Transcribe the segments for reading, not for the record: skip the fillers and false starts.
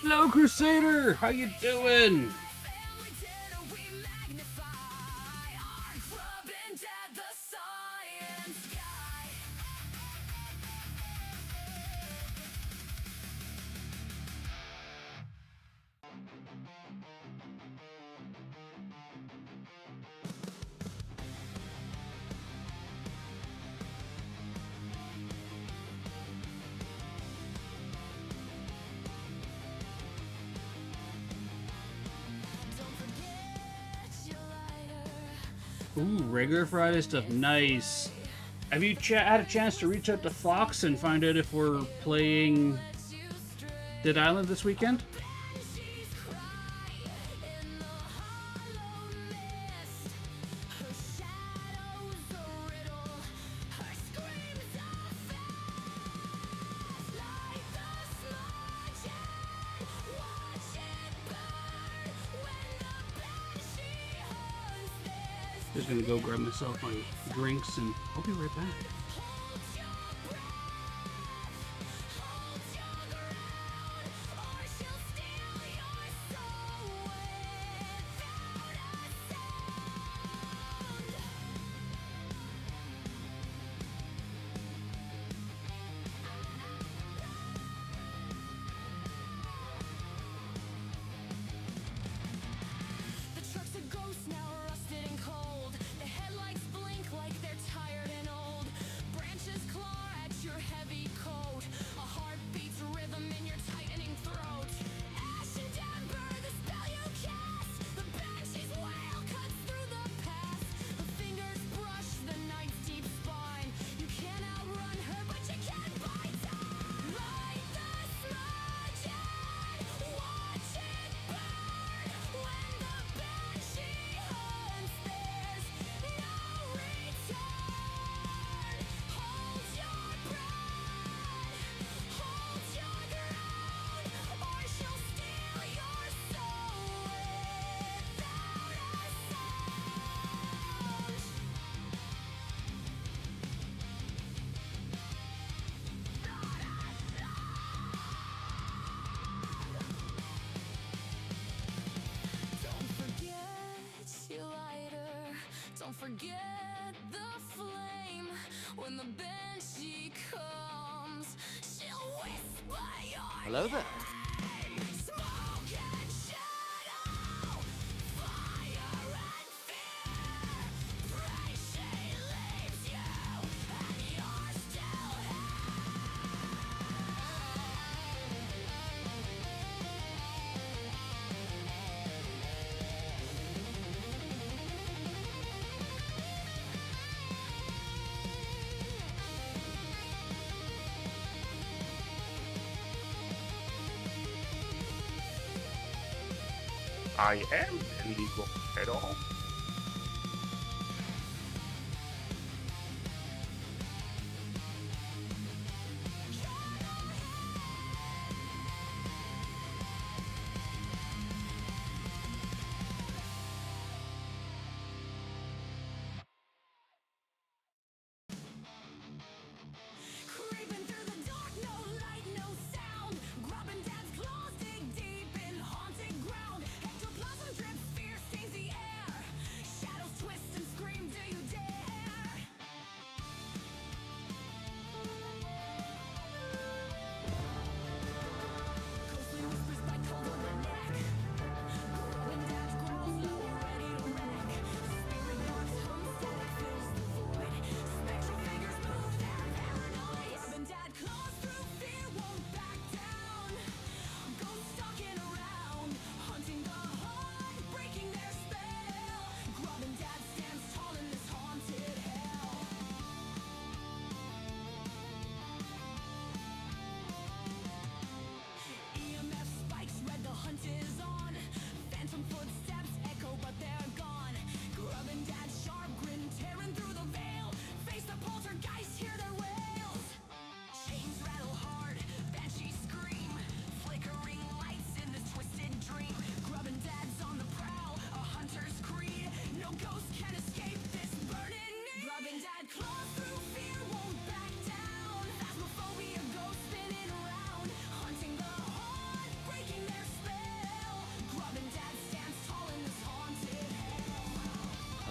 Hello, Crusader! How you doing? Ooh, regular Friday stuff. Nice. Have you had a chance to reach out to Fox and find out if we're playing Dead Island this weekend? Just gonna go grab myself my drinks and I'll be right back. Don't forget the flame. When the banshee comes, she'll whisper your Hello there. name. Smoke and shadow, fire and fear. Pray she leaves you, and you're still I am illegal at all. creeping through the dark, no light, no sound. Grabbing dad's claws, dig deep in haunted ground. Ectoplasm drips, fear stains the air.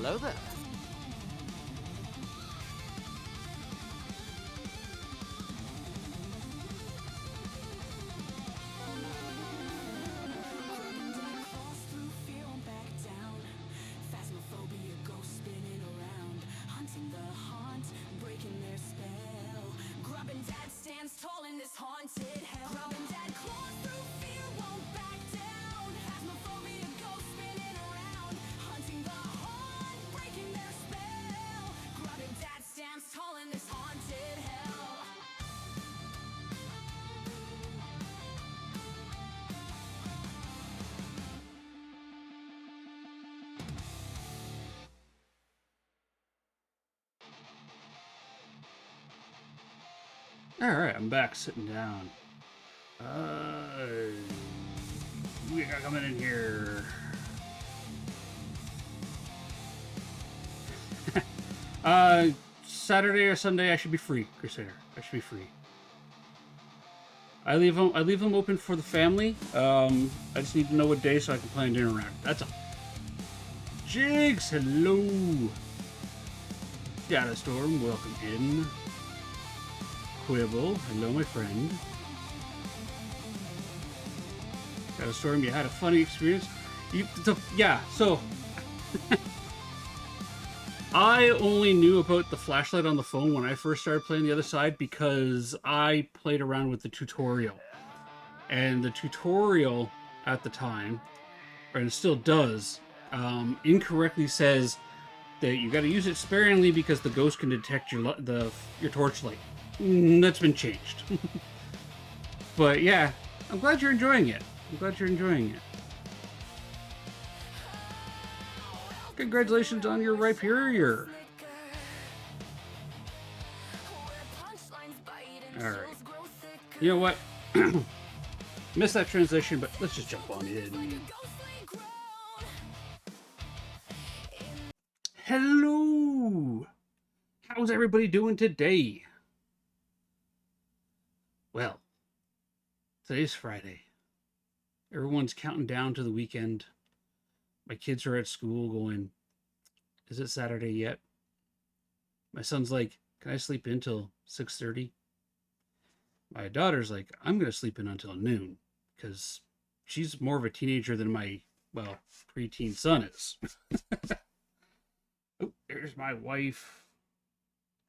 Hello there. Tall in this haunted hell. Grub and dad claws through fear, won't back down. Phasmophobia goes spinning around, hunting the haunt, breaking their spell. Grub and dad stands tall in this haunted hell. Alright, I'm back sitting down. We got coming in here. Saturday or Sunday I should be free, Crusader. I should be free. I leave them open for the family. I just need to know what day so I can plan dinner around. That's all. Jigs, hello. Shadow Storm, welcome in. Quibble, hello my friend. Shadow Storm, you had a funny experience. So I only knew about the flashlight on the phone when I first started playing the other side because I played around with the tutorial. And the tutorial at the time, and it still does, incorrectly says that you got to use it sparingly because the ghost can detect your torchlight. That's been changed. But yeah, I'm glad you're enjoying it. Congratulations on your Rhyperior. Alright. You know what? Missed that transition, but let's just jump on in. Hello! How's everybody doing today? Well, today's Friday. Everyone's counting down to the weekend. My kids are at school going, is it Saturday yet? My son's like, can I sleep in till 6:30? My daughter's like, I'm going to sleep in until noon because she's more of a teenager than my, preteen son is. Oh, there's my wife.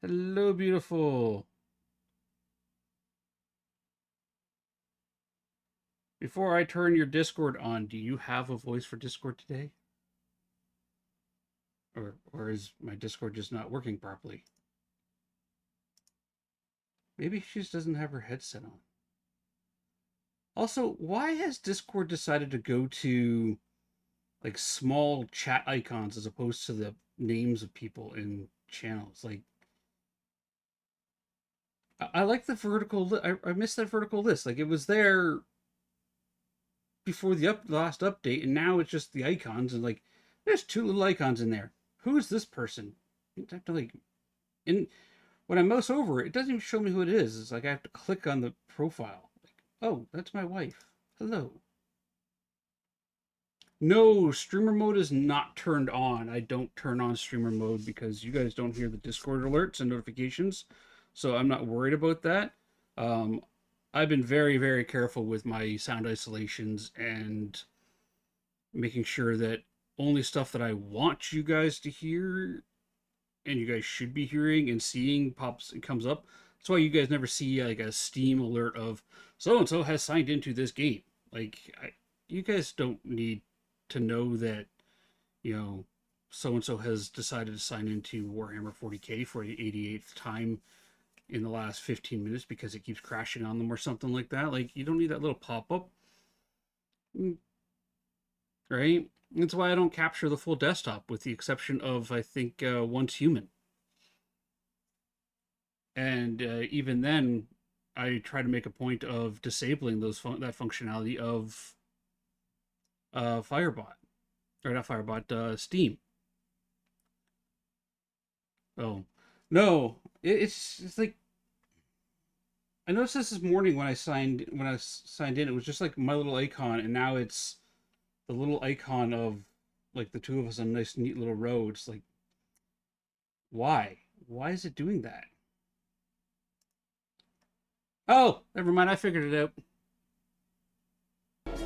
Hello, beautiful. Before I turn your Discord on, do you have a voice for Discord today? Or is my Discord just not working properly? Maybe she just doesn't have her headset on. Also, why has Discord decided to go to like small chat icons as opposed to the names of people in channels? Like, I like the vertical. I missed that vertical list. Like, it was there before the last update, and now it's just the icons, and like, there's two little icons in there. Who is this person? You have to like, and when I mouse over it, it doesn't even show me who it is. It's like I have to click on the profile. Like, oh, that's my wife. Hello. No, streamer mode is not turned on. I don't turn on streamer mode because you guys don't hear the Discord alerts and notifications, so I'm not worried about that. I've been very, very careful with my sound isolations and making sure that only stuff that I want you guys to hear and you guys should be hearing and seeing pops and comes up. That's why you guys never see like a Steam alert of so-and-so has signed into this game. Like, you guys don't need to know that, so-and-so has decided to sign into Warhammer 40k for the 88th time in the last 15 minutes because it keeps crashing on them or something like that. Like, you don't need that little pop-up. Right? That's why I don't capture the full desktop, with the exception of, I think, Once Human. And even then, I try to make a point of disabling that functionality of Firebot. Or not Firebot, Steam. Oh. No, it's like, I noticed this morning when I signed in, it was just like my little icon, and now it's the little icon of like the two of us on a nice, neat little road. It's like, why? Why is it doing that? Oh, never mind. I figured it out.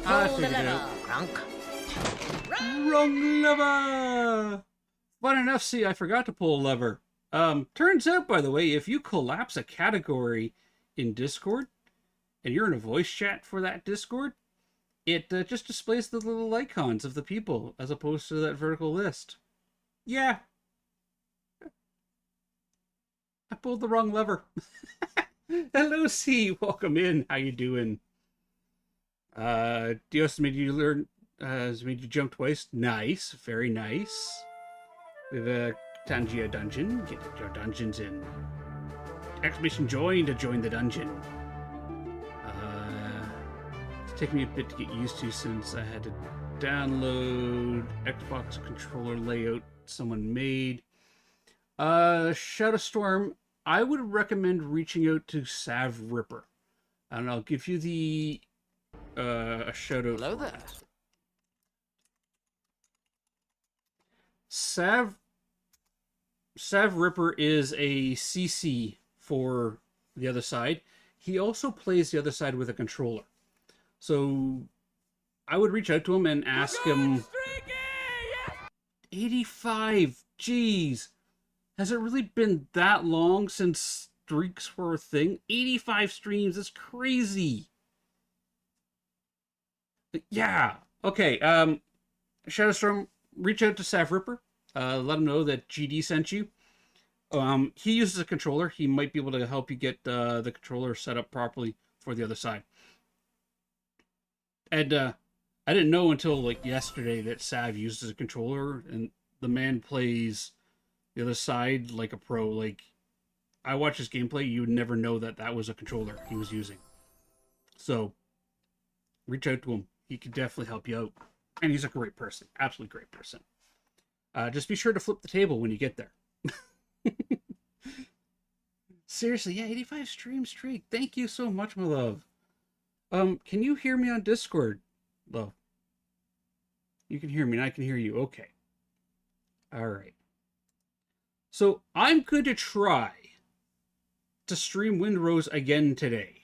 I Pull the figured it lever, out. Grunk. Wrong lever. Fun enough. See, I forgot to pull a lever. Turns out, by the way, if you collapse a category in Discord and you're in a voice chat for that Discord, it just displays the little icons of the people as opposed to that vertical list. Yeah, I pulled the wrong lever. Hello, C. Welcome in. How you doing? Dios made you learn. Has made you jump twice. Nice, very nice. We have a Tangia dungeon. Get your dungeons in. Exclamation join to join the dungeon. It's taken me a bit to get used to since I had to download Xbox controller layout someone made. Shadow Storm, I would recommend reaching out to Sav Ripper. And I'll give you the a shout out. Hello there. Sav Ripper is a CC for the other side. He also plays the other side with a controller. So I would reach out to him and ask him. 85. Jeez. Has it really been that long since streaks were a thing? 85 streams. That's crazy. Yeah. Okay. Shadowstorm, reach out to Sav Ripper. Let him know that GD sent you. He uses a controller. He might be able to help you get the controller set up properly for the other side. And I didn't know until like yesterday that Sav uses a controller, and the man plays the other side like a pro. Like, I watch his gameplay, you would never know that that was a controller he was using. So, reach out to him. He could definitely help you out. And he's a great person. Absolutely great person. Just be sure to flip the table when you get there. Seriously, yeah, 85 stream streak. Thank you so much, my love. Can you hear me on Discord, love? You can hear me and I can hear you. Okay. All right. So I'm going to try to stream Windrose again today.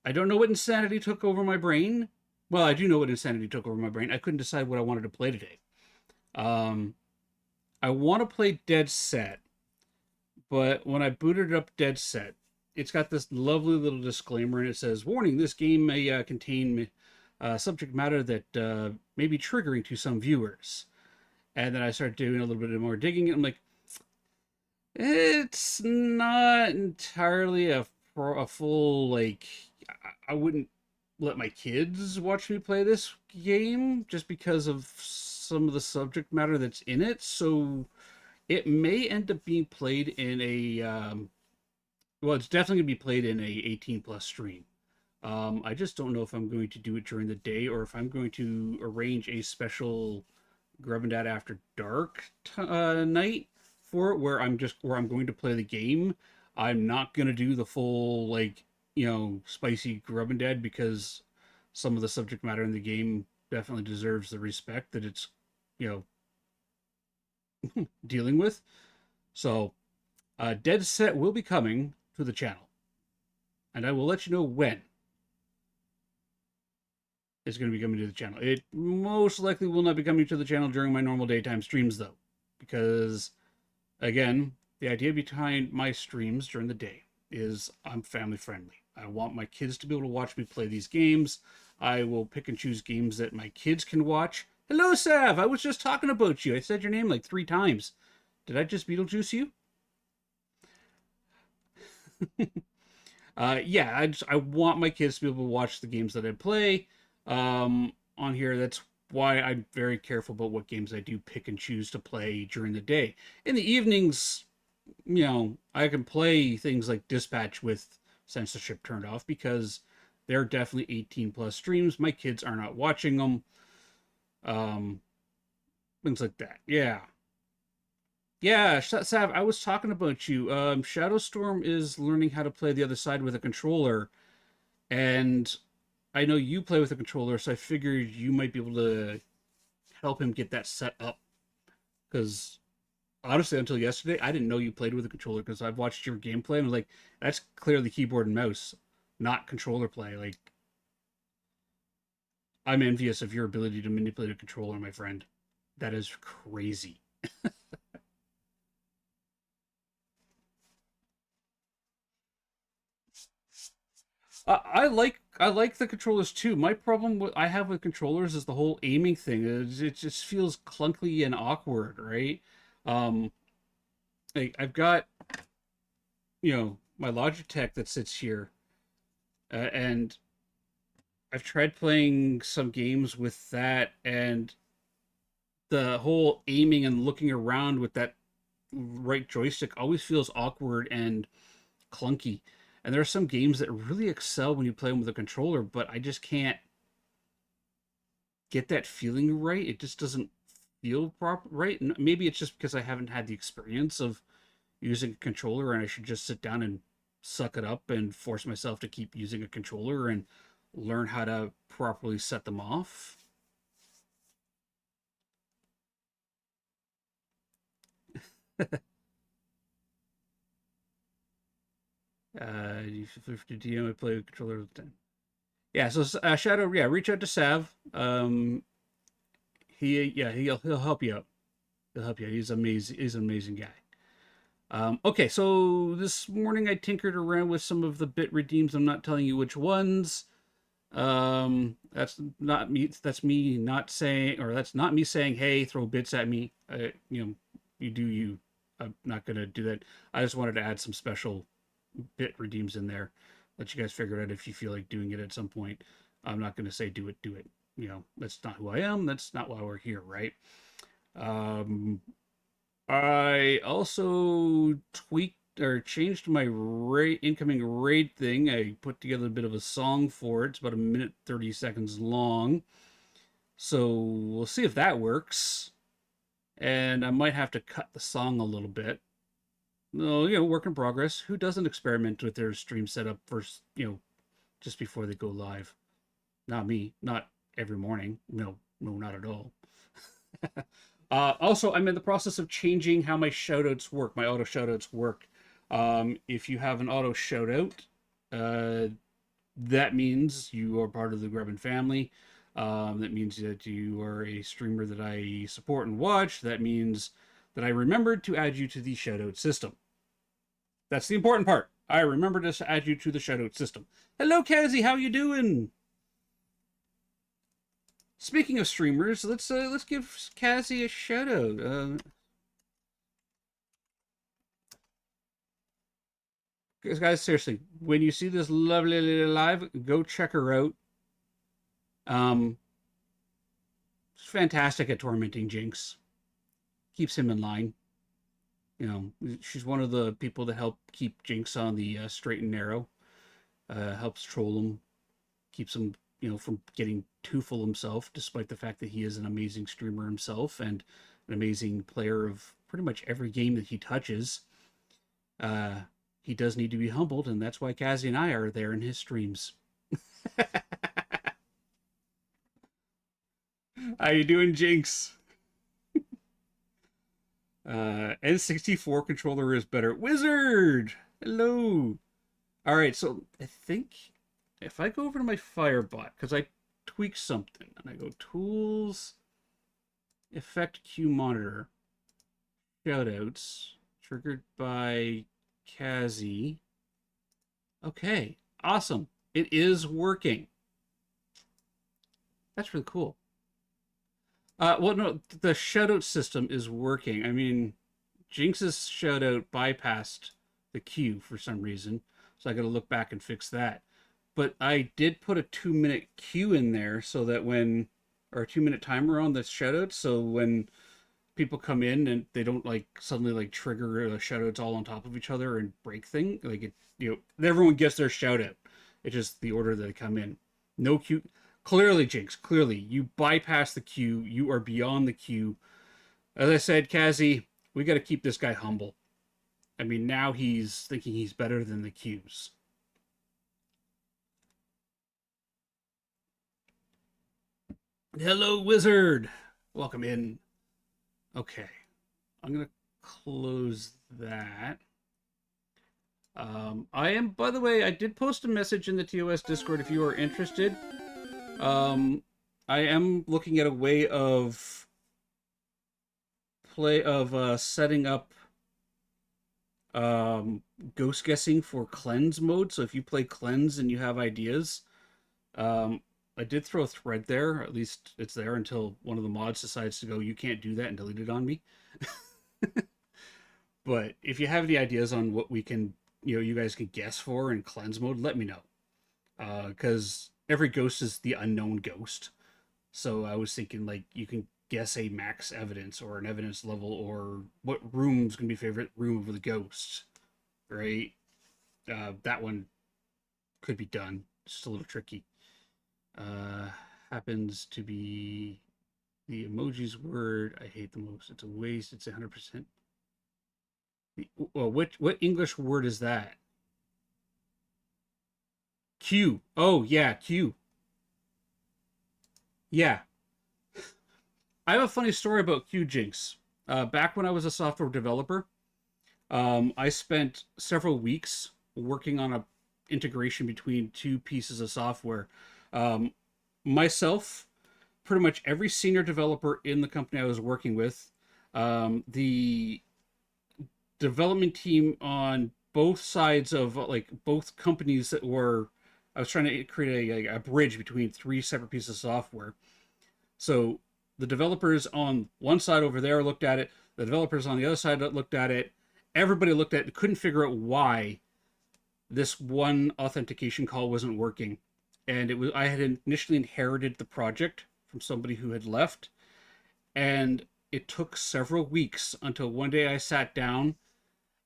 I don't know what insanity took over my brain. Well, I do know what insanity took over my brain. I couldn't decide what I wanted to play today. I want to play Dead Set, but when I booted up Dead Set, it's got this lovely little disclaimer, and it says, "Warning: this game may contain subject matter that may be triggering to some viewers." And then I started doing a little bit more digging, and I'm like, it's not entirely a full, like, I wouldn't let my kids watch me play this game just because of some of the subject matter that's in it. So it may end up being played in a, well, it's definitely going to be played in a 18 plus stream. I just don't know if I'm going to do it during the day or if I'm going to arrange a special Grub and Dad After Dark night for it, where I'm going to play the game. I'm not going to do the full, like, spicy Grub and Dad, because some of the subject matter in the game definitely deserves the respect that it's, dealing with. So, Dead Set will be coming to the channel, and I will let you know when it's going to be coming to the channel. It most likely will not be coming to the channel during my normal daytime streams, though, because, again, the idea behind my streams during the day is I'm family friendly. I want my kids to be able to watch me play these games. I will pick and choose games that my kids can watch. Hello, Sav! I was just talking about you. I said your name like 3 times. Did I just Beetlejuice you? Yeah, I want my kids to be able to watch the games that I play on here. That's why I'm very careful about what games I do pick and choose to play during the day. In the evenings, I can play things like Dispatch with censorship turned off, because they're definitely 18 plus streams. My kids are not watching them. Things like that. Yeah. Yeah, Sav, I was talking about you. Shadowstorm is learning how to play the other side with a controller, and I know you play with a controller, so I figured you might be able to help him get that set up. Because honestly, until yesterday, I didn't know you played with a controller because I've watched your gameplay and I'm like, that's clearly keyboard and mouse, not controller play. Like, I'm envious of your ability to manipulate a controller, my friend. That is crazy. I like the controllers too. My problem with I have with controllers is the whole aiming thing. It just feels clunky and awkward, right? Um, I've got my Logitech that sits here, and I've tried playing some games with that, and the whole aiming and looking around with that right joystick always feels awkward and clunky. And there are some games that really excel when you play them with a controller, but I just can't get that feeling right. It just doesn't feel proper right. And maybe it's just because I haven't had the experience of using a controller and I should just sit down and suck it up and force myself to keep using a controller and learn how to properly set them off. You have to DM I play with controller all the time. Yeah, so Shadow, yeah, reach out to Sav. He'll help you out. He'll help you. He's amazing. He's an amazing guy. Okay, so this morning I tinkered around with some of the bit redeems. I'm not telling you which ones. That's not me. That's me not saying, or that's not me saying, "Hey, throw bits at me." You do you. I'm not gonna do that. I just wanted to add some special bit redeems in there. Let you guys figure it out if you feel like doing it at some point. I'm not gonna say do it, do it. That's not who I am. That's not why we're here, right? Um, I also tweaked or changed my incoming raid thing. I put together a bit of a song for it. It's about a minute 30 seconds long. So we'll see if that works. And I might have to cut the song a little bit. No, work in progress. Who doesn't experiment with their stream setup first, just before they go live? Not me. Not every morning. No, no, not at all. Also, I'm in the process of changing how my shoutouts work, my auto shoutouts work. If you have an auto shoutout, uh, that means you are part of the Grubbin family. That means that you are a streamer that I support and watch. That means that I remembered to add you to the shoutout system. That's the important part. I remembered to add you to the shoutout system. Hello, Kazi. How you doing? Speaking of streamers, let's give Kazi a shout out. Guys, seriously, when you see this lovely little live, go check her out. Um, she's fantastic at tormenting Jinx. Keeps him in line. She's one of the people that help keep Jinx on the straight and narrow. Helps troll him, keeps him, from getting too full himself, despite the fact that he is an amazing streamer himself and an amazing player of pretty much every game that he touches. He does need to be humbled, and that's why Kazi and I are there in his streams. How you doing, Jinx? N64 controller is better. Wizard! Hello! Alright, so I think if I go over to my Firebot, because I tweak something, and I go Tools, Effect Q Monitor, Shoutouts, triggered by Kazi. Okay, awesome. It is working. That's really cool. Well, no, the shoutout system is working. I mean, Jinx's shoutout bypassed the queue for some reason, so I got to look back and fix that. But I did put a 2-minute queue in there so that or a 2-minute timer on the shoutouts, so when people come in and they don't suddenly trigger shoutouts all on top of each other and break thing. Everyone gets their shoutout. It's just the order that they come in. No queue. Clearly, Jinx, clearly, you bypass the queue. You are beyond the queue. As I said, Kazi, we got to keep this guy humble. I mean, now he's thinking he's better than the queues. Hello, wizard. Welcome in. Okay, I'm gonna close that. I am, by the way, I did post a message in the TOS Discord if you are interested. Um, I am looking at a way of setting up um ghost guessing for cleanse mode. So if you play cleanse and you have ideas, um, I did throw a thread there. At least it's there until one of the mods decides to go, you can't do that, and delete it on me. But if you have any ideas on what we can, you guys can guess for in cleanse mode, let me know. Because every ghost is the unknown ghost. So I was thinking like you can guess a max evidence or an evidence level or what room's gonna be favorite room of the ghost, right? That one could be done. It's just a little tricky. Uh, Happens to be the emojis word I hate the most. It's a waste. It's 100%. Well, what English word is that? Q. Oh yeah, Q. Yeah, I have a funny story about Q Jinx. Back when I was a software developer, I spent several weeks working on a integration between two pieces of software. Um, Myself, pretty much every senior developer in the company I was working with, the development team on both sides of like both companies that were, I was trying to create a bridge between three separate pieces of software. So the developers on one side over there looked at it, the developers on the other side looked at it, everybody looked at it, couldn't figure out why this one authentication call wasn't working. And it was, I had initially inherited the project from somebody who had left, and it took several weeks until one day I sat down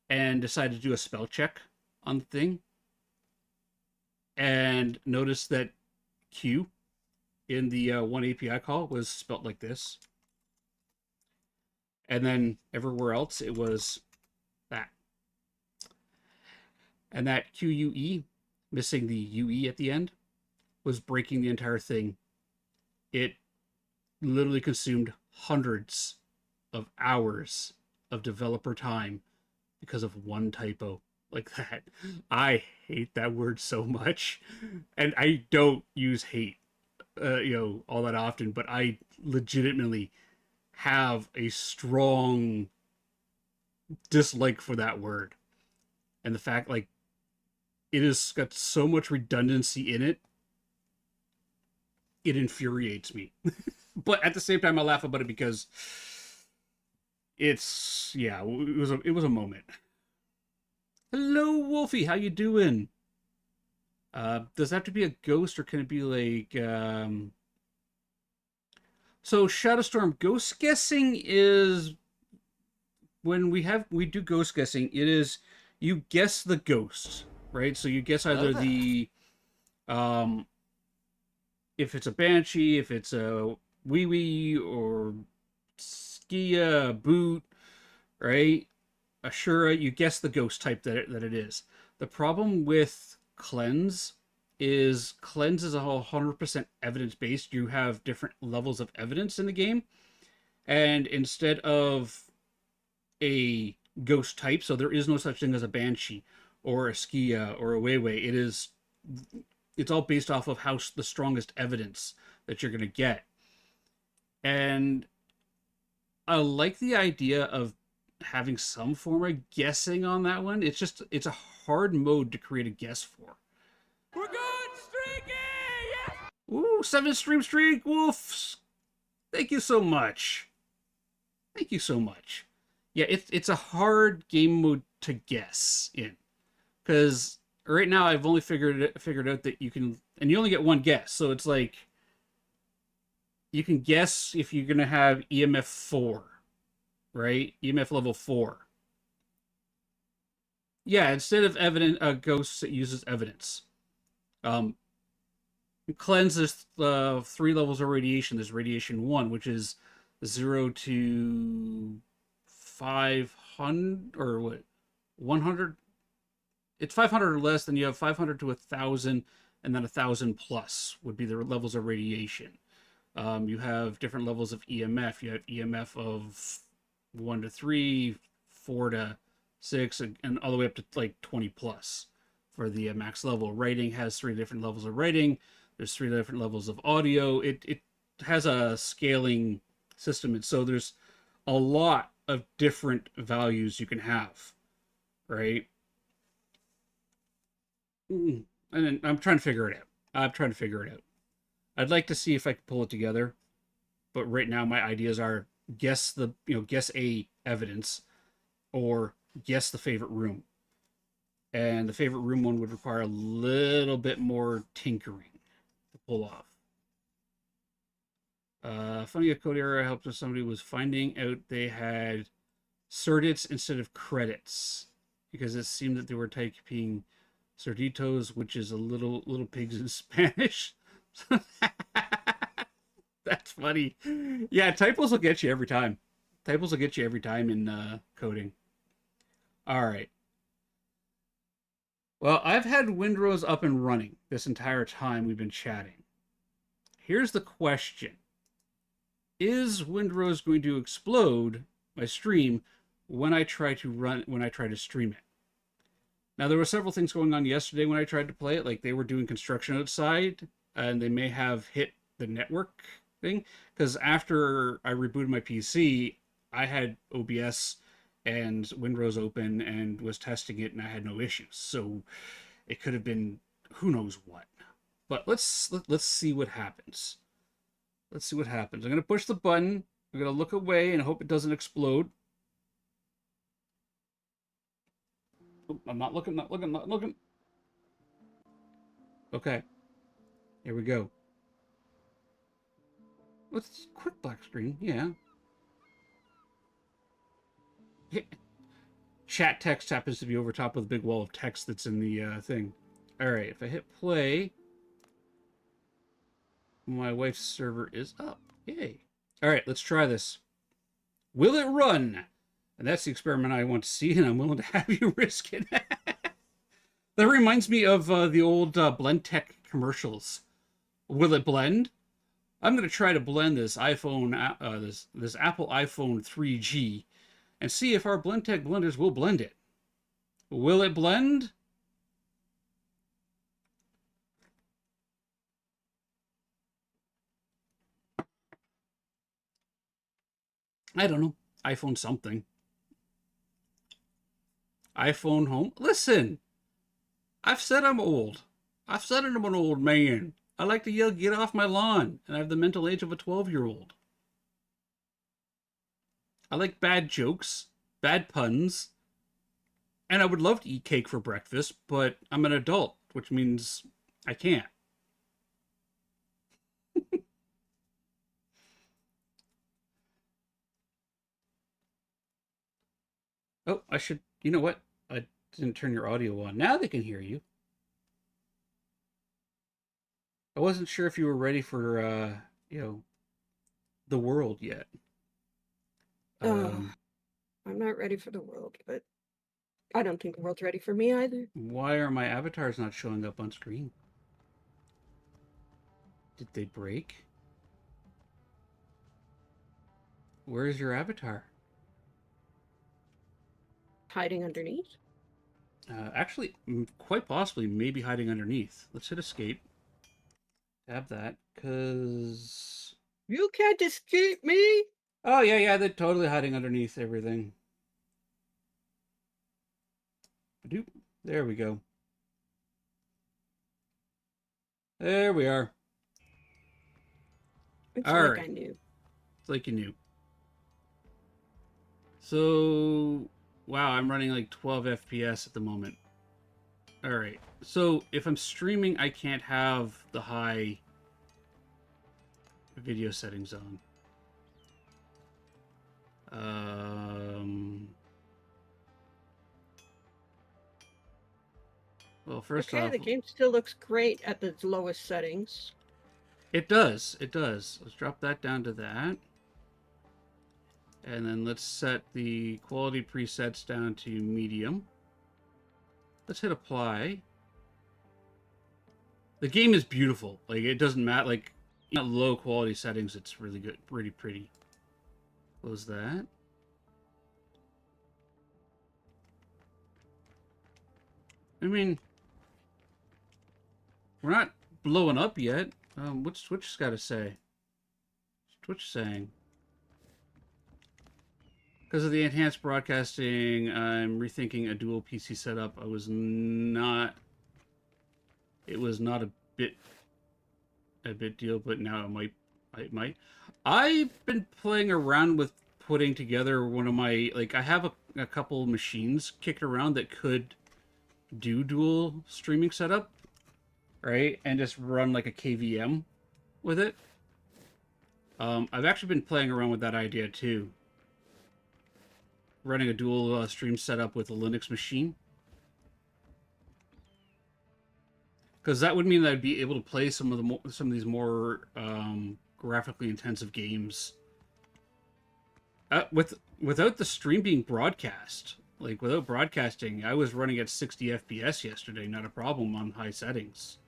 and decided to do a spell check on the thing and noticed that Q in the one API call was spelt like this. And then everywhere else it was that. And that QUE, missing the UE at the end, was breaking the entire thing. It literally consumed hundreds of hours of developer time because of one typo like that. I hate that word so much. And I don't use hate all that often, but I legitimately have a strong dislike for that word. And the fact like it has got so much redundancy in it, it infuriates me. But at the same time I laugh about it because it's yeah, it was a moment. Hello Wolfie, how you doing? Does that have to be a ghost or can it be like so Shadowstorm ghost guessing is when we do ghost guessing, it is you guess the ghost, right? So you guess either the um if it's a banshee, if it's a wee wee or skia boot, right? Ashura, you guess the ghost type that it is. The problem with cleanse is a 100% evidence based. You have different levels of evidence in the game, and instead of a ghost type, so there is no such thing as a banshee or a skia or a wayway. It's all based off of how the strongest evidence that you're going to get. And I like the idea of having some form of guessing on that one. It's a hard mode to create a guess for. We're good, streaky! Yes! Ooh, 7 stream streak, Wolf. Thank you so much. Thank you so much. Yeah, it's a hard game mode to guess in, because right now I've only figured out that you can, and you only get one guess. So it's like you can guess if you're gonna have EMF 4, right? EMF level 4. Yeah, instead of ghosts, it uses evidence. Um, Cleanse, there's 3 levels of radiation. There's radiation 1, which is 0 to 500 or what 100. It's 500 or less. Then you have 500 to 1,000, and then 1,000 plus would be the levels of radiation. You have different levels of EMF. You have EMF of 1 to 3, 4 to 6, and all the way up to like 20 plus for the max level. Writing has 3 different levels of writing. There's 3 different levels of audio. It has a scaling system, and so there's a lot of different values you can have, right? And then I'm trying to figure it out. I'd like to see if I can pull it together, but right now my ideas are guess a evidence or guess the favorite room. And the favorite room one would require a little bit more tinkering to pull off. Funny a code error I helped with somebody was finding out they had cerdits instead of credits because it seemed that they were typing cerditos, which is a little pigs in Spanish. That's funny. Yeah, typos will get you every time. In coding. All right. Well, I've had Windrose up and running this entire time we've been chatting. Here's the question. Is Windrose going to explode my stream when I try to stream it? Now, there were several things going on yesterday when I tried to play it, like they were doing construction outside, and they may have hit the network thing, because after I rebooted my PC, I had OBS and Windrose open and was testing it, and I had no issues. So it could have been who knows what. But let's see what happens. Let's see what happens. I'm going to push the button. I'm going to look away and hope it doesn't explode. Oh, I'm not looking. Okay. Here we go. What's quick black screen? Yeah. Chat text happens to be over top of the big wall of text that's in the thing. All right. If I hit play, my wife's server is up. Yay. All right. Let's try this. Will it run? And that's the experiment I want to see, and I'm willing to have you risk it. That reminds me of the old Blendtec commercials. Will it blend? I'm going to try to blend this iPhone, this Apple iPhone 3G, and see if our Blendtec blenders will blend it. Will it blend? I don't know. iPhone something. iPhone home. Listen, I've said I'm old. I've said I'm an old man. I like to yell, get off my lawn, and I have the mental age of a 12-year-old. I like bad jokes, bad puns, and I would love to eat cake for breakfast, but I'm an adult, which means I can't. Oh, I should, you know what? I didn't turn your audio on. Now they can hear you. I wasn't sure if you were ready for, the world yet. I'm not ready for the world, but I don't think the world's ready for me either. Why are my avatars not showing up on screen? Did they break? Where is your avatar? Hiding underneath? Actually, quite possibly, maybe hiding underneath. Let's hit escape. Tab that, because... You can't escape me! Oh, yeah, they're totally hiding underneath everything. Doop. There we go. There we are. It's All like right. I knew. It's like you knew. So, wow, I'm running like 12 FPS at the moment. All right. So, if I'm streaming, I can't have the high video settings on. Well, first Okay, off, the game still looks great at the lowest settings. it does. Let's drop that down to that. And then let's set the quality presets down to medium. Let's hit apply. The game is beautiful. Like, it doesn't matter. Like, Not low quality settings, it's really good, really pretty. Close that. I mean, we're not blowing up yet. What's Twitch got to say? What's Twitch saying? Because of the enhanced broadcasting, I'm rethinking a dual PC setup. It was not a bit deal, but now it might. I've been playing around with putting together one of my, like, I have a couple machines kicked around that could do dual streaming setup, right? And just run like a KVM with it. I've actually been playing around with that idea too. Running a dual stream setup with a Linux machine. Because that would mean that I'd be able to play some of these more graphically intensive games without the stream being broadcast. Like, without broadcasting, I was running at 60 FPS yesterday, not a problem on high settings.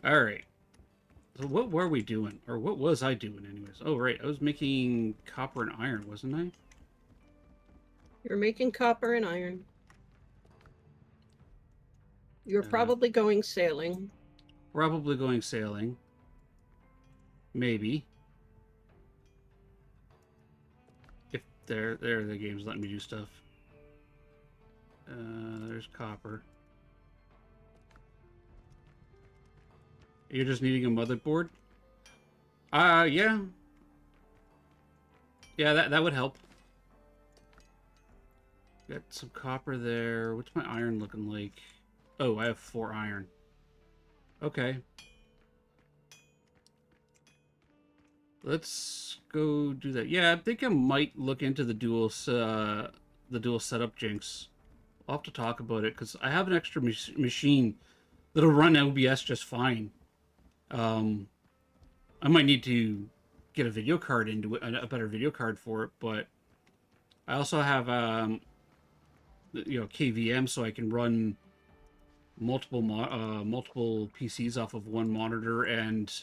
All right. So what were we doing? Or what was I doing anyways? Oh, right. I was making copper and iron, wasn't I? You're making copper and iron. You're probably going sailing. Probably going sailing. Maybe. If there the game's letting me do stuff. There's copper. You're just needing a motherboard? Yeah. Yeah, that would help. Got some copper there. What's my iron looking like? Oh, I have 4 iron. Okay. Let's go do that. Yeah, I think I might look into the dual setup, Jinx. I'll have to talk about it, because I have an extra machine that'll run OBS just fine. I might need to get a video card into it, a better video card for it, but I also have KVM, so I can run multiple PCs off of one monitor and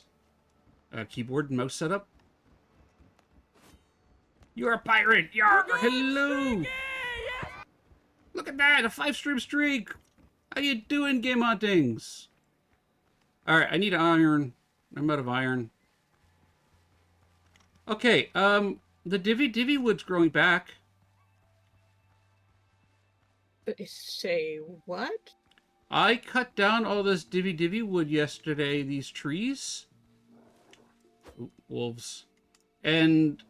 keyboard and mouse setup. You're a pirate! Yar! Hello! Look at that! A 5-stream streak! How you doing, Game Huntings? Alright, I need iron. I'm out of iron. Okay, the divvy wood's growing back. Say what? I cut down all this divvy wood yesterday, these trees. Ooh, wolves. And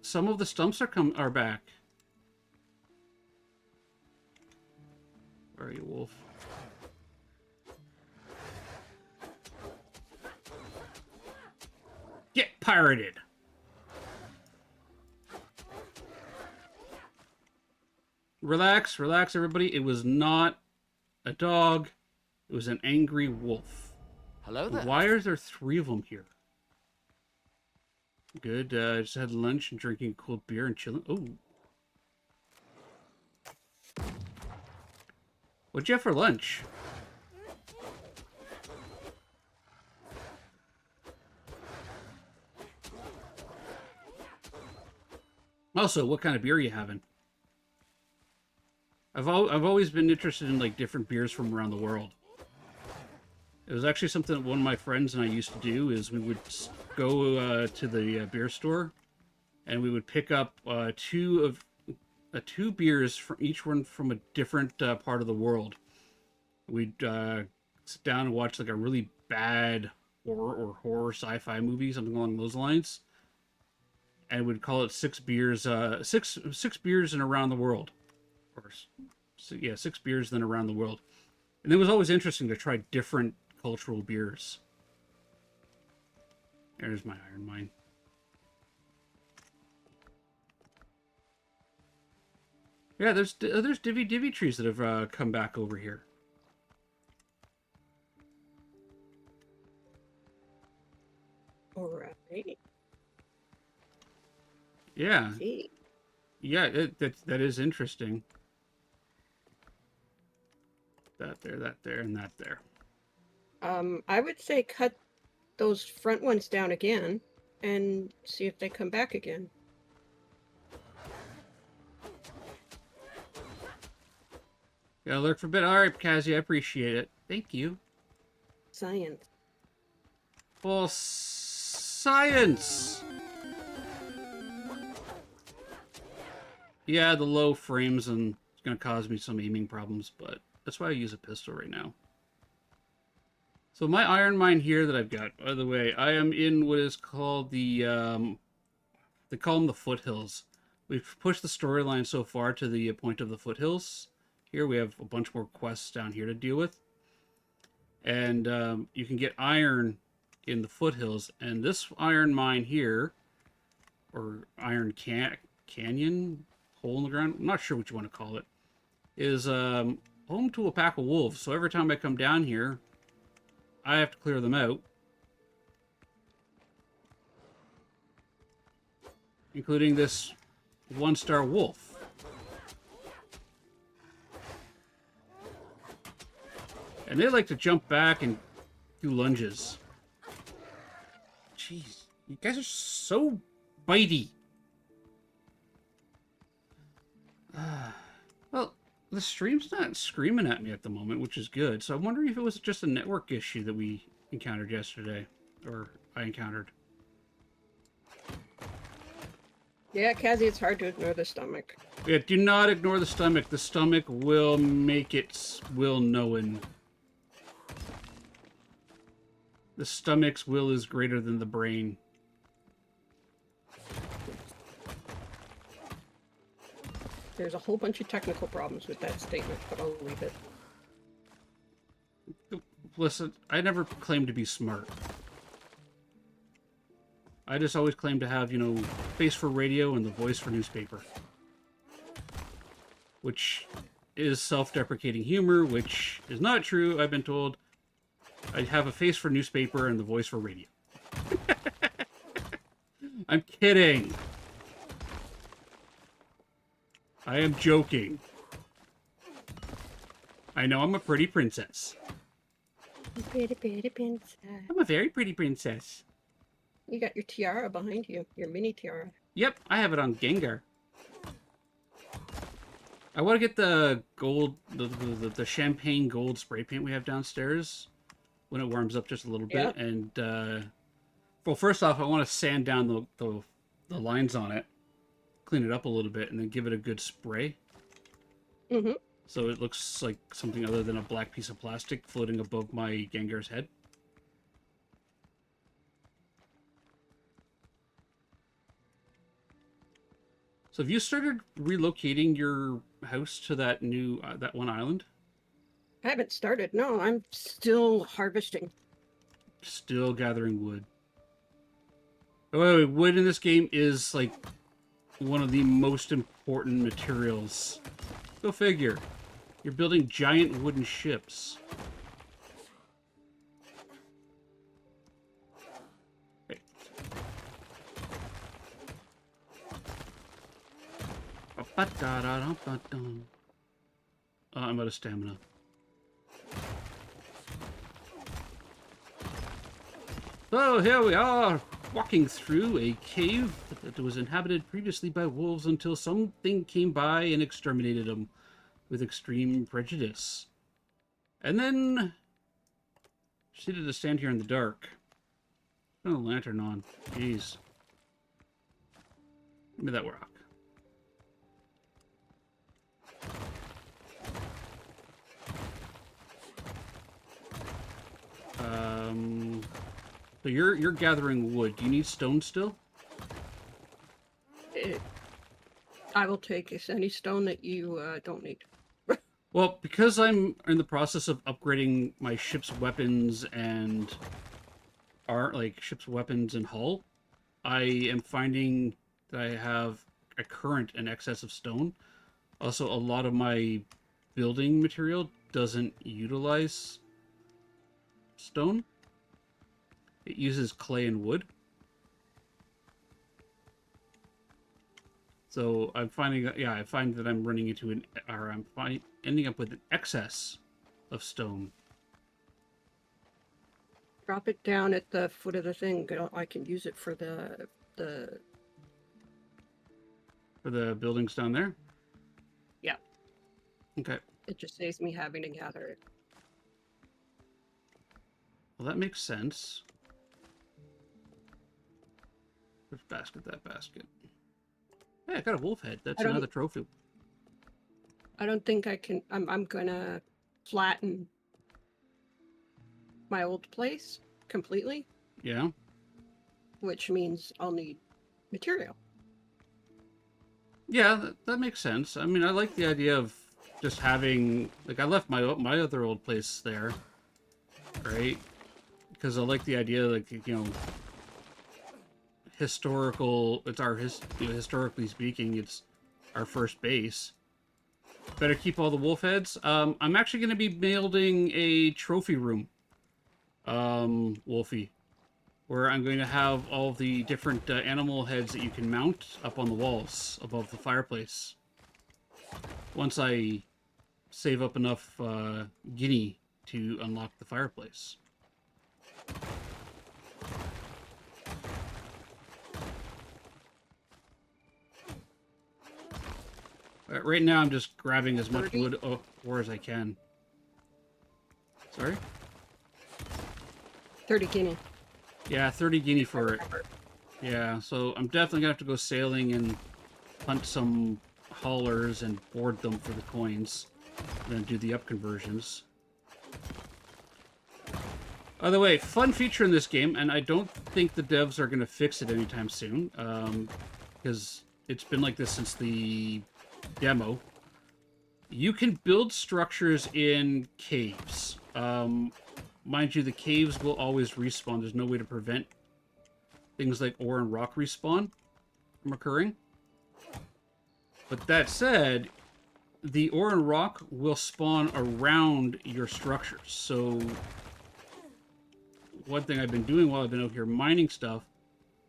some of the stumps are back. Where are you, wolf? Get pirated! Relax, relax, everybody. It was not a dog. It was an angry wolf. Hello there. Why are there 3 of them here? Good. Just had lunch and drinking a cold beer and chilling. Oh. What'd you have for lunch? Also, what kind of beer are you having? I've always been interested in, like, different beers from around the world. It was actually something that one of my friends and I used to do, is we would go to the beer store, and we would pick up 2 beers, from each one from a different part of the world. We'd sit down and watch, like, a really bad horror sci-fi movie, something along those lines, and we'd call it 6 beers, 6 beers and around the world. Or, so, yeah, 6 beers then around the world. And it was always interesting to try different cultural beers. There's my iron mine. Yeah, there's divvy trees that have come back over here. All right. Yeah. See. Yeah, that is interesting. That there, and that there. I would say cut those front ones down again and see if they come back again. Gotta lurk for a bit. All right, Kazi, I appreciate it. Thank you. Science. Well, science. Yeah, the low frames and it's gonna cause me some aiming problems, but that's why I use a pistol right now. So my iron mine here that I've got, by the way, I am in what is called the they call them the foothills. We've pushed the storyline so far to the point of the foothills. Here we have a bunch more quests down here to deal with. And you can get iron in the foothills. And this iron mine here, or iron canyon, hole in the ground, I'm not sure what you want to call it, is home to a pack of wolves. So every time I come down here, I have to clear them out. Including this one-star wolf. And they like to jump back and do lunges. Jeez, you guys are so bitey. Well, the stream's not screaming at me at the moment, which is good. So I'm wondering if it was just a network issue that we encountered yesterday. Or I encountered. Yeah, Kazi, it's hard to ignore the stomach. Yeah, do not ignore the stomach. The stomach will make its will known. The stomach's will is greater than the brain. There's a whole bunch of technical problems with that statement, but I'll leave it. Listen, I never claimed to be smart. I just always claimed to have, you know, face for radio and the voice for newspaper. Which is self-deprecating humor, which is not true. I've been told I have a face for newspaper and the voice for radio. I'm kidding. I am joking. I know I'm a pretty princess. Pretty, pretty princess. I'm a very pretty princess. You got your tiara behind you, your mini tiara. Yep, I have it on Gengar. I want to get the gold, the champagne gold spray paint we have downstairs when it warms up just a little bit. Yep. And, well, first off, I want to sand down the lines on it, clean it up a little bit, and then give it a good spray. Mm-hmm. So it looks like something other than a black piece of plastic floating above my Gengar's head. So have you started relocating your house to that new, that one island? I haven't started. No, I'm still harvesting. Still gathering wood. Oh, wait, wood in this game is, like, one of the most important materials. Go figure. You're building giant wooden ships. Okay. I'm out of stamina. So here we are, walking through a cave that was inhabited previously by wolves until something came by and exterminated them with extreme prejudice. And then proceeded to stand here in the dark. Turn the lantern on. Jeez. Give me that rock. So you're gathering wood. Do you need stone still? I will take any stone that you don't need. Well, because I'm in the process of upgrading my ship's weapons and ship's weapons and hull, I am finding that I have a current in excess of stone. Also, a lot of my building material doesn't utilize stone. It uses clay and wood. So I'm finding that, yeah, I find that I'm running into ending up with an excess of stone. Drop it down at the foot of the thing. I can use it for the For the buildings down there? Yeah. Okay. It just saves me having to gather it. Well, that makes sense. Which basket? That basket. Hey, I got a wolf head. That's I don't- another trophy. I don't think I can. I'm gonna flatten my old place completely, Yeah. which means I'll need material. Yeah, that makes sense. I mean, I like the idea of just having, like, I left my other old place there, right? Because I like the idea, like, you know, historical. It's our historically speaking, it's our first base. Better keep all the wolf heads. I'm actually going to be building a trophy room, Wolfie, where I'm going to have all the different animal heads that you can mount up on the walls above the fireplace. Once I save up enough guinea to unlock the fireplace. Right now, I'm just grabbing as much 30? wood ore as I can. Sorry? 30 guinea. Yeah, 30 guinea for it. Yeah, so I'm definitely gonna have to go sailing and hunt some haulers and board them for the coins. And then do the up conversions. By the way, fun feature in this game, and I don't think the devs are gonna fix it anytime soon, because it's been like this since the demo. You can build structures in caves. Mind you, the caves will always respawn. There's no way to prevent things like ore and rock respawn from occurring. But that said, the ore and rock will spawn around your structures. So one thing I've been doing while I've been out here mining stuff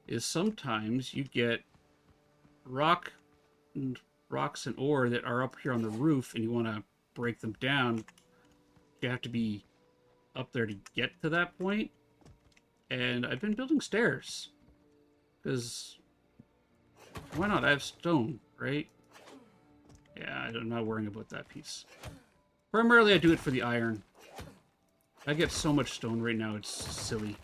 is sometimes you get rocks and ore that are up here on the roof and you want to break them down. You have to be up there to get to that point. And I've been building stairs. Because why not? I have stone, right? Yeah, I'm not worrying about that piece. Primarily I do it for the iron. I get so much stone right now, it's silly.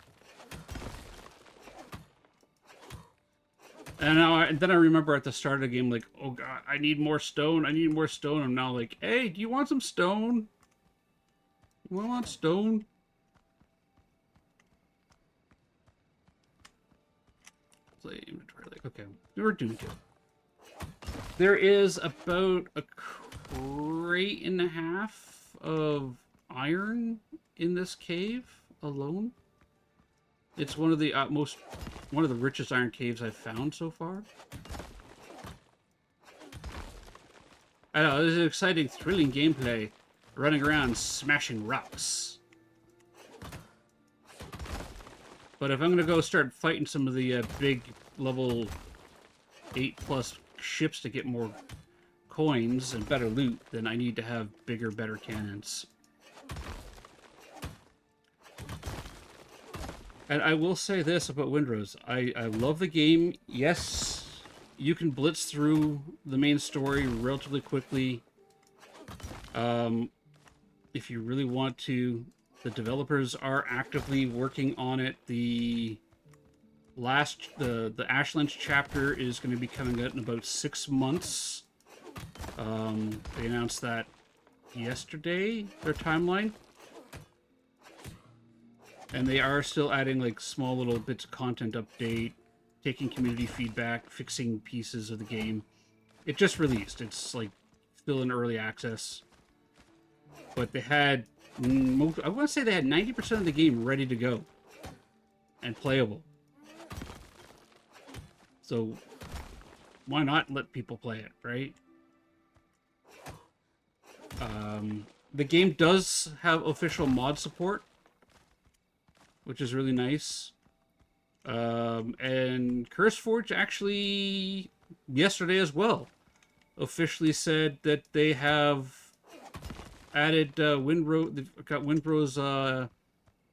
And then I remember at the start of the game, like, oh god, I need more stone, I need more stone. I'm now like, hey, do you want some stone? You want stone? Play inventory, like, okay, we're doing good. There is about a crate and a half of iron in this cave alone. It's one of the one of the richest iron caves I've found so far. I know, this is exciting, thrilling gameplay. Running around smashing rocks. But if I'm gonna go start fighting some of the big level 8+ ships to get more coins and better loot, then I need to have bigger, better cannons. And I will say this about Windrose. I love the game. Yes, you can blitz through the main story relatively quickly. If you really want to. The developers are actively working on it. The Ashlands chapter is going to be coming out in about 6 months. They announced that yesterday, their timeline. And they are still adding like small little bits of content update, taking community feedback, fixing pieces of the game. It just released. It's like still in early access. But they had, I want to say they had 90% of the game ready to go and playable. So why not let people play it, right? The game does have official mod support, which is really nice. And CurseForge actually, yesterday as well, officially said that they have added Windrose, they've got Windrose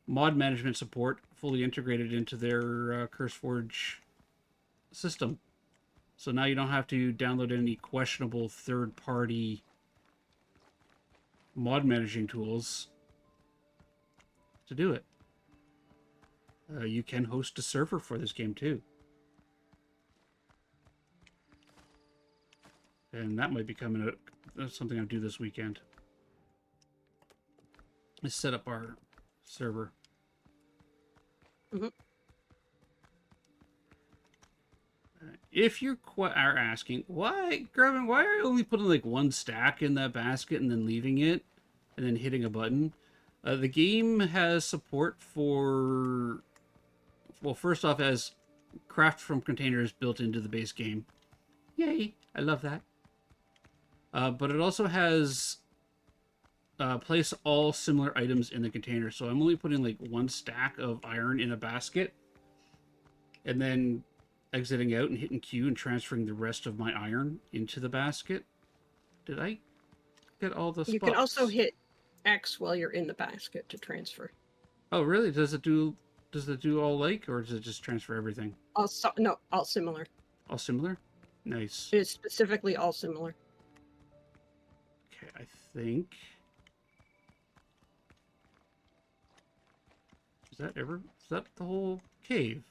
mod management support fully integrated into their CurseForge system. So now you don't have to download any questionable third-party mod managing tools to do it. You can host a server for this game too. And that might be coming out, something I'll do this weekend. Is set up our server. Mhm. If you are asking, why, Grevin, why are you only putting like one stack in that basket and then leaving it and then hitting a button? The game has support for, well, first off, as craft from containers built into the base game. Yay, I love that. But it also has place all similar items in the container. So I'm only putting like one stack of iron in a basket and then exiting out and hitting Q and transferring the rest of my iron into the basket. Did I get all the spots? You can also hit X while you're in the basket to transfer. Oh, really? Does it do all like, or does it just transfer everything? No, all similar. All similar? Nice. It is specifically all similar. Okay, I think. Is that the whole cave?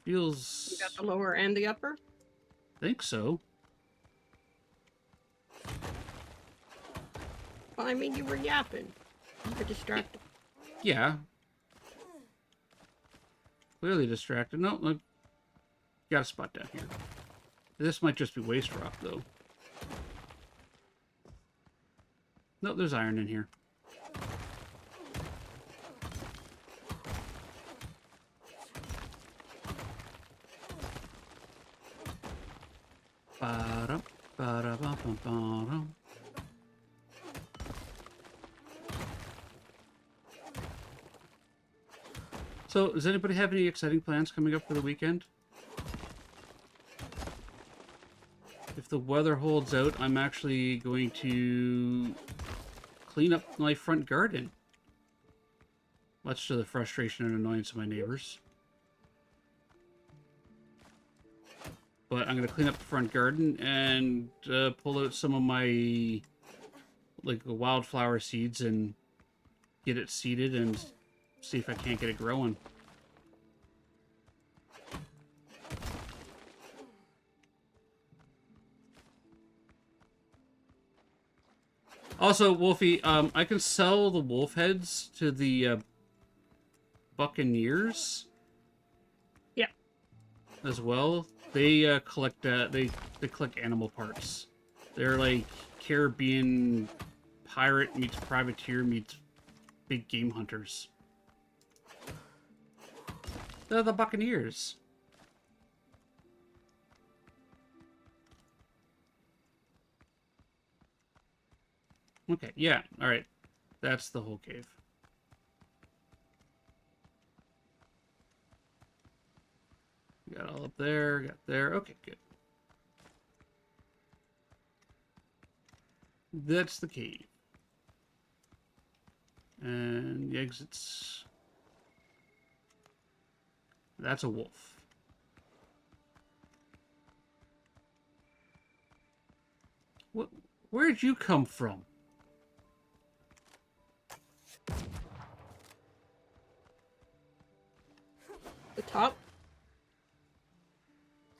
Feels. You got the lower and the upper? Think so. Well, I mean, you were yapping. You were distracted. Yeah. Clearly distracted. No, look. Got a spot down here. This might just be waste rock, though. No, there's iron in here. Ba-dum, ba-da-bum-bum-bum. So, does anybody have any exciting plans coming up for the weekend? If the weather holds out, I'm actually going to clean up my front garden. Much to the frustration and annoyance of my neighbors. But I'm going to clean up the front garden and pull out some of my like wildflower seeds and get it seeded and see if I can't get it growing. Also, Wolfie, I can sell the wolf heads to the buccaneers. Yeah. As well. They collect they collect animal parts. They're like Caribbean pirate meets privateer meets big game hunters. They're the buccaneers. Okay, yeah, all right. That's the whole cave. Got all up there, got there. Okay, good. That's the cave. And the exits. That's a wolf. What? Where'd you come from? The top?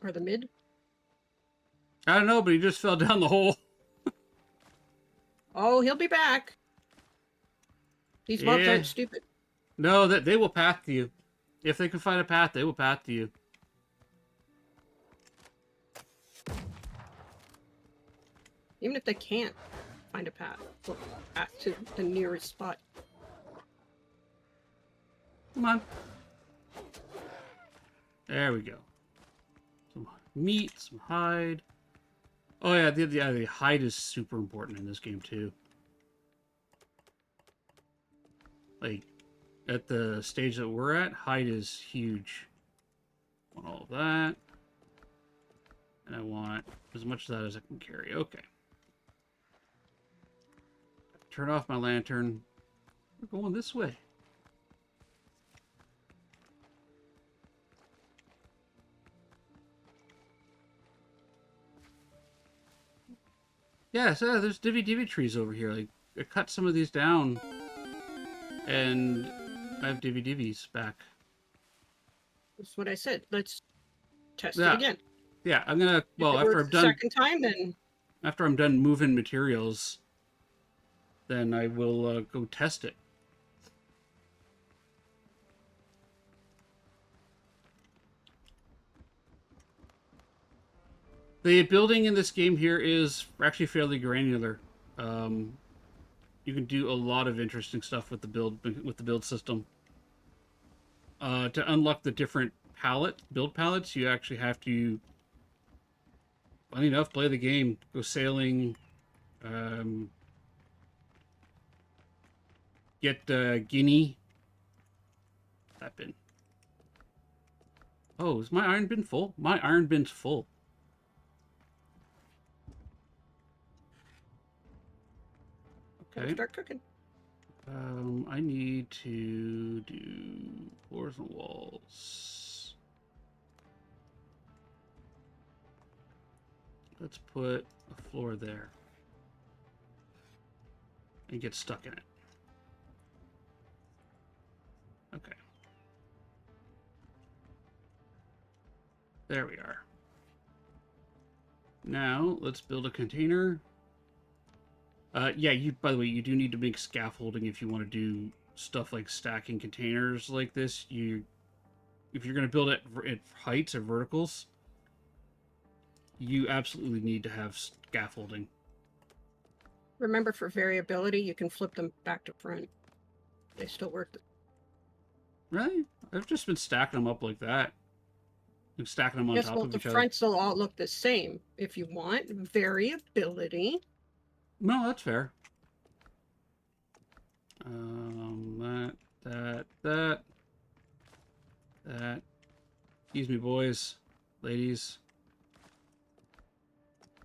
Or the mid? I don't know, but he just fell down the hole. Oh, he'll be back. These mobs Yeah. aren't stupid. No, that they will path to you. If they can find a path, they will path to you. Even if they can't find a path, they'll path to the nearest spot. Come on. There we go. Some meat, some hide. Oh yeah, the hide is super important in this game too. Like, at the stage that we're at, hide is huge. I want all of that. And I want as much of that as I can carry. Okay. Turn off my lantern. We're going this way. Yeah, so there's divvy trees over here. Like, I cut some of these down, and I have divvies back. That's what I said. Let's test Yeah. it again. Yeah, I'm gonna. If Well, it works the second time, then after I'm done moving materials, then I will go test it. The building in this game here is actually fairly granular. You can do a lot of interesting stuff with the build system. To unlock the different build palettes, you actually have to, funny enough, play the game, go sailing, get Guinea. That bin. Oh, is my iron bin full? My iron bin's full. Okay. start cooking. I need to do floors and walls. Let's put a floor there. And get stuck in it. Okay. There we are. Now, let's build a container. Yeah, by the way, you do need to make scaffolding if you want to do stuff like stacking containers like this. If you're going to build it at heights or verticals, you absolutely need to have scaffolding. Remember, for variability, you can flip them back to front. They still work. Really? I've just been stacking them up like that. Like stacking them on Yes, top well, of the each other. fronts will all look the same. If you want variability. No, that's fair. That. Excuse me, boys, ladies.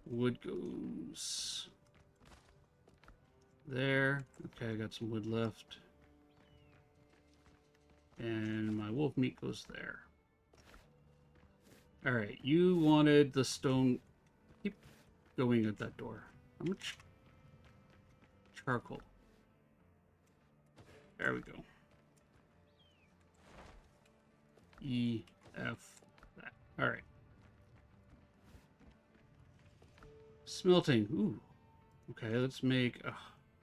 Wood goes there. Okay, I got some wood left. And my wolf meat goes there. Alright, you wanted the stone. Keep going at that door. How much charcoal? There we go. E, F, that. Alright. Smelting. Ooh. Okay, let's make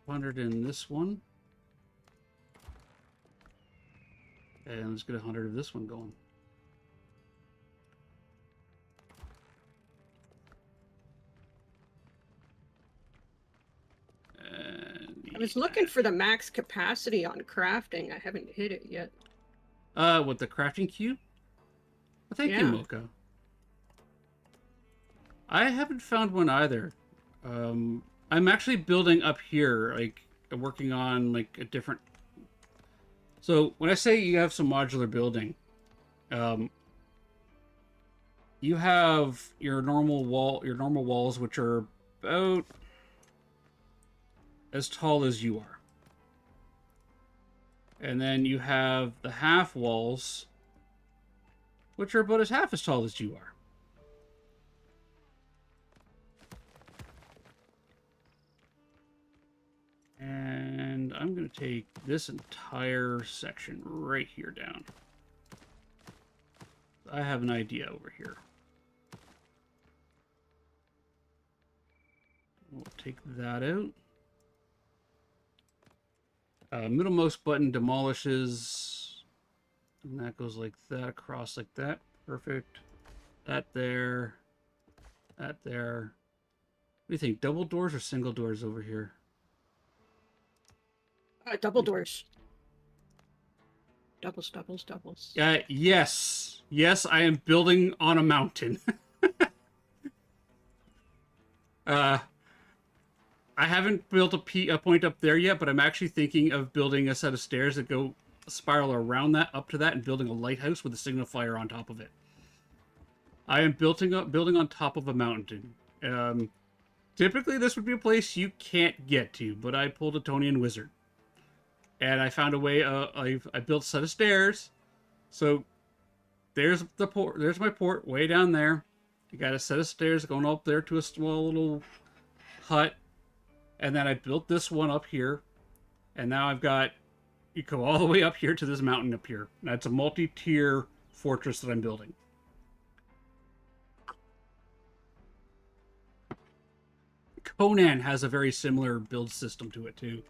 100 in this one. And let's get 100 of this one going. And I was looking for the max capacity on crafting. I haven't hit it yet. What, the crafting cube? Well, thank you, Yeah. Mocha. I haven't found one either. I'm actually building up here, like, working on, like, a different... So, when I say you have some modular building, you have your normal walls, which are about as tall as you are. And then you have the half walls, which are about half as tall as you are. And I'm going to take this entire section right here down. I have an idea over here. We'll take that out. Middlemost button demolishes. And that goes like that, across like that. Perfect. That there. That there. What do you think? Double doors or single doors over here? Double doors. Doubles. Yes. Yes, I am building on a mountain. I haven't built a point up there yet, but I'm actually thinking of building a set of stairs that go spiral around that, up to that, and building a lighthouse with a signifier on top of it. I am building on top of a mountain. Typically, this would be a place you can't get to, but I pulled a Tonian Wizard. and I found a way. I built a set of stairs. So there's the port. There's my port way down there. You got a set of stairs going up there to a small little hut, and then I built this one up here, and now I've got. You go all the way up here to this mountain up here. That's a multi-tier fortress that I'm building. Conan has a very similar build system to it too.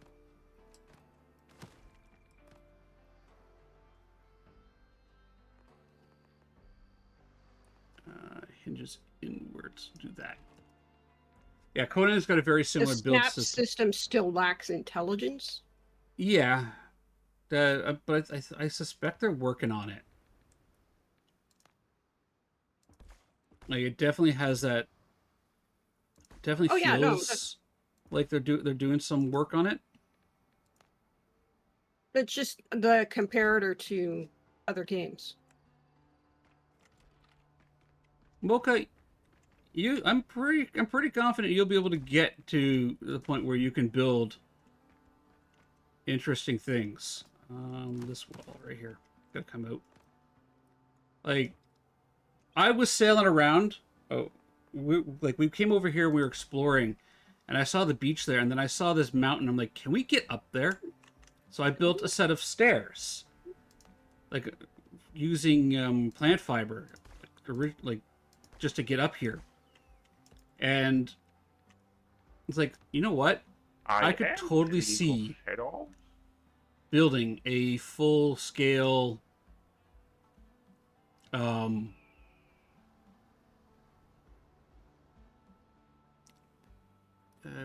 Hinges inwards. Do that. Yeah, Conan's got a very The similar build snap system. system still lacks intelligence. Yeah, but I suspect they're working on it. Like it definitely has that. Definitely Oh, yeah, no, feels like they're doing some work on it. It's just the comparator to other games. Mocha, I'm pretty confident you'll be able to get to the point where you can build interesting things. This wall right here gotta come out. Like, I was sailing around. Oh, we came over here. We were exploring, and I saw the beach there, and then I saw this mountain. I'm like, can we get up there? So I built a set of stairs, like using plant fiber, like just to get up here. And it's like, you know what? I could am totally illegal see at all. building a full scale I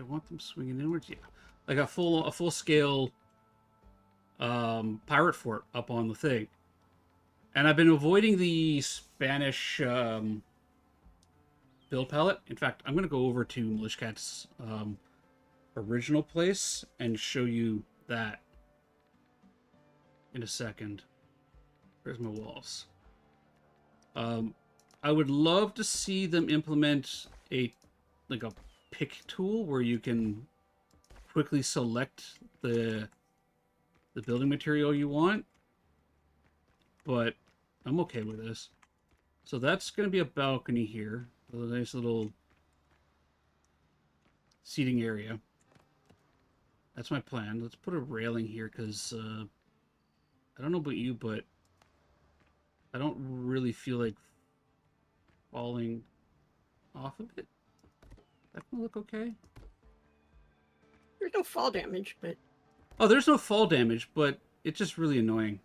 want them swinging inwards, yeah, like a full scale pirate fort up on the thing. And I've been avoiding the Spanish build palette. In fact, I'm gonna go over to Milishcat's original place and show you that in a second. Where's my walls? I would love to see them implement a pick tool where you can quickly select the building material you want, but I'm okay with this. So that's going to be a balcony here, a nice little seating area. That's my plan. Let's put a railing here because I don't know about you, but I don't really feel like falling off of it. That can look okay. There's no fall damage, but Oh, there's no fall damage, but it's just really annoying.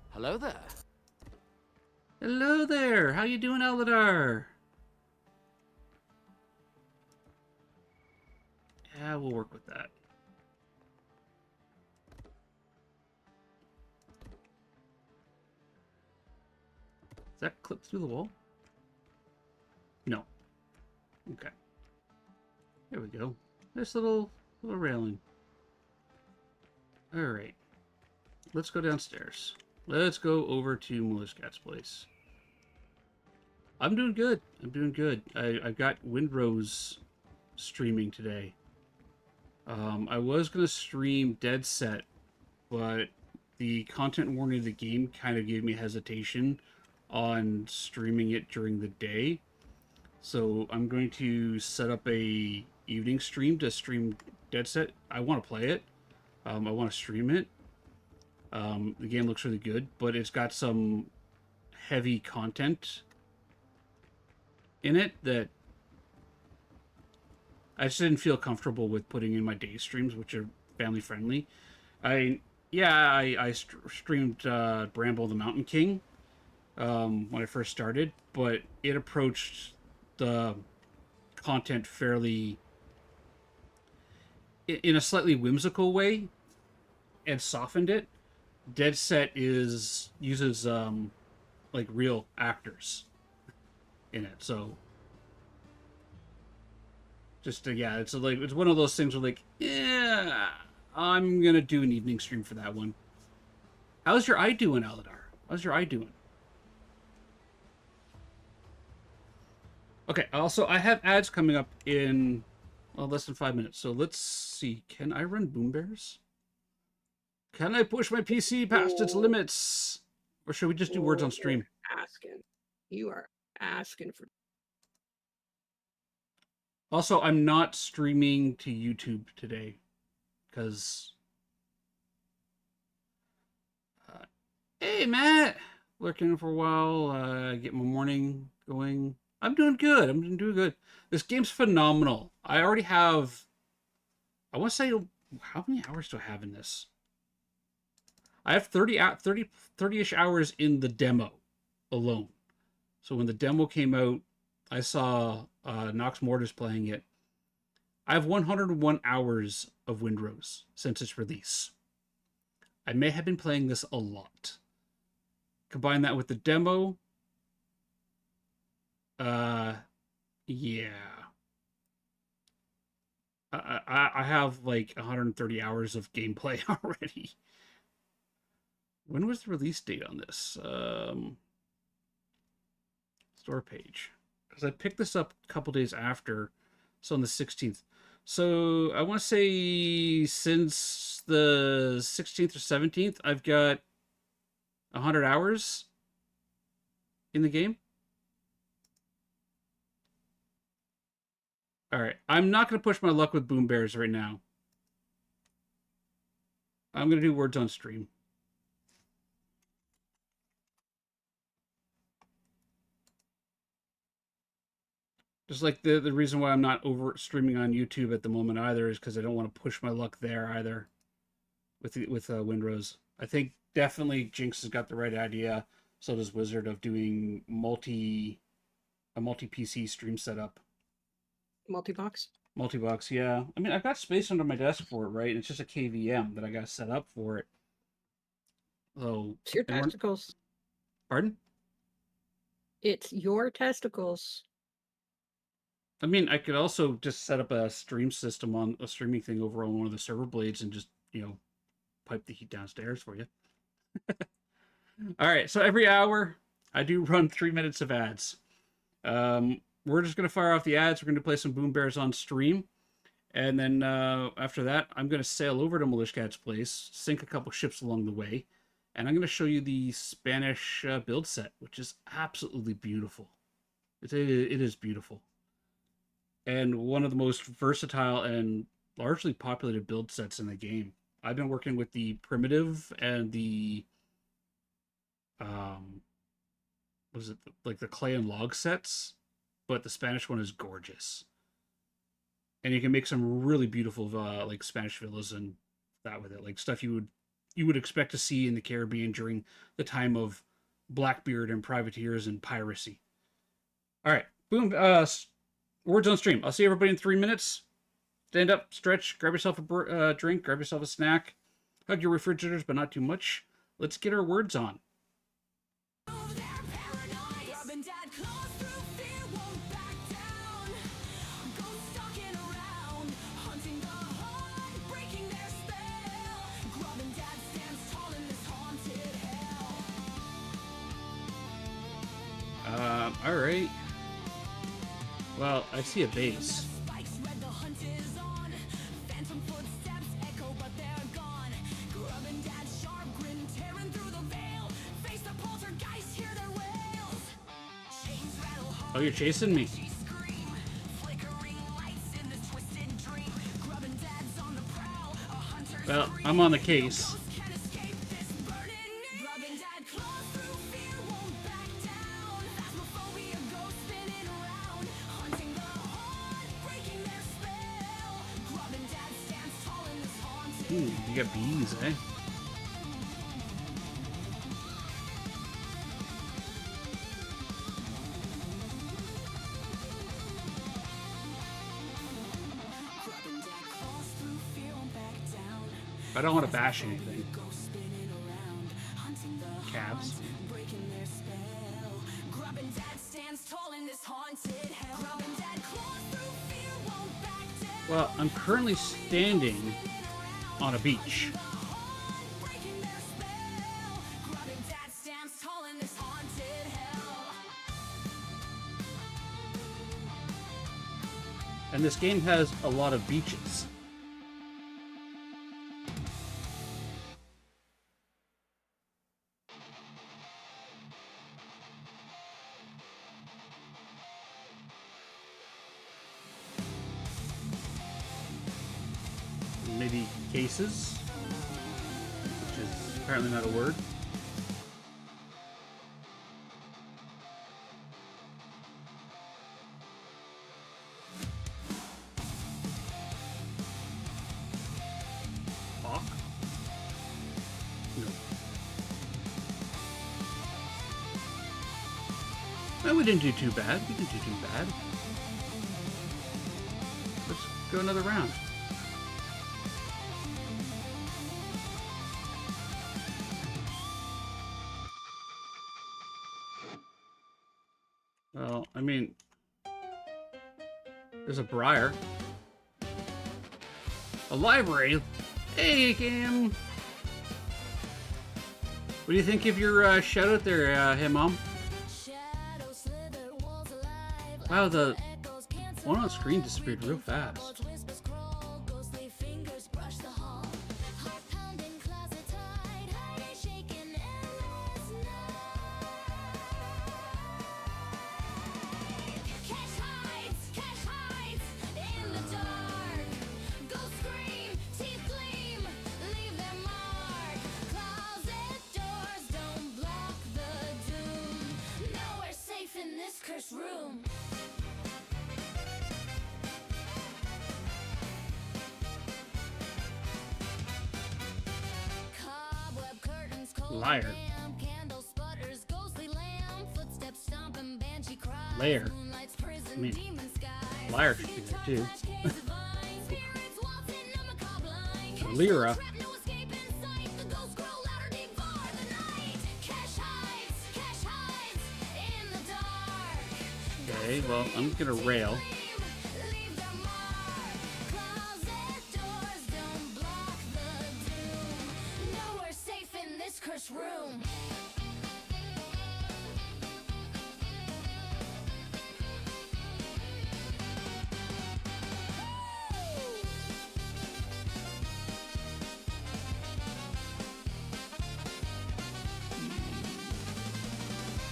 Hello there. Hello there. How you doing, Aladar? Yeah, we'll work with that. Does that clip through the wall? No. Okay. There we go. Nice little railing. All right. Let's go downstairs. Let's go over to Milishcat's place. I'm doing good. I'm doing good. I got Windrose streaming today. I was going to stream Dead Set, but the content warning of the game kind of gave me hesitation on streaming it during the day. So I'm going to set up a evening stream to stream Dead Set. I want to play it. I want to stream it. The game looks really good, but it's got some heavy content in it that I just didn't feel comfortable with putting in my day streams, which are family friendly. I streamed Bramble the Mountain King when I first started, but it approached the content fairly in a slightly whimsical way and softened it. Dead Set uses like real actors in it, so just yeah, it's one of those things where like, yeah, I'm gonna do an evening stream for that one. How's your eye doing, Aladar? How's your eye doing? Okay, also I have ads coming up in less than 5 minutes, so let's see. Can I run Boom Bears? Can I push my PC past its Oh. limits? Or should we just do words on stream? Asking. You are asking for. Also, I'm not streaming to YouTube today because. Hey, Matt! Lurking for a while. Get my morning going. I'm doing good. I'm doing good. This game's phenomenal. I already have. I want to say, how many hours do I have in this? I have 30-ish hours in the demo alone. So when the demo came out, I saw Nox Mortis playing it. I have 101 hours of Windrose since its release. I may have been playing this a lot. Combine that with the demo. Yeah. I have like 130 hours of gameplay already. When was the release date on this? Store page. Because I picked this up a couple days after. So on the 16th. So I want to say since the 16th or 17th, I've got 100 hours in the game. All right. I'm not going to push my luck with Boom Bears right now. I'm going to do words on stream. Just like the reason why I'm not over streaming on YouTube at the moment either is because I don't want to push my luck there either with Windrose. I think definitely Jinx has got the right idea. So does Wizard of doing a multi PC stream setup. Multi-box? Multi-box, yeah. I mean, I've got space under my desk for it, right? It's just a KVM that I got set up for it. So, It's your testicles. Pardon? It's your testicles. I mean, I could also just set up a stream system on a streaming thing over on one of the server blades and just, pipe the heat downstairs for you. All right, so every hour I do run 3 minutes of ads. We're just going to fire off the ads. We're going to play some Boom Bears on stream. And then after that, I'm going to sail over to Milishcat's place, sink a couple ships along the way, and I'm going to show you the Spanish build set, which is absolutely beautiful. It is beautiful. And one of the most versatile and largely populated build sets in the game. I've been working with the primitive and the like the clay and log sets, but the Spanish one is gorgeous. And you can make some really beautiful like Spanish villas and that with it, like stuff you would expect to see in the Caribbean during the time of Blackbeard and privateers and piracy. All right, boom. Words on stream. I'll see everybody in 3 minutes. Stand up, stretch, grab yourself a drink, grab yourself a snack, hug your refrigerators, but not too much. Let's get our words on. All right. Well, I see a base. Oh, you're chasing me. Well, I'm on the case. Ooh, you got bees, eh? I don't want to bash anything. Cabs. Well, I'm currently standing on a beach. And this game has a lot of beaches. maybe cases, which is apparently not a word. Hawk? No. No, we didn't do too bad. We didn't do too bad. Let's go another round. Well, I mean, there's a briar. A library? Hey, Cam! What do you think of your shout out there, hey, Mom? Wow, the one on screen disappeared real fast. Room. Cobweb curtains, cold Liar. lamp, candle sputters, ghostly lamp, footsteps stomping, banshee cries, Lair. moonlight's prison, I mean, demon skies, liar should be there too. spirits waltzing on macabre line, cash Lyra. trap, no escape in sight, the ghosts grow louder, devour the night, cash hides in the dark. Okay, well, I'm gonna rail. Leave their mark. Closet doors don't block the doom. Nowhere safe in this cursed room.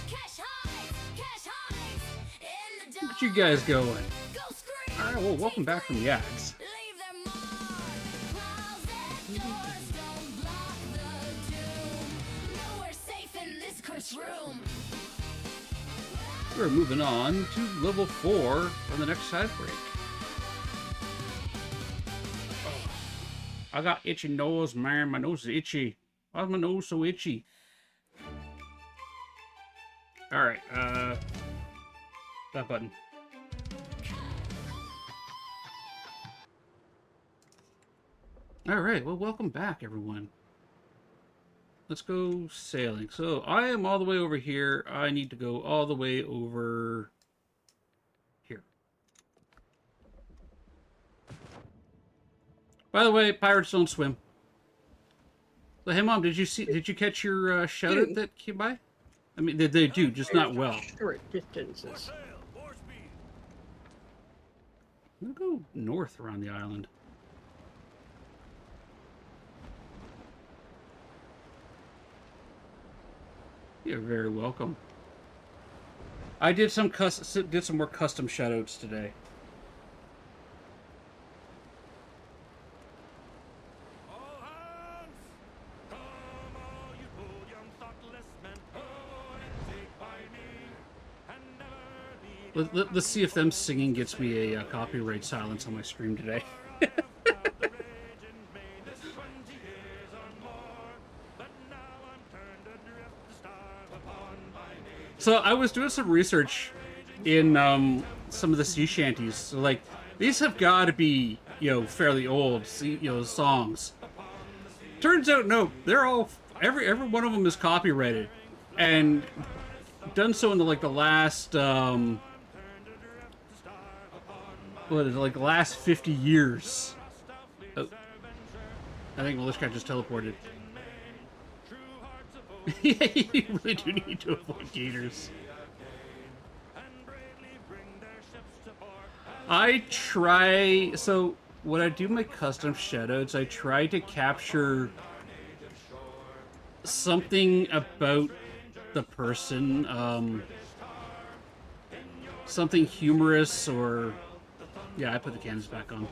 Cash hides in the dark. What you guys going? Go scream. Alright, well, welcome back from Yags. Leave their mark. Closet doors don't block the doom. Nowhere safe in this cursed room. We're moving on to level 4 on the next side break. Oh, I got itchy nose, man. My nose is itchy. Why's my nose so itchy? Alright, that button. Alright, well, welcome back, everyone. Let's go sailing. So, I am all the way over here. I need to go all the way over here. By the way, pirates don't swim. So, hey, Mom, did you catch your shout out that came by? I mean, they do, just not well. Short distances. I'm gonna go north around the island. You're very welcome. I did some more custom shoutouts today. All hands! Come all you bold young thoughtless men, own and take by me, and never leave Let's see if them singing gets me a copyright silence on my stream today. the rage in me this 20 years or more, but now I'm turned adrift to starve upon my nature. So I was doing some research in some of the sea shanties. So like these have got to be fairly old songs. Turns out no, they're all every one of them is copyrighted and done so in the last last 50 years. Oh, I think Malishka just teleported. Yeah, you really do need to avoid gators. I try, so when I do my custom shoutouts, I try to capture something about the person, something humorous or, yeah, I put the cannons back on.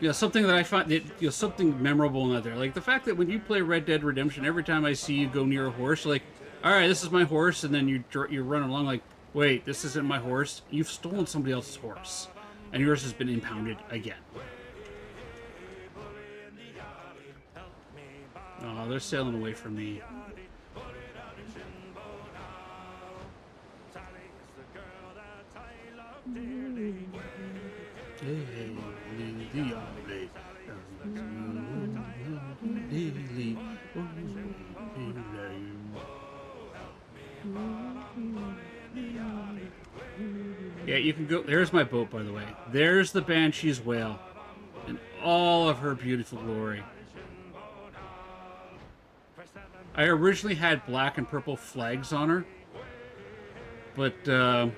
Yeah, something that I find that something memorable in that there. Like the fact that when you play Red Dead Redemption, every time I see you go near a horse, you're like, all right, this is my horse, and then you run along like, wait, this isn't my horse. You've stolen somebody else's horse, and yours has been impounded again. Oh, they're sailing away from me. Yeah, you can go. There's my boat, by the way. There's the Banshee's whale in all of her beautiful glory. I originally had black and purple flags on her, but the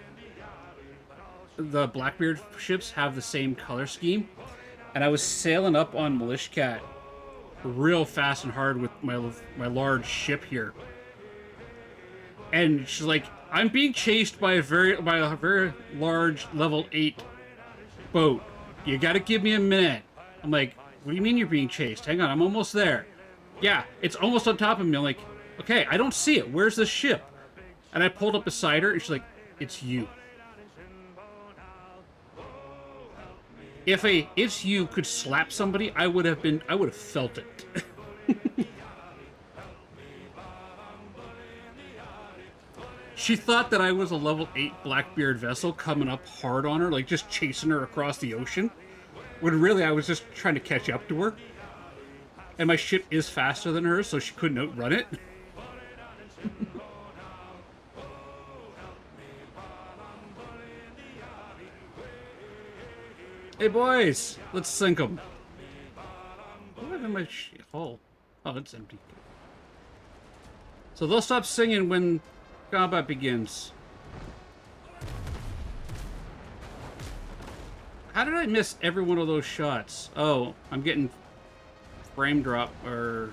Blackbeard ships have the same color scheme, and I was sailing up on Militia Cat real fast and hard with my large ship here, and she's like, "I'm being chased by a very large level 8 boat. You got to give me a minute." I'm like, "What do you mean you're being chased? Hang on, I'm almost there." Yeah, it's almost on top of me. I'm like, "Okay, I don't see it. Where's the ship?" And I pulled up beside her, and she's like, "It's you." If a "it's you" could slap somebody, I would have felt it. She thought that I was a level 8 Blackbeard vessel coming up hard on her, like just chasing her across the ocean. When really I was just trying to catch up to her. And my ship is faster than hers, so she couldn't outrun it. Hey boys, let's sink them. What have I in my hull? Oh, it's empty. So they'll stop singing when combat begins. How did I miss every one of those shots? Oh, I'm getting frame drop, or...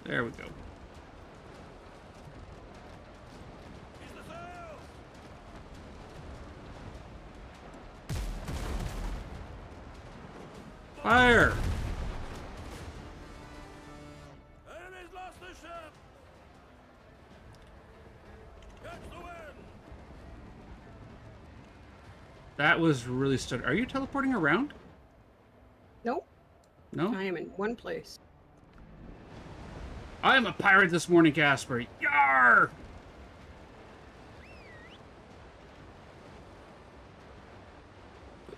There we go. Fire! Enemies lost the ship. Catch the wind. That was really stun. Are you teleporting around? Nope. No? I am in one place. I am a pirate this morning, Casper. Yar!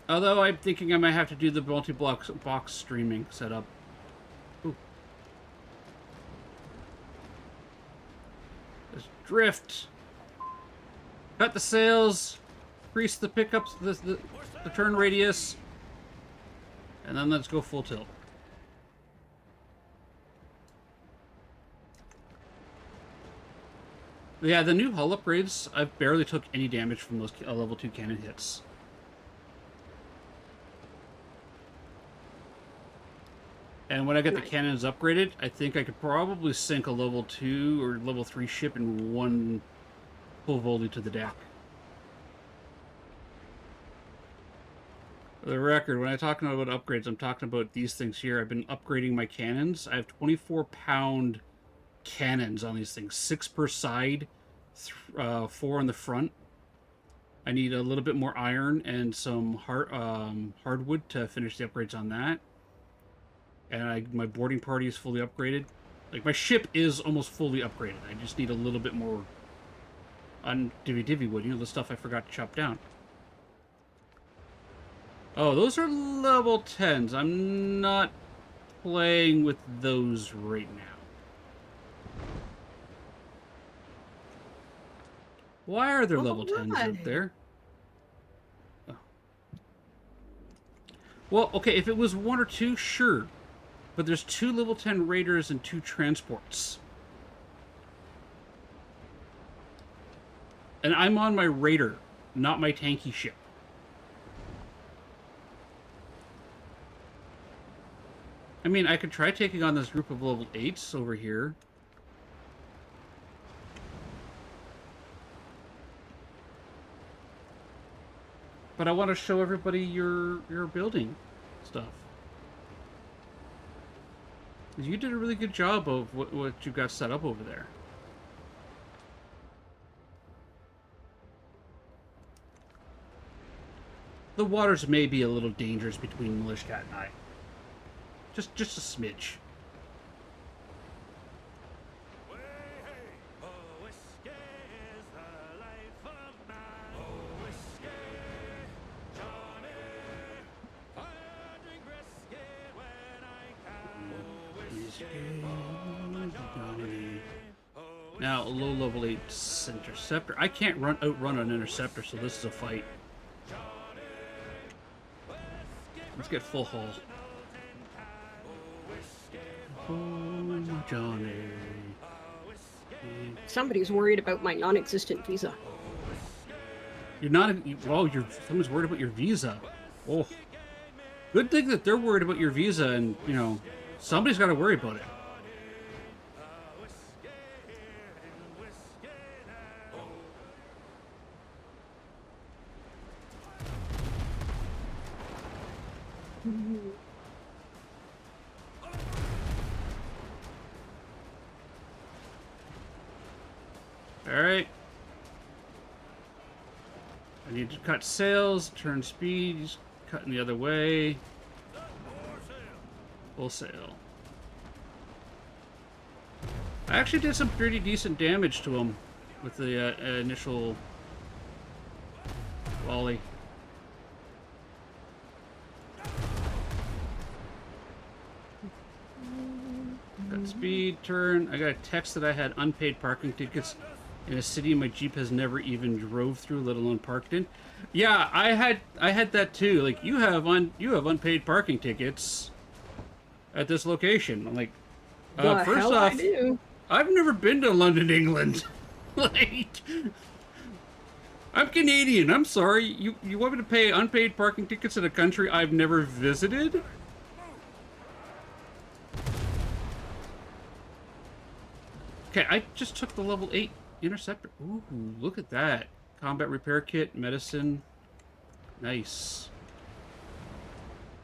Although I'm thinking I might have to do the multi-box streaming setup. Ooh. Just drift. Cut the sails. Increase the pickups, the turn radius. And then let's go full tilt. Yeah, the new hull upgrades, I barely took any damage from those level 2 cannon hits. And when I get the cannons upgraded, I think I could probably sink a level 2 or level 3 ship in one full volley to the deck. For the record, when I'm talking about upgrades, I'm talking about these things here. I've been upgrading my cannons. I have 24-pound cannons on these things. 6 per side, 4 on the front. I need a little bit more iron and some hardwood to finish the upgrades on that. And my boarding party is fully upgraded. Like, my ship is almost fully upgraded. I just need a little bit more on divvy wood. You know, the stuff I forgot to chop down. Oh, those are level 10s. I'm not playing with those right now. Why are there level 10s out there? Oh. Well, okay, if it was 1 or 2, sure. But there's 2 level 10 raiders and 2 transports. And I'm on my raider, not my tanky ship. I mean, I could try taking on this group of level 8s over here. But I want to show everybody your building stuff. 'Cause you did a really good job of what you got set up over there. The waters may be a little dangerous between Milishkat and I. Just a smidge. Way, hey, oh, whiskey is the life of man. Oh, whiskey, Johnny. I drink whiskey when I can. Oh, whiskey, Johnny. Oh, Now, a low level 8 interceptor. I can't outrun an interceptor, so this is a fight. Let's get full hull. Oh, Johnny. Somebody's worried about my non-existent visa. You're not. Well, someone's worried about your visa. Oh, good thing that they're worried about your visa, and you know, somebody's got to worry about it. All right. I need to cut sails, turn speed, he's cutting the other way. Full sail. I actually did some pretty decent damage to him with the initial volley. Got speed, turn. I got a text that I had unpaid parking tickets in a city my Jeep has never even drove through, let alone parked in. Yeah, I had that too. Like, you have unpaid parking tickets at this location. I'm like, The first hell off, I do. I've never been to London, England. Like, I'm Canadian. I'm sorry. You want me to pay unpaid parking tickets in a country I've never visited? Okay, I just took the level 8 interceptor. Ooh, look at that. Combat repair kit, medicine. Nice.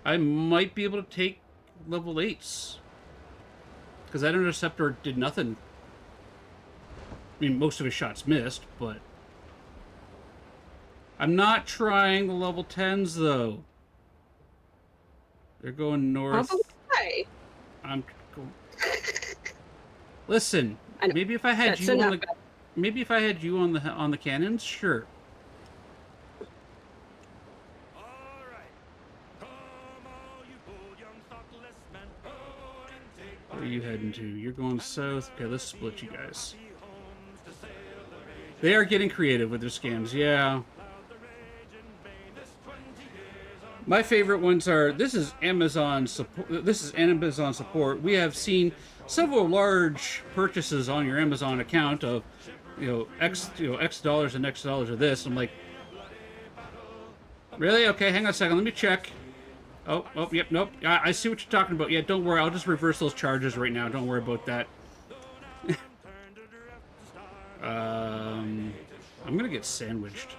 I might be able to take level 8s. Because that interceptor did nothing. I mean, most of his shots missed, but... I'm not trying the level 10s, though. They're going north. Probably why. I'm... Listen, I know. maybe if I had That's you on enough. the... Maybe if I had you on the cannons, sure. all right. Come all you bold young thoughtless men. Go and take Where are you heading to? You're going south. Okay, let's split you guys. homes to sail the raging, They are getting creative with their scams, yeah. loud the raging main. This 20 years on My favorite ones are, this is Amazon support. We have seen several large purchases on your Amazon account of, X dollars and X dollars of this. I'm like, really? Okay, hang on a second. Let me check. Oh, yep, nope. I see what you're talking about. Yeah, don't worry. I'll just reverse those charges right now. Don't worry about that. I'm gonna get sandwiched.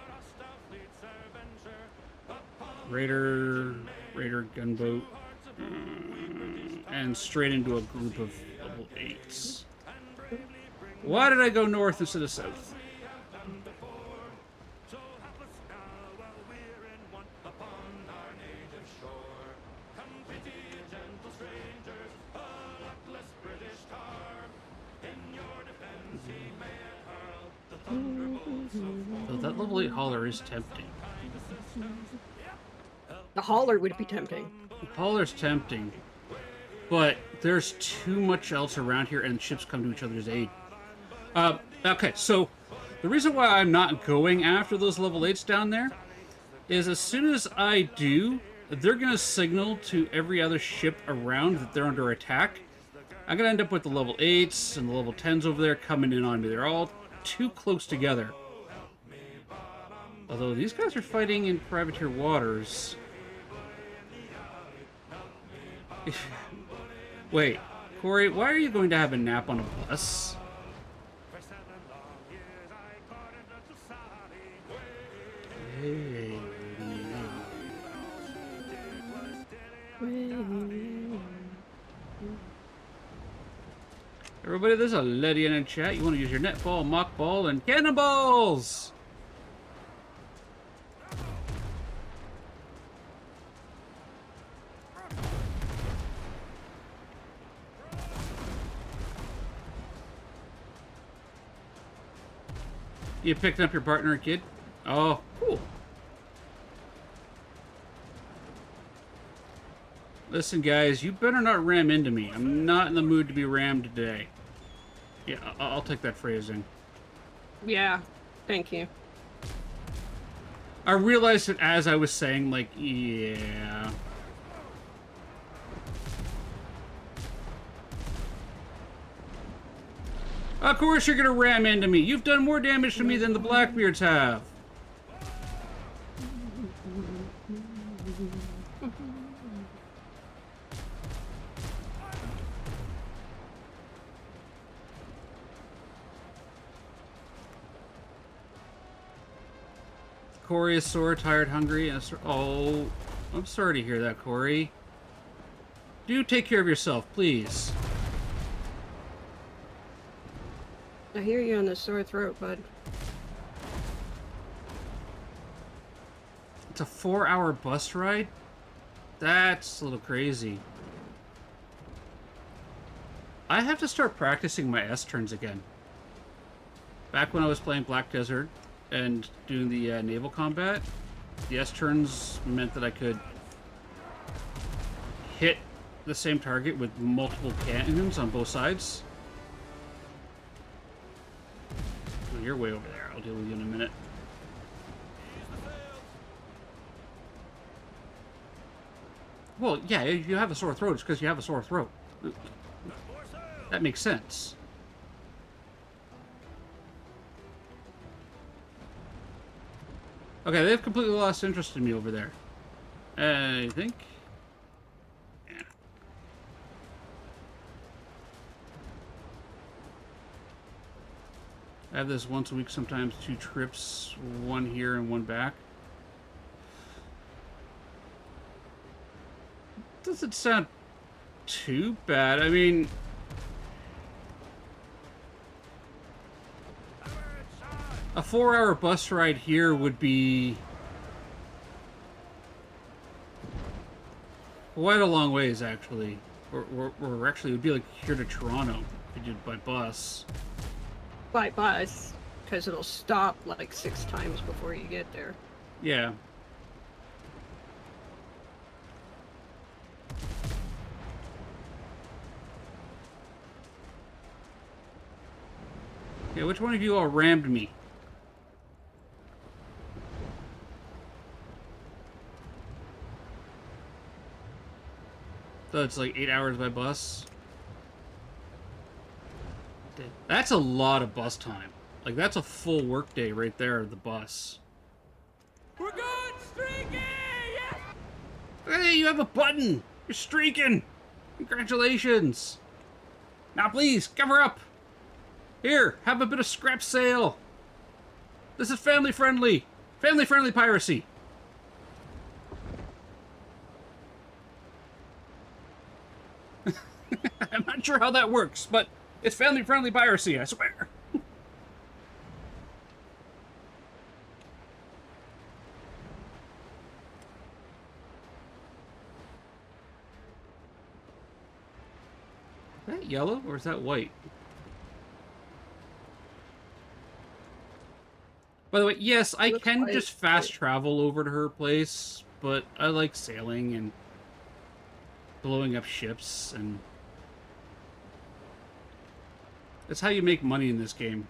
Raider gunboat, and straight into a group of level 8s. Why did I go north instead of south? so hapless now while we're in want upon our native shore. Come pity gentle strangers, a luckless British tar. In your defense he may hurl the thunderbolts of So that level 8 hauler is tempting. The hauler would be tempting. The hauler's tempting, but there's too much else around here, and ships come to each other's aid. Okay, so the reason why I'm not going after those level 8s down there is as soon as I do, they're going to signal to every other ship around that they're under attack. I'm going to end up with the level 8s and the level 10s over there coming in on me. They're all too close together. Although these guys are fighting in privateer waters. Wait, Corey, why are you going to have a nap on a bus? for 7 long years I courted little Sally. Hey, Everybody, there's a Letty in chat. You want to use your netball, mock ball, and cannonballs! You picked up your partner, kid? Oh, cool. Listen, guys, you better not ram into me. I'm not in the mood to be rammed today. Yeah, I'll take that phrasing. Yeah, thank you. I realized it as I was saying, like, yeah. Of course you're gonna ram into me. You've done more damage to me than the Blackbeards have. Corey is sore, tired, hungry, and oh, I'm sorry to hear that, Corey. Do take care of yourself, please. I hear you on the sore throat, bud. It's a 4-hour bus ride? That's a little crazy. I have to start practicing my S-turns again. Back when I was playing Black Desert and doing the naval combat, the S-turns meant that I could hit the same target with multiple cannons on both sides. Oh, you're way over there. I'll deal with you in a minute. Well, yeah, if you have a sore throat, it's because you have a sore throat. That makes sense. Okay, they've completely lost interest in me over there. I think. Yeah. I have this once a week, sometimes 2 trips, 1 here and 1 back. Doesn't sound too bad. I mean, a 4-hour bus ride here would be quite a long ways, actually. Or actually, it would be like here to Toronto if you did by bus. By bus, because it'll stop like 6 times before you get there. Yeah. Yeah, which one of you all rammed me? So it's like 8 hours by bus. That's a lot of bus time. Like, that's a full workday right there of the bus. We're good, streaky! Yes! Hey, you have a button! You're streaking! Congratulations! Now please, cover up! Here, have a bit of scrap sale! This is family friendly! Family friendly piracy! I'm not sure how that works, but it's family friendly piracy, I swear! Is that yellow or is that white? By the way, yes, I Looks can white. just fast travel over to her place, but I like sailing and blowing up ships, and that's how you make money in this game.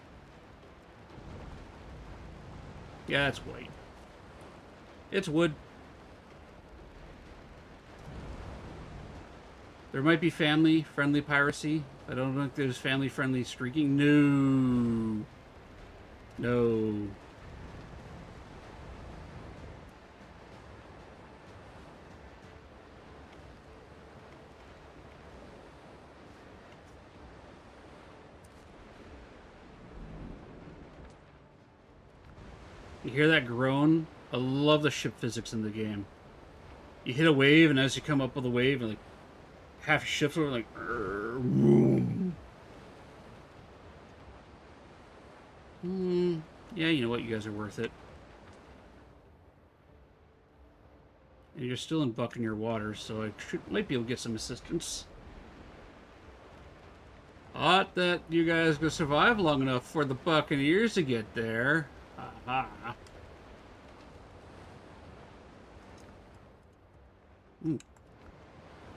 Yeah, it's white. It's wood. There might be family-friendly piracy. I don't think there's family-friendly streaking. No. No. You hear that groan? I love the ship physics in the game. You hit a wave, and as you come up with a wave, and like half shifts over, like, vroom. Yeah, you know what? You guys are worth it. And you're still in Buccaneer waters, so I might be able to get some assistance. Thought that you guys could survive long enough for the Buccaneers to get there. Aha.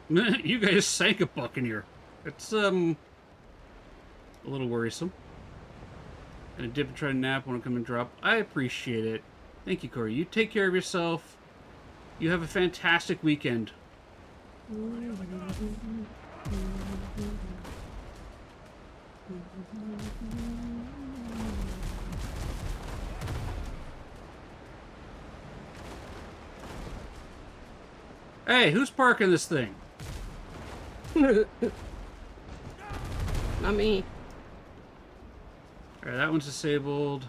You guys sank a Buccaneer. It's, a little worrisome. And a dip and try to nap when I come and drop. I appreciate it. Thank you, Corey. You take care of yourself. You have a fantastic weekend. Hey, who's parking this thing? Not me. Alright, that one's disabled.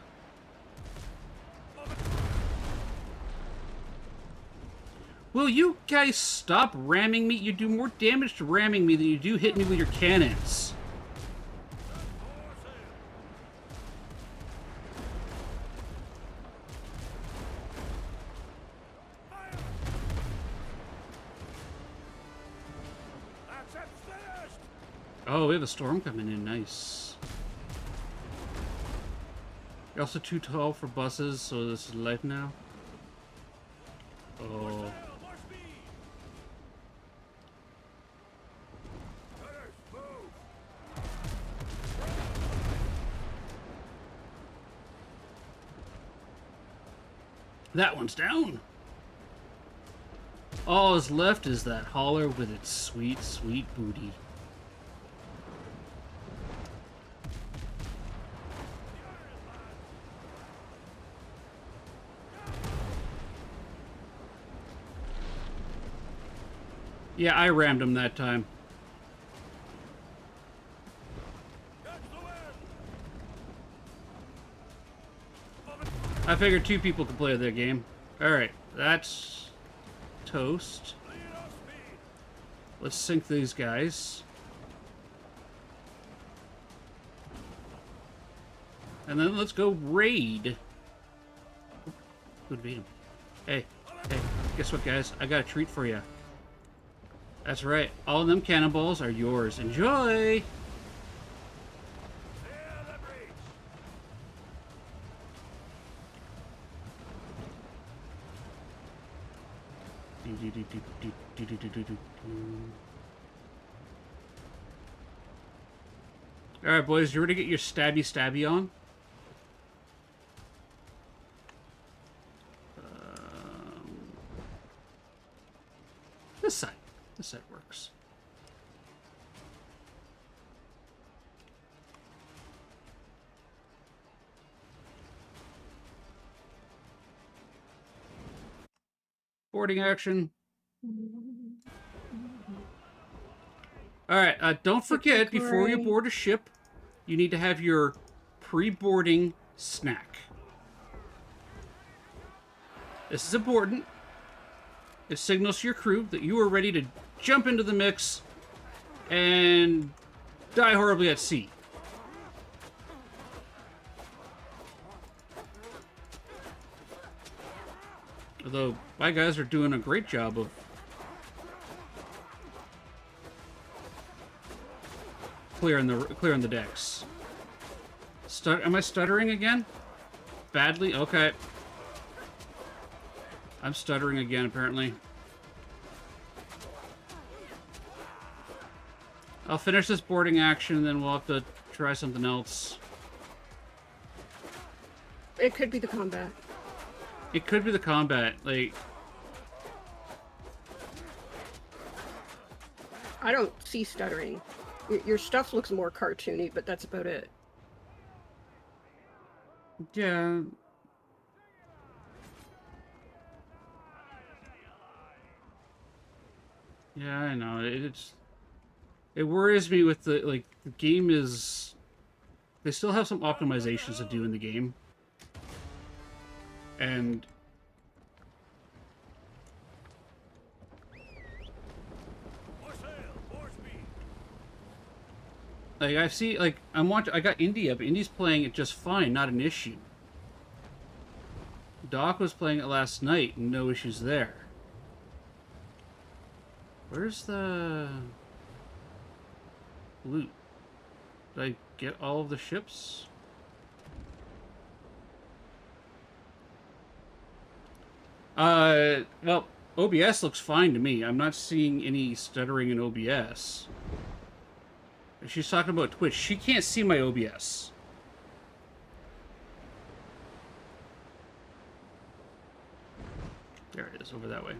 Will you guys stop ramming me? You do more damage to ramming me than you do hitting me with your cannons. That's it, finished! Oh, we have a storm coming in. Nice. You're also too tall for buses, so this is life now. Oh. More speed! Cutters, move! That one's down. All that's left is that hauler with its sweet, sweet booty. Yeah, I rammed him that time. Catch the wind! I figured two people could play their game. Alright, that's toast. Lead off speed! Let's sink these guys. And then let's go raid. Who'd beat him? Hey, guess what, guys? I got a treat for you. That's right. All of them cannonballs are yours. Enjoy! Clear the breach! Alright, boys, you ready to get your stabby on? This side. This side works. Boarding action. Alright, don't forget, before you board a ship, you need to have your pre-boarding snack. This is important. It signals to your crew that you are ready to jump into the mix and die horribly at sea. Although, my guys are doing a great job of clearing the decks. Am I stuttering again? Badly? Okay. I'm stuttering again, apparently. I'll finish this boarding action, and then we'll have to try something else. It could be the combat. It could be the combat. Like, I don't see stuttering. Your stuff looks more cartoony, but that's about it. yeah. Yeah, I know. It worries me with the game is... They still have some optimizations to do in the game. And... More sail, more speed! Like, I see, like, I got Indy up. Indy's playing it just fine, not an issue. Doc was playing it last night, no issues there. Where's the loot? Did I get all of the ships? Well, OBS looks fine to me. I'm not seeing any stuttering in OBS. She's talking about Twitch. She can't see my OBS. There it is, over that way.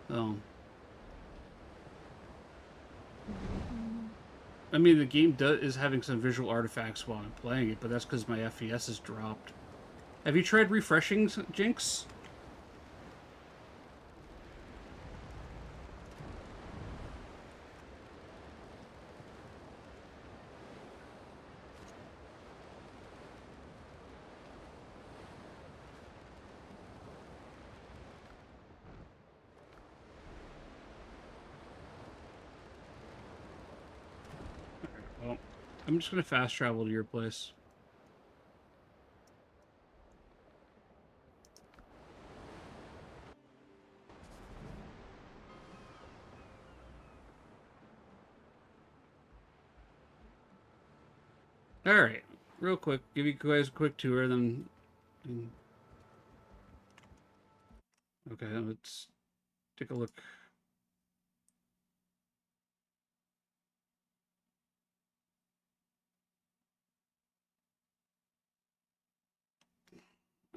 Oh. I mean, the game is having some visual artifacts while I'm playing it, but that's because my FPS has dropped. Have you tried refreshing, Jinx? Well, I'm just going to fast travel to your place. Alright, real quick, give you guys a quick tour, then... Okay, let's take a look.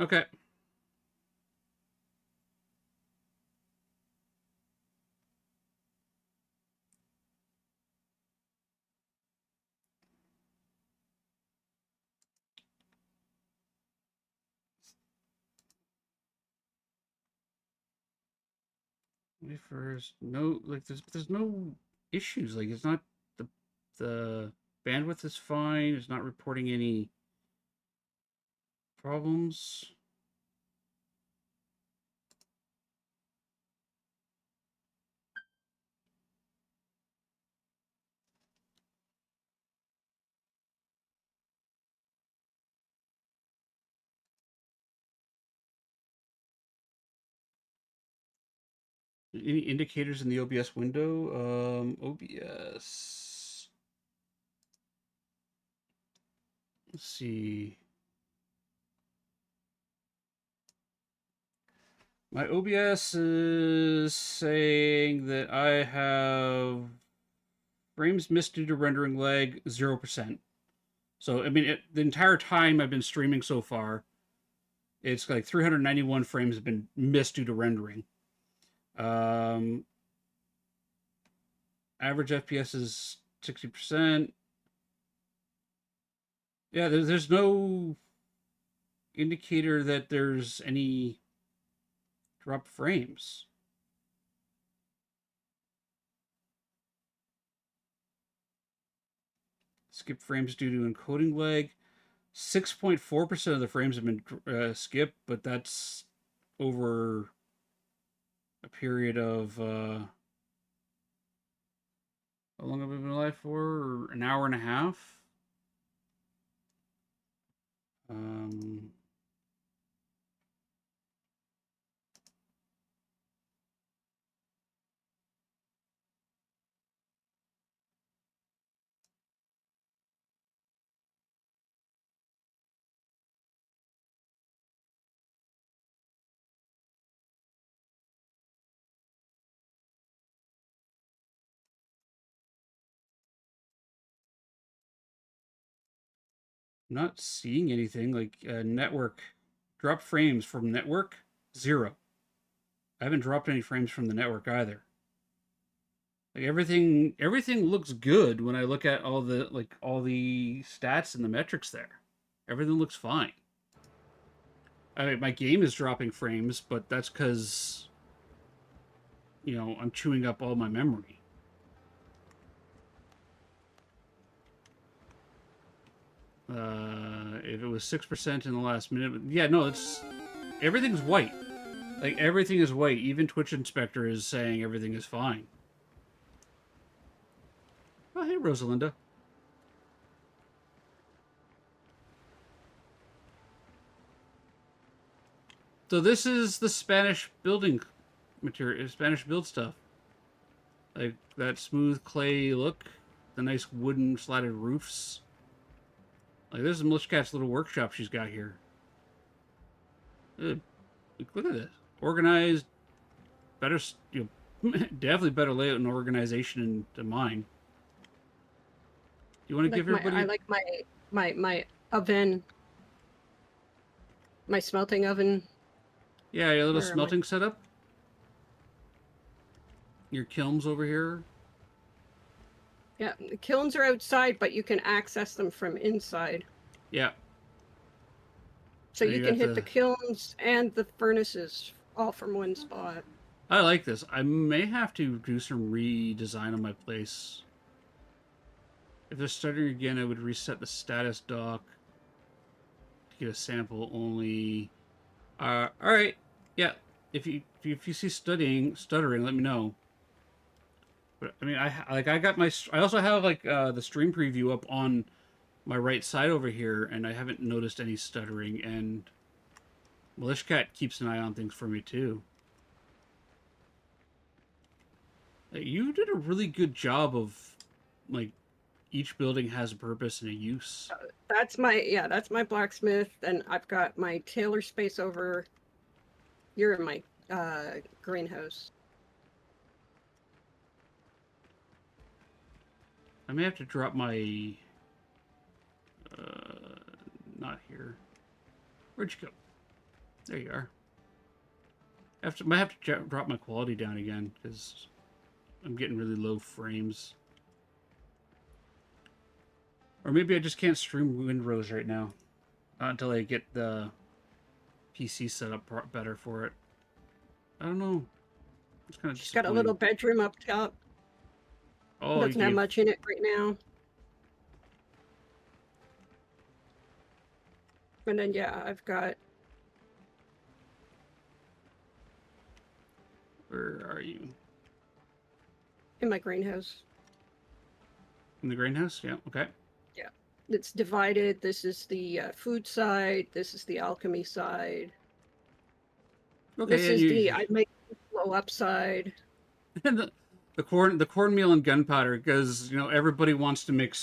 Okay. Me first. No, like there's no issues. Like it's not the bandwidth is fine. It's not reporting any problems. Any indicators in the OBS window? OBS. Let's see. My OBS is saying that I have frames missed due to rendering lag 0%. So, I mean, the entire time I've been streaming so far, it's like 391 frames have been missed due to rendering. Average FPS is 60%. Yeah, there's no indicator that there's any drop frames. Skip frames due to encoding lag. 6.4% of the frames have been skipped, but that's over a period of how long have we been live for? An hour and a half. I'm not seeing anything like network drop frames from network 0. I haven't dropped any frames from the network either. Like everything looks good when I look at all the stats and the metrics there. Everything looks fine. I mean, my game is dropping frames, but that's because I'm chewing up all my memory. If it was 6% in the last minute, yeah, no, everything's white. Like everything is white. Even Twitch Inspector is saying everything is fine. Oh, hey, Rosalinda. So this is the Spanish building material, Spanish build stuff. Like that smooth clay look, the nice wooden slatted roofs. Like this is Militia Cat's little workshop she's got here. Ugh. Look at this. Organized, better, definitely better layout and organization than mine. Do you want to give everybody? I like my oven, my smelting oven. Yeah, your little Where am I? smelting setup. Your kilns over here. Yeah, the kilns are outside, but you can access them from inside. Yeah. So And you you can got hit the kilns and the furnaces all from one spot. I like this. I may have to do some redesign on my place. If they're stuttering again, I would reset the status dock to get a sample only. All right. Yeah. If you see stuttering, let me know. But I mean, I got my. I also have like the stream preview up on my right side over here, and I haven't noticed any stuttering. And Militia Cat keeps an eye on things for me too. You did a really good job of, like, each building has a purpose and a use. That's my blacksmith, and I've got my tailor space over here in my greenhouse. I may have to drop my... not here. Where'd you go? There you are. Might have to drop my quality down again, because I'm getting really low frames. Or maybe I just can't stream Windrose right now. Not until I get the PC set up better for it. I don't know. It's kind of She's got a little bedroom up top. Oh, Doesn't have much in it right now. And then yeah, I've got. Where are you? In my greenhouse. In the greenhouse? Yeah, okay. Yeah. It's divided. This is the food side. This is the alchemy side. Okay, This yeah, is the I make blow up side. And the cornmeal and gunpowder, because everybody wants to make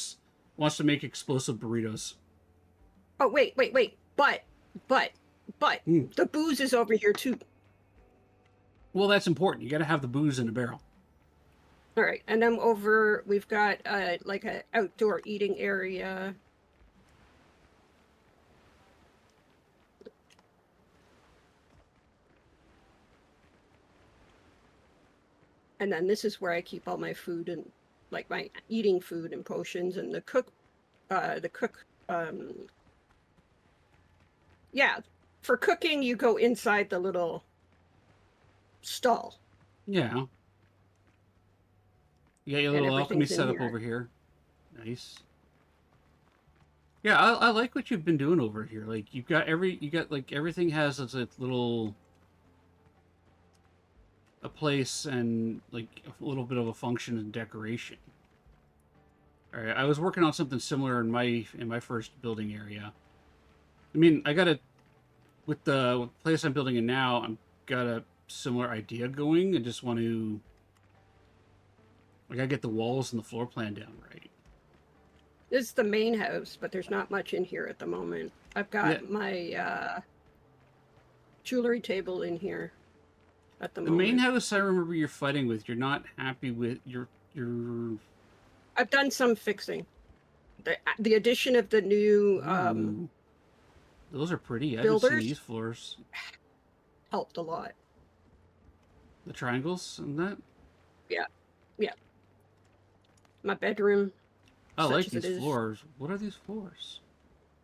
explosive burritos. Oh wait. But the booze is over here too. Well, that's important. You got to have the booze in a barrel. All right, and then over we've got like an outdoor eating area. And then this is where I keep all my food and like my eating food and potions and the cook. Yeah, for cooking you go inside the little stall. Yeah. You got your little alchemy setup over here. Nice. Yeah, I like what you've been doing over here. Like everything has its little a place and like a little bit of a function and decoration. All right, I was working on something similar in my first building area. I mean, with the place I'm building in now, I've got a similar idea going. I just want to, I gotta get the walls and the floor plan down right. This is the main house, but there's not much in here at the moment. I've got my jewelry table in here at the moment. The main house, I remember you're fighting with. You're not happy with your. I've done some fixing. The addition of the new those are pretty. I builders haven't seen these floors. Helped a lot. The triangles and that. Yeah. My bedroom. I like these floors. What are these floors?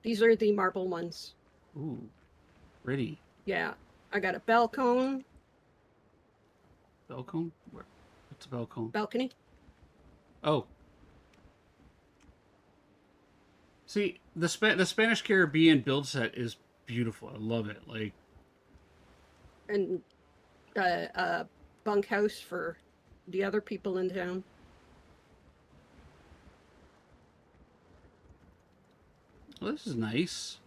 These are the marble ones. Ooh, pretty. Yeah, I got a balcony. Balcony? What's a balcony? Balcony. Oh. See, the Spanish Caribbean build set is beautiful. I love it. Like, and a bunkhouse for the other people in town. well, this is nice.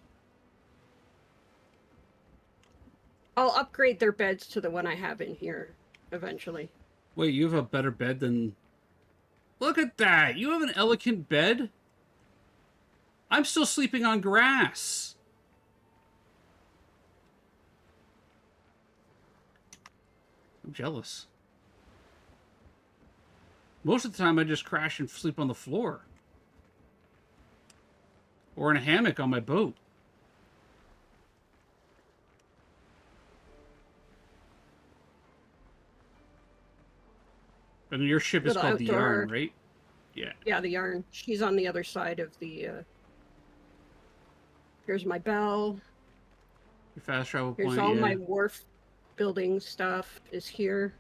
I'll upgrade their beds to the one I have in here eventually. Wait, you have a better bed than... Look at that! You have an elegant bed? I'm still sleeping on grass. I'm jealous. Most of the time, I just crash and sleep on the floor. Or in a hammock on my boat. And your ship is Little called the Yarn, outdoor- right? Yeah. Yeah, the yarn. She's on the other side of the. Here's my bell. Your fast travel Here's point, all yeah. my wharf building stuff is here.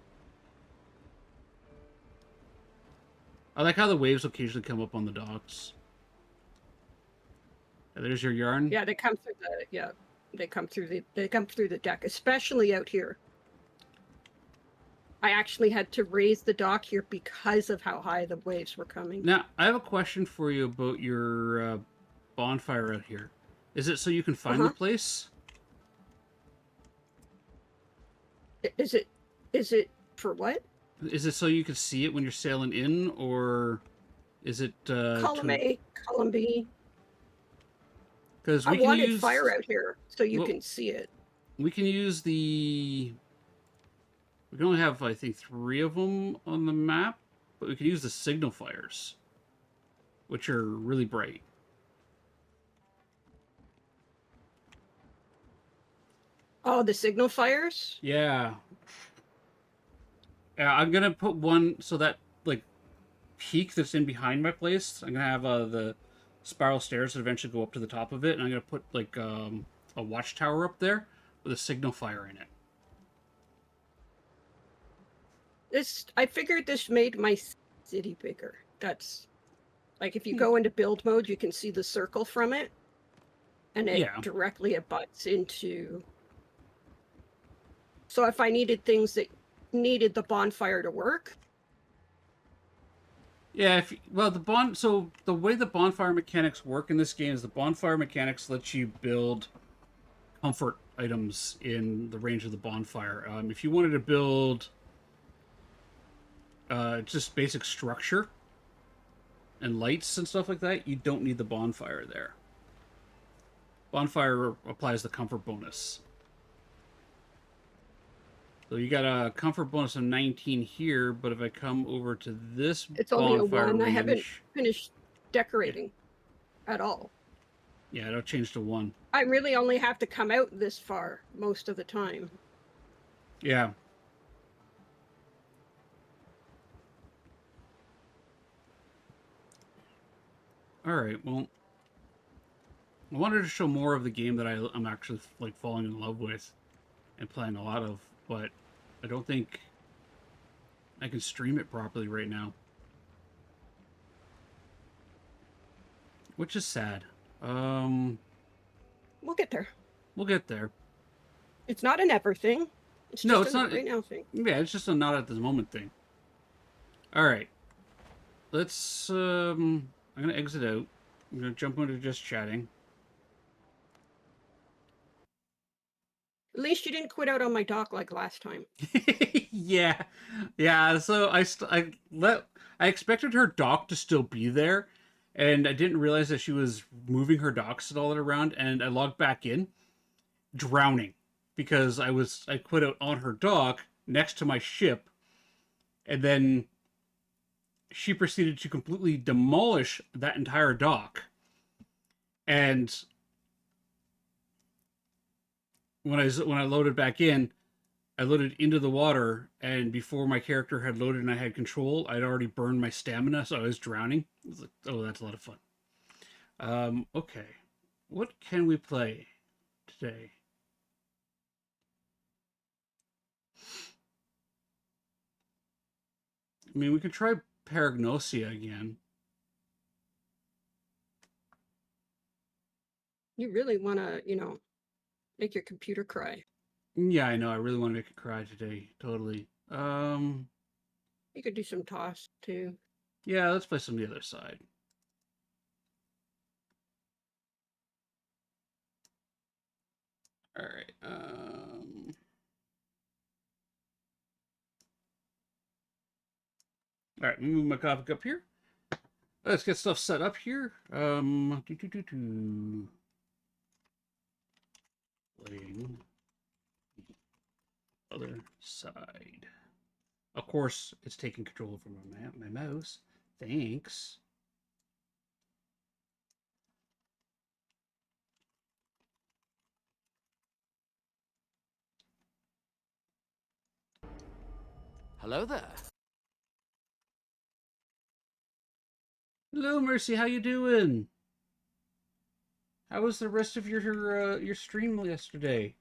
I like how the waves occasionally come up on the docks. Yeah, there's your yarn. Yeah, they come through the deck, especially out here. I actually had to raise the dock here because of how high the waves were coming. Now, I have a question for you about your bonfire out here. Is it so you can find the place? Is it for what? Is it so you can see it when you're sailing in, or is it Column A, column B. Because I we can wanted use fire out here so you well, can see it. we can use the. We can only have, I think, 3 of them on the map, but we can use the signal fires, which are really bright. Oh, the signal fires? Yeah. Yeah, I'm gonna put one so that like peak that's in behind my place. I'm gonna have the spiral stairs that eventually go up to the top of it, and I'm gonna put like a watchtower up there with a signal fire in it. I figured this made my city bigger. That's like if you go into build mode, you can see the circle from it, and it Yeah. directly abuts into. So if I needed things that needed the bonfire to work, Yeah, so the way the bonfire mechanics work in this game is the bonfire mechanics let you build comfort items in the range of the bonfire. If you wanted to build just basic structure and lights and stuff like that, you don't need the bonfire there. Bonfire applies the comfort bonus. So you got a comfort bonus of 19 here, but if I come over to this it's only a bonfire 1. range, I haven't finished decorating at all. yeah, it'll change to 1. I really only have to come out this far most of the time. Yeah. All right. Well, I wanted to show more of the game that I'm actually like falling in love with and playing a lot of, but I don't think I can stream it properly right now, which is sad. We'll get there. We'll get there. It's not an ever thing. It's No, just it's a not right now thing. Yeah, it's just a not at this moment thing. All right. Let's. I'm gonna exit out. I'm gonna jump into just chatting. At least you didn't quit out on my dock like last time. Yeah, yeah. So I expected her dock to still be there, and I didn't realize that she was moving her docks and all that around. And I logged back in, drowning, because I quit out on her dock next to my ship, and then she proceeded to completely demolish that entire dock. And when I loaded back in, I loaded into the water, and before my character had loaded and I had control, I'd already burned my stamina, so I was drowning. I was like, oh, that's a lot of fun. Okay. What can we play today? I mean, we could try Paragnosia again. You really want to, make your computer cry. Yeah, I know. I really want to make it cry today. Totally. You could do some toss too. Yeah, let's play some of the other side. All right. All right, let me move my coffee cup here. Let's get stuff set up here. Playing the other side. Of course, it's taking control over my mouse. Thanks. Hello there. Hello, Mercy. How you doing? How was the rest of your stream yesterday?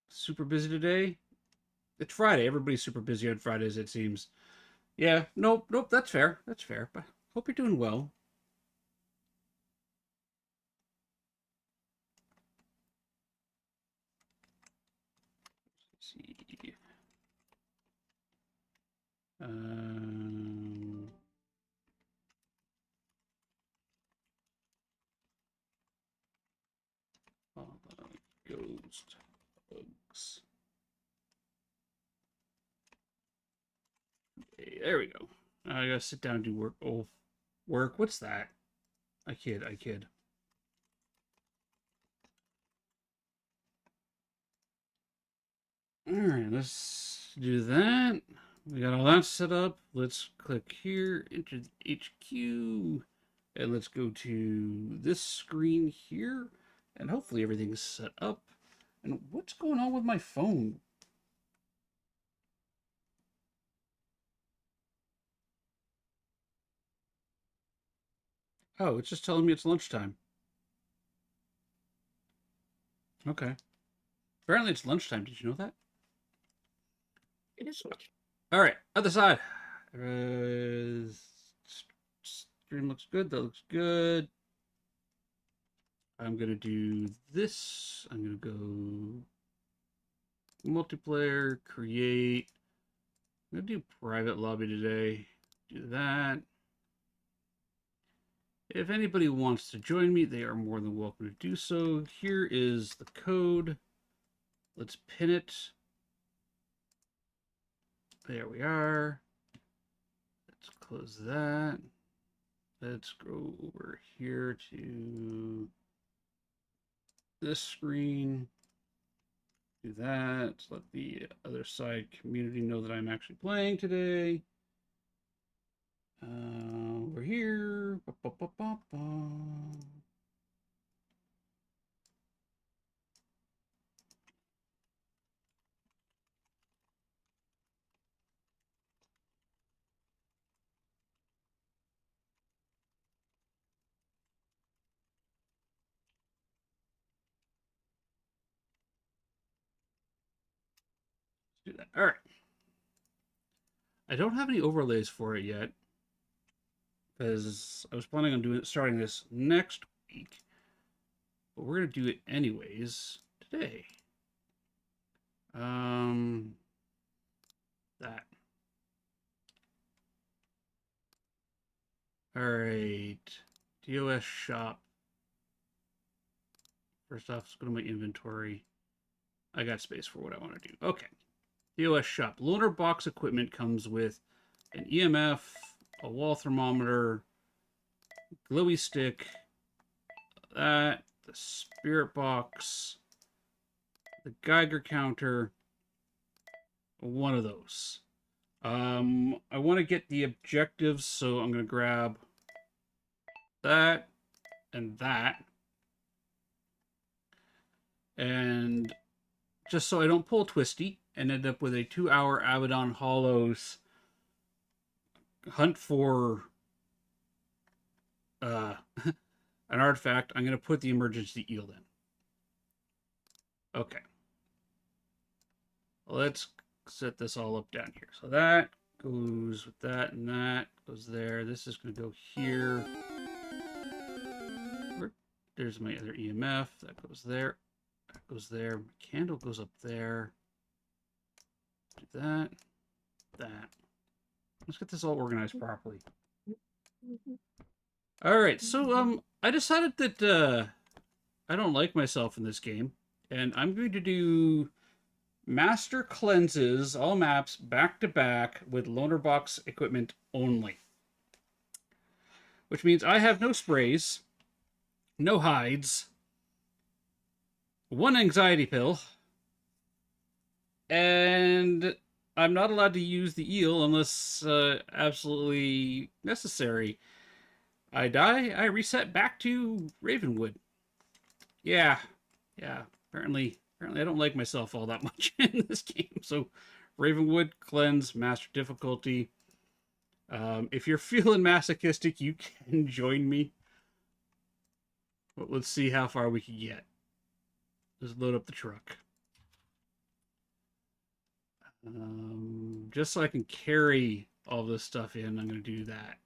Super busy today? It's Friday. Everybody's super busy on Fridays, it seems. Yeah, nope. That's fair. That's fair. But hope you're doing well. Let's see. Um, Ghost bugs. Okay, there we go. I gotta sit down and do work. Oh, work. What's that? I kid. All right, let's do that. We got all that set up. Let's click here, enter the HQ, and let's go to this screen here, and hopefully everything's set up. And what's going on with my phone? Oh, it's just telling me it's lunchtime. Okay. Apparently it's lunchtime. Did you know that? It is much. All right, other side. Stream looks good. That looks good. I'm gonna do this. I'm gonna go multiplayer, create. I'm gonna do private lobby today. Do that. If anybody wants to join me, they are more than welcome to do so. Here is the code. Let's pin it. There we are. Let's close that. Let's go over here to this screen. Do that. Let the other side community know that I'm actually playing today. We're here. Do that. All right. I don't have any overlays for it yet because I was planning on starting this next week, but we're gonna do it anyways today. That. All right. DOS shop. First off, let's go to my inventory. I got space for what I want to do. Okay. DOS shop. Loaner box equipment comes with an EMF, a wall thermometer, glowy stick, that, the spirit box, the Geiger counter, one of those. I want to get the objectives, so I'm going to grab that and that. And just so I don't pull twisty and end up with a 2-hour Abaddon Hollows hunt for an artifact, I'm going to put the emergency eel in. Okay. Let's set this all up down here. So that goes with that, and that goes there. This is going to go here. There's my other EMF. That goes there. That goes there. My candle goes up there. Do that. That. Let's get this all organized properly. All right. So I decided that I don't like myself in this game. and I'm going to do master cleanses, all maps, back to back with loaner box equipment only. Which means I have no sprays, no hides, one anxiety pill, and I'm not allowed to use the eel unless absolutely necessary. I die, I reset back to Ravenwood. Yeah. Apparently I don't like myself all that much in this game. So Ravenwood, cleanse, master difficulty. If you're feeling masochistic, you can join me. But let's see how far we can get. Let's load up the truck. Just so I can carry all this stuff in, I'm going to do that.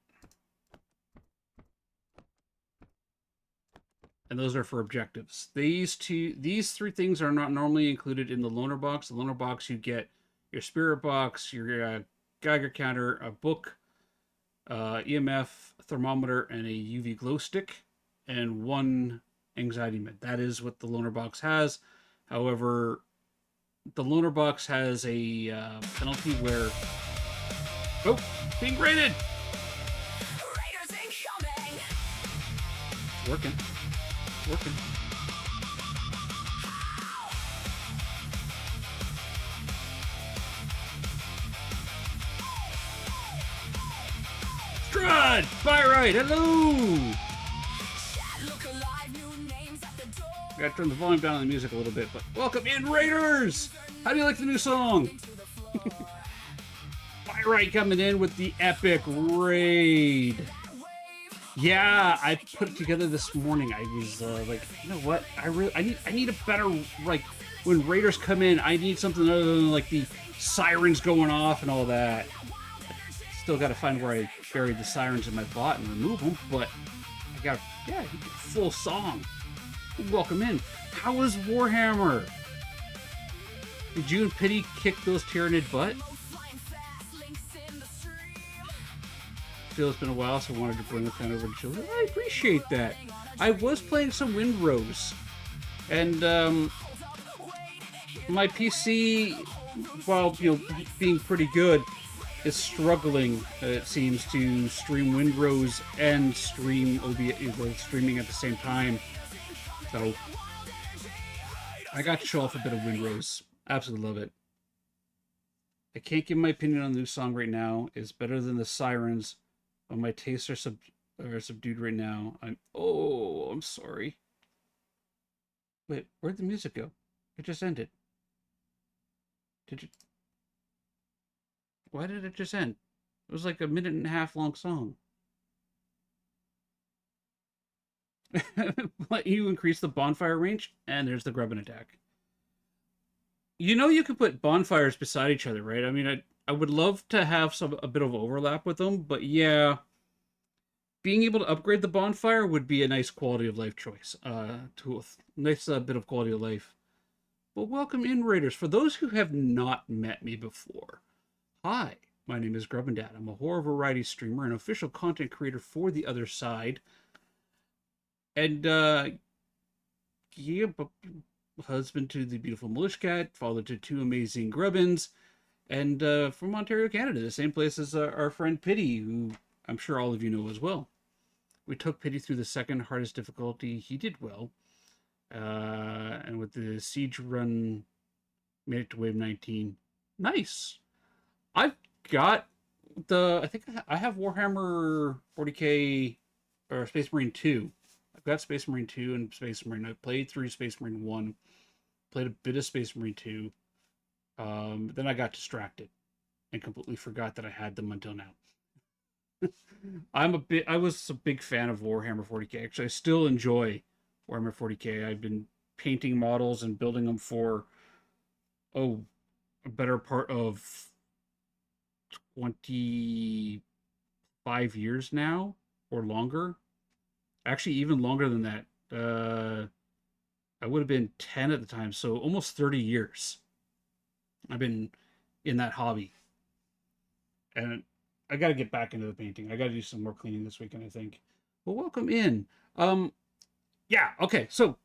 And those are for objectives. These three things are not normally included in the loaner box. The loaner box, you get your spirit box, your Geiger counter, a book, EMF, thermometer, and a UV glow stick, and one anxiety med. That is what the loaner box has. However, the loaner box has a penalty where... Oh, being raided! Raiders incoming! It's working. Working. Strud! FriYay, hello! Look alive, new names at the door. Gotta turn the volume down on the music a little bit, but welcome in, Raiders! How do you like the new song? FriYay coming in with the epic raid. Yeah, I put it together this morning. I was like, you know what? I need a better, like, when raiders come in, I need something other than like the sirens going off and all that. Still got to find where I buried the sirens in my bot and remove them, but I got, yeah, full song. Welcome in. How was Warhammer? Did you and Pity kick those Tyranid butt? Flying fast, links in the stream. Feel it's been a while, so I wanted to bring the pen over to children. I appreciate that. I was playing some Windrose, and my PC, while being pretty good, is struggling. It seems to stream Windrose and stream OBS, streaming at the same time. So I got to show off a bit of Windrose. Absolutely love it. I can't give my opinion on the new song right now. It's better than the Sirens. But my tastes are subdued right now. I'm sorry. Wait, where'd the music go? It just ended. Did you? Why did it just end? It was like a 1.5-minute long song. Let you increase the bonfire range, and there's the grubbin attack. You can put bonfires beside each other, right? I mean, I would love to have a bit of overlap with them, but yeah, being able to upgrade the bonfire would be a nice quality of life choice. To a nice bit of quality of life. But welcome in, Raiders. For those who have not met me before, hi, my name is Grubbindad. I'm a horror variety streamer and official content creator for The Other Side. And yeah, husband to the beautiful Milish Cat, father to 2 amazing Grubbins. And from Ontario, Canada, the same place as our friend Pity, who I'm sure all of you know as well. We took Pity through the second hardest difficulty. He did well. And with the siege run, made it to wave 19. Nice. I've got I think I have Warhammer 40k or Space Marine 2. I've got Space Marine 2 and Space Marine. I played through Space Marine 1. Played a bit of Space Marine 2. Then I got distracted and completely forgot that I had them until now. I was a big fan of Warhammer 40k. Actually, I still enjoy Warhammer 40k. I've been painting models and building them for a better part of 25 years now, or longer. Actually, even longer than that. I would have been 10 at the time, so almost 30 years. I've been in that hobby. And I got to get back into the painting. I got to do some more cleaning this weekend, I think. Well, welcome in. Yeah, okay, so,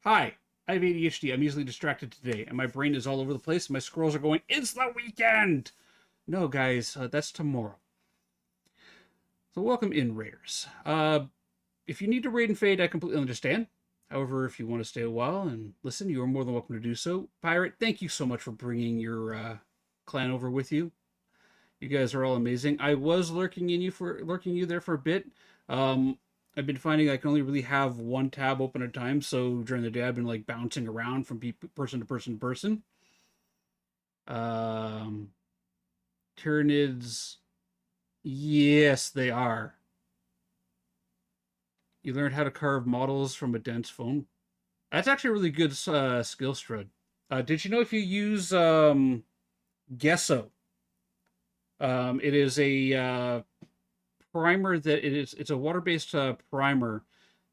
hi. I have ADHD. I'm easily distracted today, and my brain is all over the place. And my squirrels are going, "It's the weekend." No, guys, that's tomorrow. So welcome in, raiders. If you need to raid and fade, I completely understand. However, if you want to stay a while and listen, you are more than welcome to do so. Pirate, thank you so much for bringing your clan over with you. You guys are all amazing. I was lurking you there for a bit. I've been finding I can only really have one tab open at a time, so during the day I've been like bouncing around from person to person to person. Tyranids, yes, they are. You learned how to carve models from a dense foam. That's actually a really good skill, Strud. Did you know if you use Gesso, it is a primer it's a water-based primer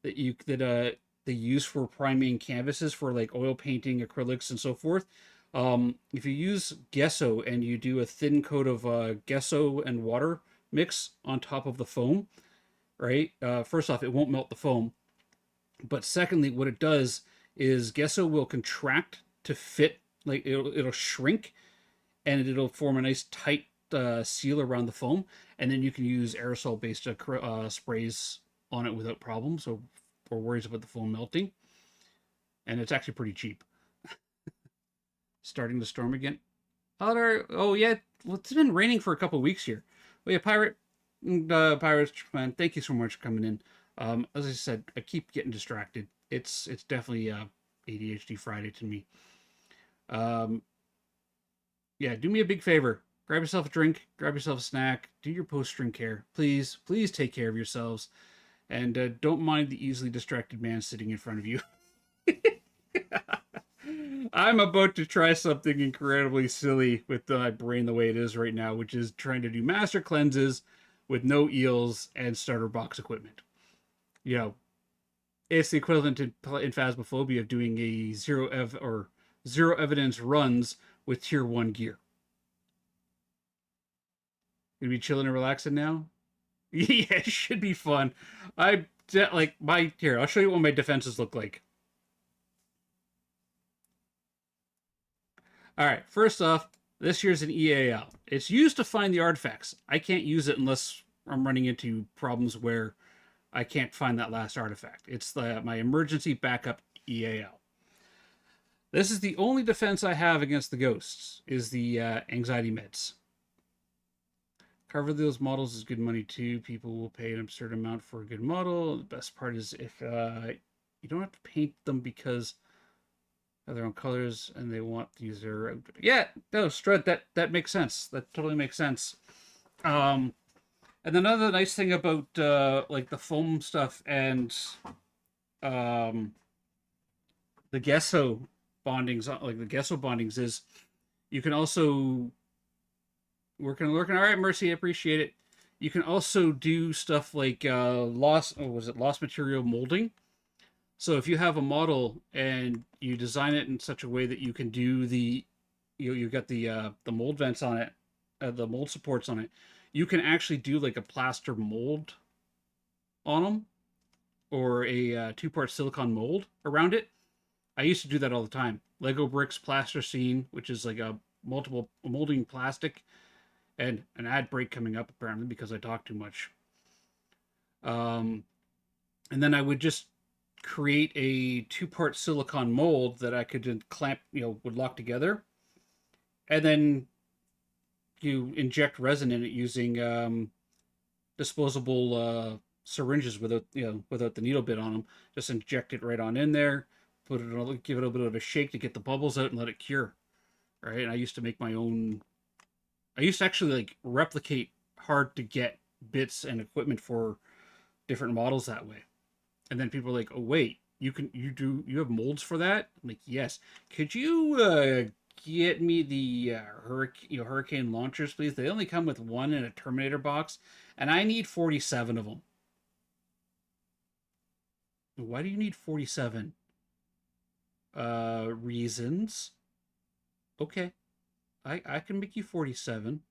that they use for priming canvases for like oil painting, acrylics, and so forth. If you use Gesso and you do a thin coat of Gesso and water mix on top of the foam, right? First off, it won't melt the foam, but secondly, what it does is Gesso will contract to fit, like it'll shrink, and it'll form a nice tight seal around the foam, and then you can use aerosol based sprays on it without problems or worries about the foam melting. And it's actually pretty cheap. Starting to storm again. Oh yeah, well, it's been raining for a couple of weeks here. Oh yeah, Pirates man, thank you so much for coming in. As I said, I keep getting distracted. It's definitely ADHD Friday to me. Yeah, do me a big favor. Grab yourself a drink, grab yourself a snack, do your post-drink care. Please take care of yourselves. And don't mind the easily distracted man sitting in front of you. I'm about to try something incredibly silly with my brain the way it is right now, which is trying to do master cleanses with no eels and starter box equipment. You know, it's the equivalent in Phasmophobia of doing a zero evidence runs with tier 1 gear. Gonna be chilling and relaxing now? Yeah, it should be fun. Here, I'll show you what my defenses look like. Alright, first off, this here's an EAL. It's used to find the artifacts. I can't use it unless I'm running into problems where I can't find that last artifact. It's my emergency backup EAL. This is the only defense I have against the ghosts, is the anxiety meds. Cover those models is good money too. People will pay an absurd amount for a good model. The best part is if you don't have to paint them because of their own colors and they want to use their... Yeah, no, Strud, that makes sense. That totally makes sense. And another nice thing about like the foam stuff and the gesso bondings, is you can also working. All right, Mercy, I appreciate it. You can also do stuff like lost material molding. So if you have a model and you design it in such a way that you can do you got the mold vents on it, the mold supports on it, you can actually do like a plaster mold on them, or a 2-part silicone mold around it. I used to do that all the time. Lego bricks, plasticine, which is like a multiple molding plastic, and an ad break coming up apparently because I talk too much. And then I would just create a 2-part silicone mold that I could then clamp, would lock together, and then you inject resin in it using disposable syringes without the needle bit on them. Just inject it right on in there, give it a little bit of a shake to get the bubbles out and let it cure. Right, and I used to make my own. I used to actually like replicate hard to get bits and equipment for different models that way. And then people are like, "Oh wait, you have molds for that?" I'm like, "Yes. Could you get me the hurricane launchers, please? They only come with one in a Terminator box, and I need 47 of them." Why do you need 47? Reasons. Okay. I can make you 47.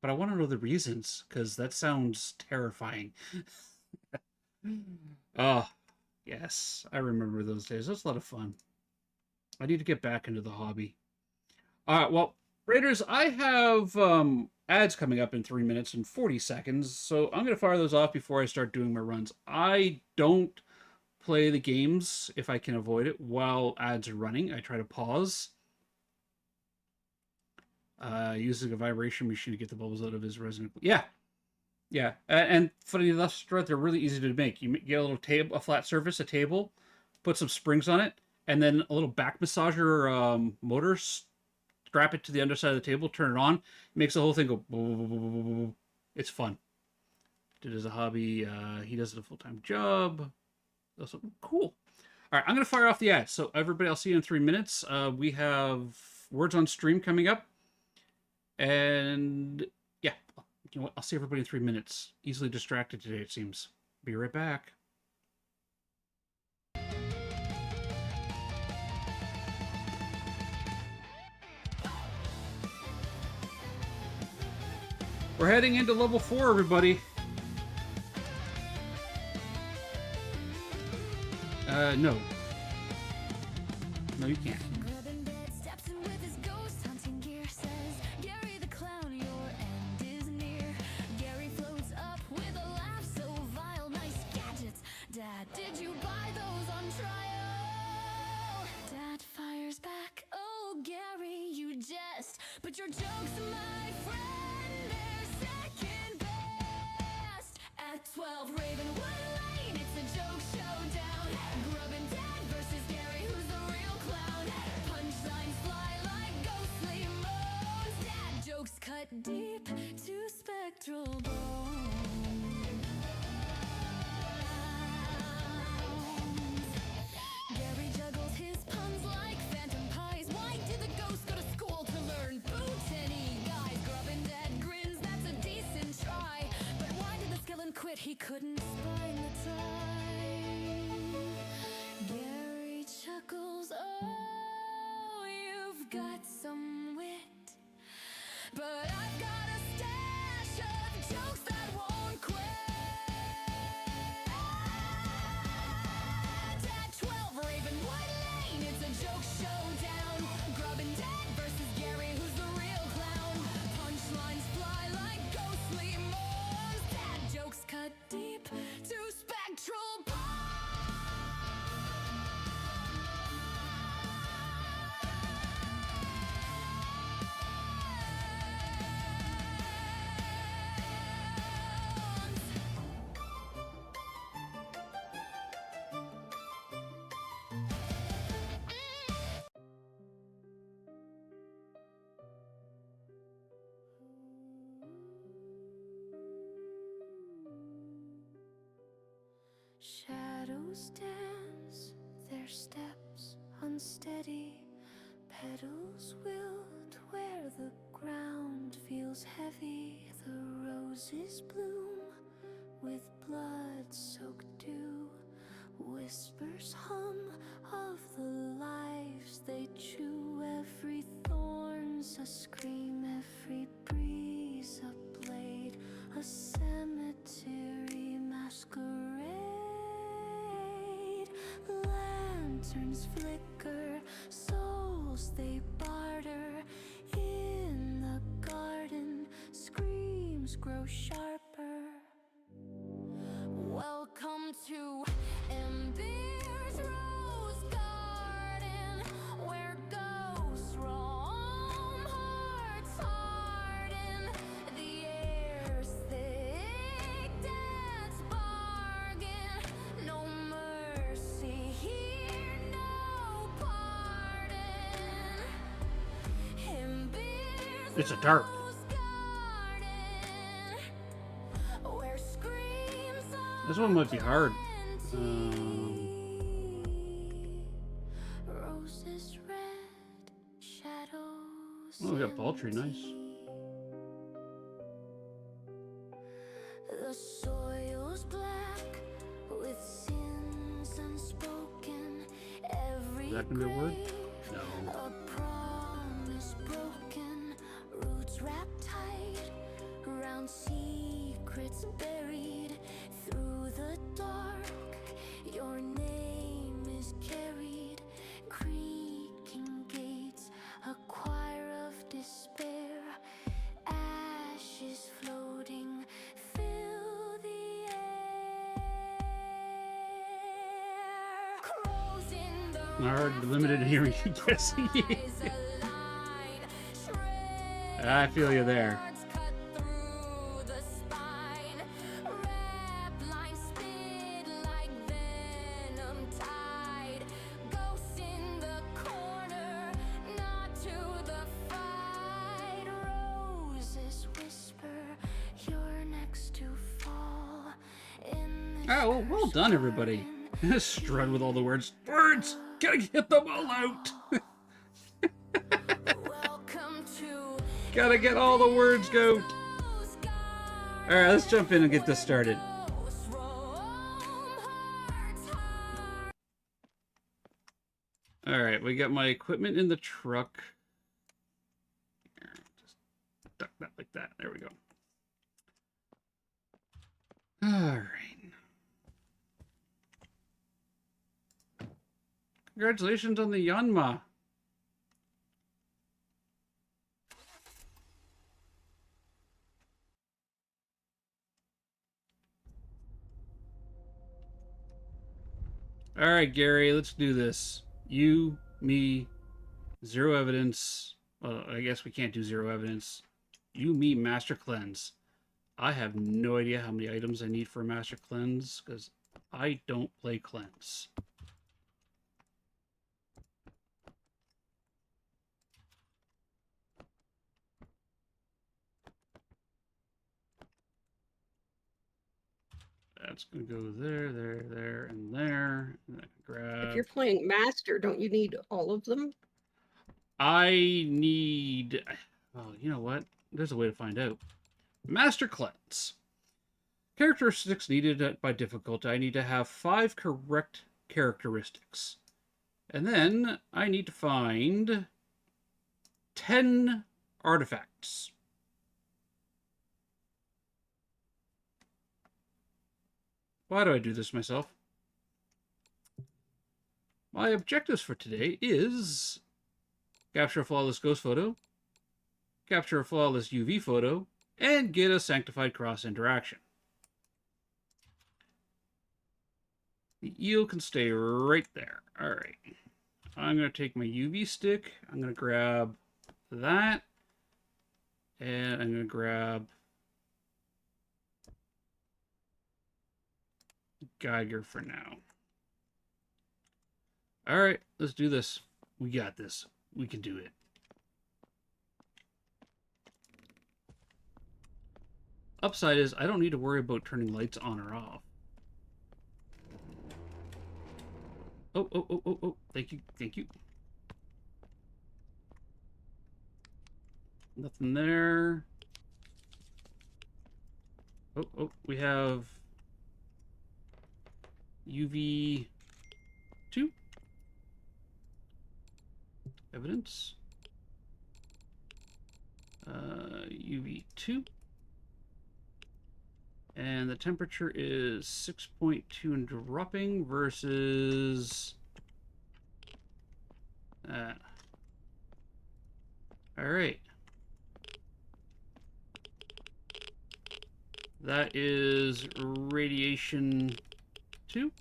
But I want to know the reasons, because that sounds terrifying. Oh, Yes, I remember those days. That's a lot of fun. I need to get back into the hobby. All right, well, Raiders, I have ads coming up in 3 minutes and 40 seconds, so I'm going to fire those off before I start doing my runs. I don't play the games if I can avoid it while ads are running. I try to pause. Using a vibration machine to get the bubbles out of his resonant. Yeah, yeah. And funny enough, they're really easy to make. You get a little table, a flat surface, a table, put some springs on it, and then a little back massager motor. Strap it to the underside of the table, turn it on. It makes the whole thing go. It's fun. Did it as a hobby. He does it a full-time job. Also, cool. All right, I'm going to fire off the ads. So everybody, I'll see you in 3 minutes. We have words on stream coming up. And yeah, you know what? I'll see everybody in 3 minutes. Easily distracted today, it seems. Be right back. We're heading into level 4, everybody. No. No, you can't. Grabbing bed, steps in with his ghost hunting gear. Says Gary the clown, your end is near. Gary floats up with a laugh so vile. Nice gadgets, Dad. Did you buy those on trial? Dad fires back. Oh, Gary, you jest. But your jokes, my friend, they're second best. At 12 Ravenwood Lane, it's a joke showdown. Grub and Dad versus Gary, who's the real clown? Punchlines fly like ghostly moans. Dad jokes cut deep to spectral bones. Gary juggles his puns like phantom pies. Why did the ghost go to school to learn botany? Guys, Grub and Dad grins, that's a decent try. But why did the skeleton quit? He couldn't spine the tie. Gary chuckles, oh, you've got some wit. But I've got a stash of jokes that won't quit. At 12 Ravenwood Lane, it's a joke showdown. Grub and Dad versus Gary, who's the real clown? Punchlines fly like ghostly moans. Dad jokes cut deep to spectral bones. Shadows dance, their steps unsteady. Petals wilt where the ground feels heavy. The roses bloom with blood-soaked dew. Whispers hum of the lives they chew. Every thorn's a scream, every breeze a blade. A cemetery masquerade. Lanterns flicker, souls they barter. In the garden, screams grow sharper. Welcome to Ember's Rose Garden, where ghosts roam, hearts harden. The air's thick, dance bargain. No mercy here, no pardon. Ember's It's a tarp. Rose Garden, where screams This one might be hard. roses red, shadows. Oh, we got Paltry, nice. The soil's black with sins unspoken. Every Is that gonna be a word? grave, No. a promise broken. Roots wrapped tight around secrets buried through the dark. Your name is floating, fill the air. Crows in the Our limited hearing, rafters, yes. their cries align. I feel you there. Shreds cut through the spine. Rap lines spit like venom tide. Ghosts in the corner, not to the fight. Roses whisper, you're next to fall. In this Oh, well done, everybody. Strut with all the words. Words! Gotta get them all out! welcome to Gotta get all the words, goat! Ghost Guard. Alright, let's jump in and get this started. Ghosts roam hearts high. Alright, we got my equipment in the truck. Here, just duck that like that. There we go. Alright. Congratulations on the Yanma. Alright, Gary, let's do this. You, me, zero evidence. Well, I guess we can't do zero evidence. You, me, master cleanse. I have no idea how many items I need for a master cleanse, because I don't play cleanse. That's going to go there, there, there, and there. And I can grab... If you're playing master, don't you need all of them? I need... Oh, you know what? There's a way to find out. Master Cleanse. Characteristics needed by difficulty. I need to have 5 correct characteristics. And then I need to find 10 artifacts. Why do I do this myself? My objectives for today is capture a flawless ghost photo, capture a flawless UV photo, and get a sanctified cross interaction. The eel can stay right there. All right. I'm going to take my UV stick. I'm going to grab that. And I'm going to grab Geiger for now. All right, let's do this. We got this. We can do it. Upside is I don't need to worry about turning lights on or off. Oh, oh, oh, oh, oh. Thank you. Thank you. Nothing there. Oh, oh, we have UV 2. Evidence. UV 2. And the temperature is 6.2 and dropping versus that. All right. That is radiation 2.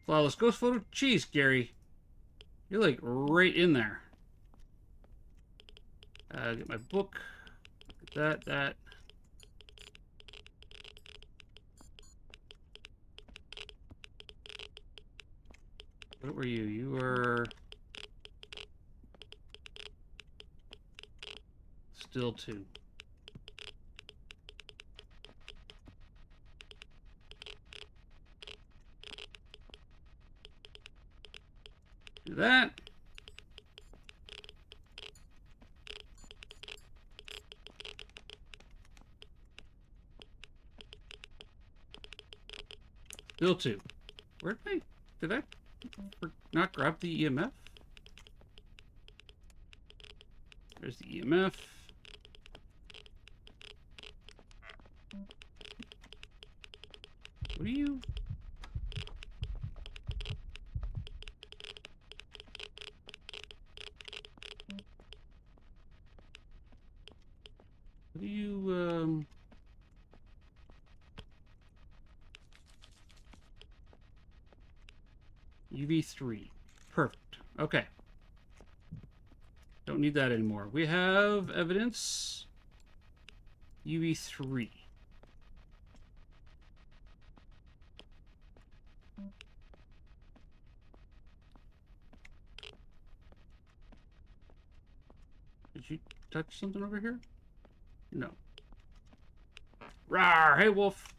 Flawless ghost photo. Jeez, Gary. You're like right in there. Get my book. That. What were you? You were still 2. Do that. Still 2. Where did I not grab the EMF? There's the EMF. What are you? do you, UV3. Perfect. Okay. Don't need that anymore. We have evidence. UV3. Did you touch something over here? No. Rawr! Hey, wolf!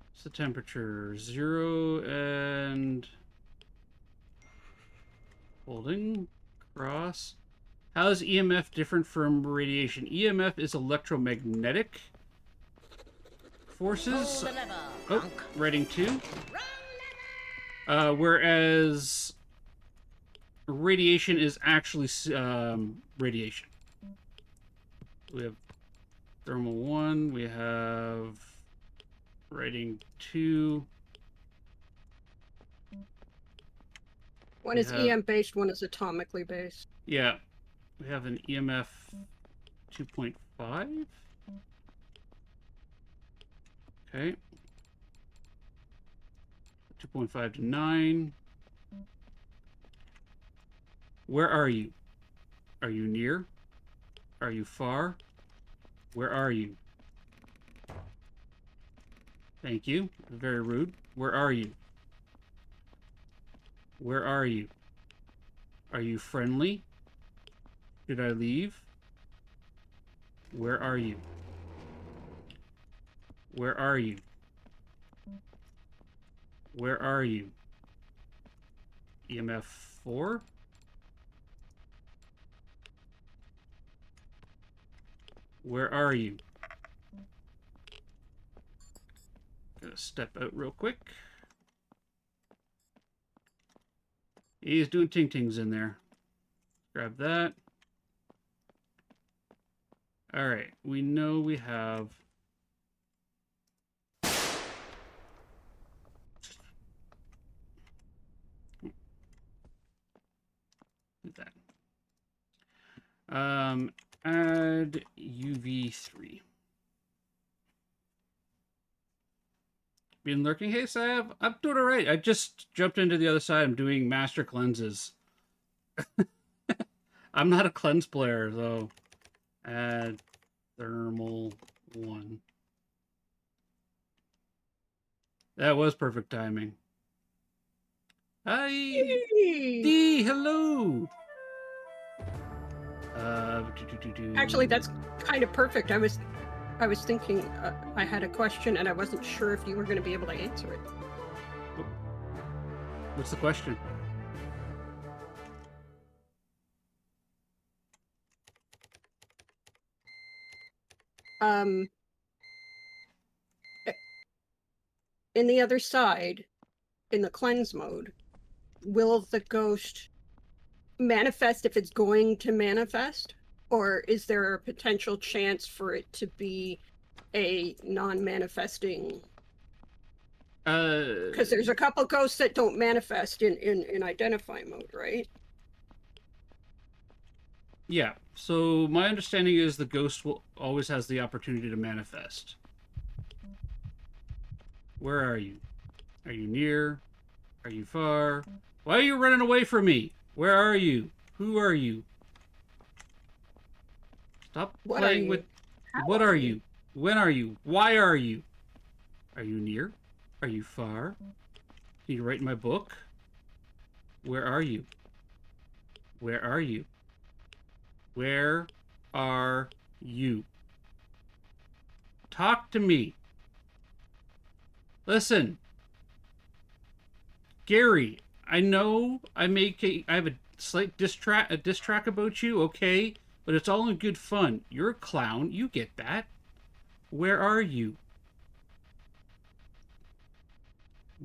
What's the temperature? 0 and... Holding. Cross. How is EMF different from radiation? EMF is electromagnetic forces. Oh, writing 2. Whereas radiation is actually radiation. We have thermal 1. We have writing 2. One We is have- EM based, one is atomically based. Yeah. We have an EMF 2.5. Okay. 2.5 to 9. Where are you? Are you near? Are you far? Where are you? Thank you. Very rude. Where are you? Where are you? Are you friendly? Should I leave? Where are you? Where are you? Where are you? EMF 4? Where are you? Gonna step out real quick. He's doing ting-tings in there. Grab that. Alright, we know we have... Do that. Add UV3. Been lurking? Hey, Sav. I'm doing alright. I just jumped into the other side. I'm doing master cleanses. I'm not a cleanse player, though. Add thermal 1. That was perfect timing. Hi! D, hello! Actually, that's kind of perfect. I was thinking I had a question and I wasn't sure if you were going to be able to answer it. What's the question? In the other side, in the cleanse mode, will the ghost manifest if it's going to manifest? Or is there a potential chance for it to be a non-manifesting? Because there's a couple ghosts that don't manifest in identify mode, right? Yeah. So my understanding is the ghost will always has the opportunity to manifest. Where are you? Are you near? Are you far? Why are you running away from me? Where are you? Who are you? Stop What playing are you? with... How What are you? When are you? Why are you? Are you near? Are you far? Can you write in my book? Where are you? Where are you? Where are you? Talk to me. Listen. Gary, I know I have a slight diss track about you, okay? But it's all in good fun. You're a clown. You get that. Where are you?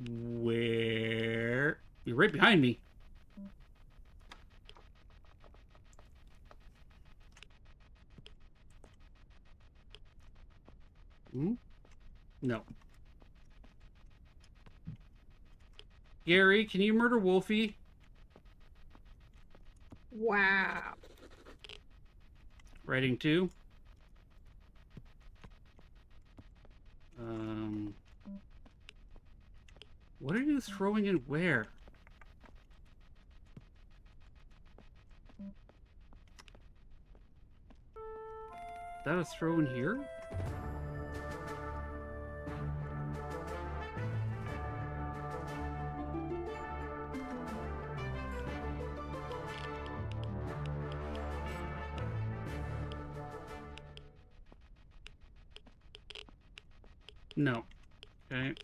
Where? You're right behind me. Hmm? No. Gary, can you murder Wolfie? Wow. Writing 2. What are you throwing in where? Is that a throw in here? No. Okay.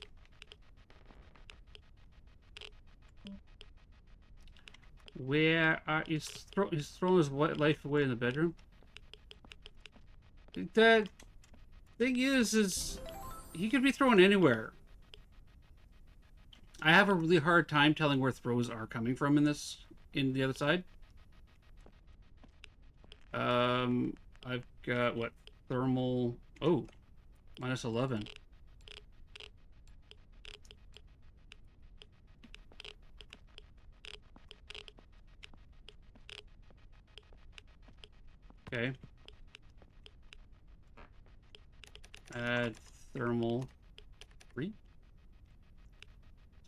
Where are he's throwing his life away in the bedroom? The thing is he could be thrown anywhere. I have a really hard time telling where throws are coming from in the other side. I've got what? Thermal. Oh, minus 11. Okay. Add thermal 3.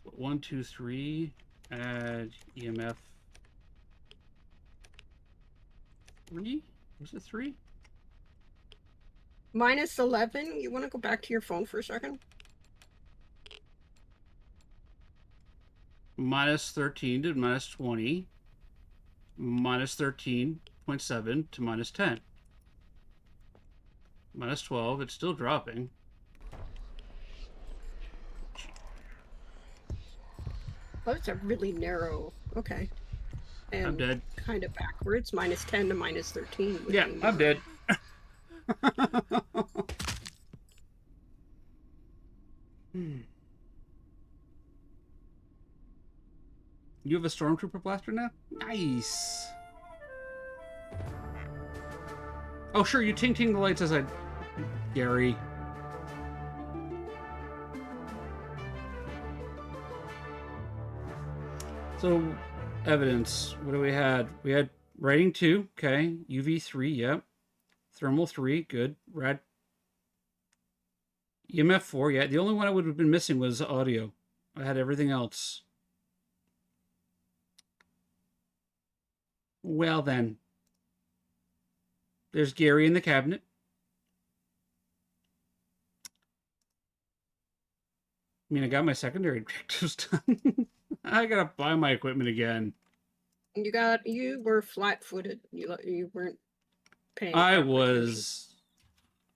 So 1, 2, 3. Add EMF 3. Was it 3? Minus 11. You want to go back to your phone for a second? Minus 13 to minus 20. Minus 13.7 to minus 10. Minus 12. It's still dropping. Oh, it's a really narrow. Okay. And I'm dead. Kind of backwards. Minus 10 to minus 13. Yeah, I'm dead. You have a stormtrooper blaster now? Nice. Oh, sure, you ting-ting the lights as I... Gary. So, evidence. What do we had? We had writing 2, okay. UV 3, yep. Thermal 3, good. Rad. EMF 4, yeah. The only one I would have been missing was audio. I had everything else. Well then. There's Gary in the cabinet. I mean, I got my secondary objectives done. I gotta buy my equipment again. You were flat-footed. You weren't paying. I that much was.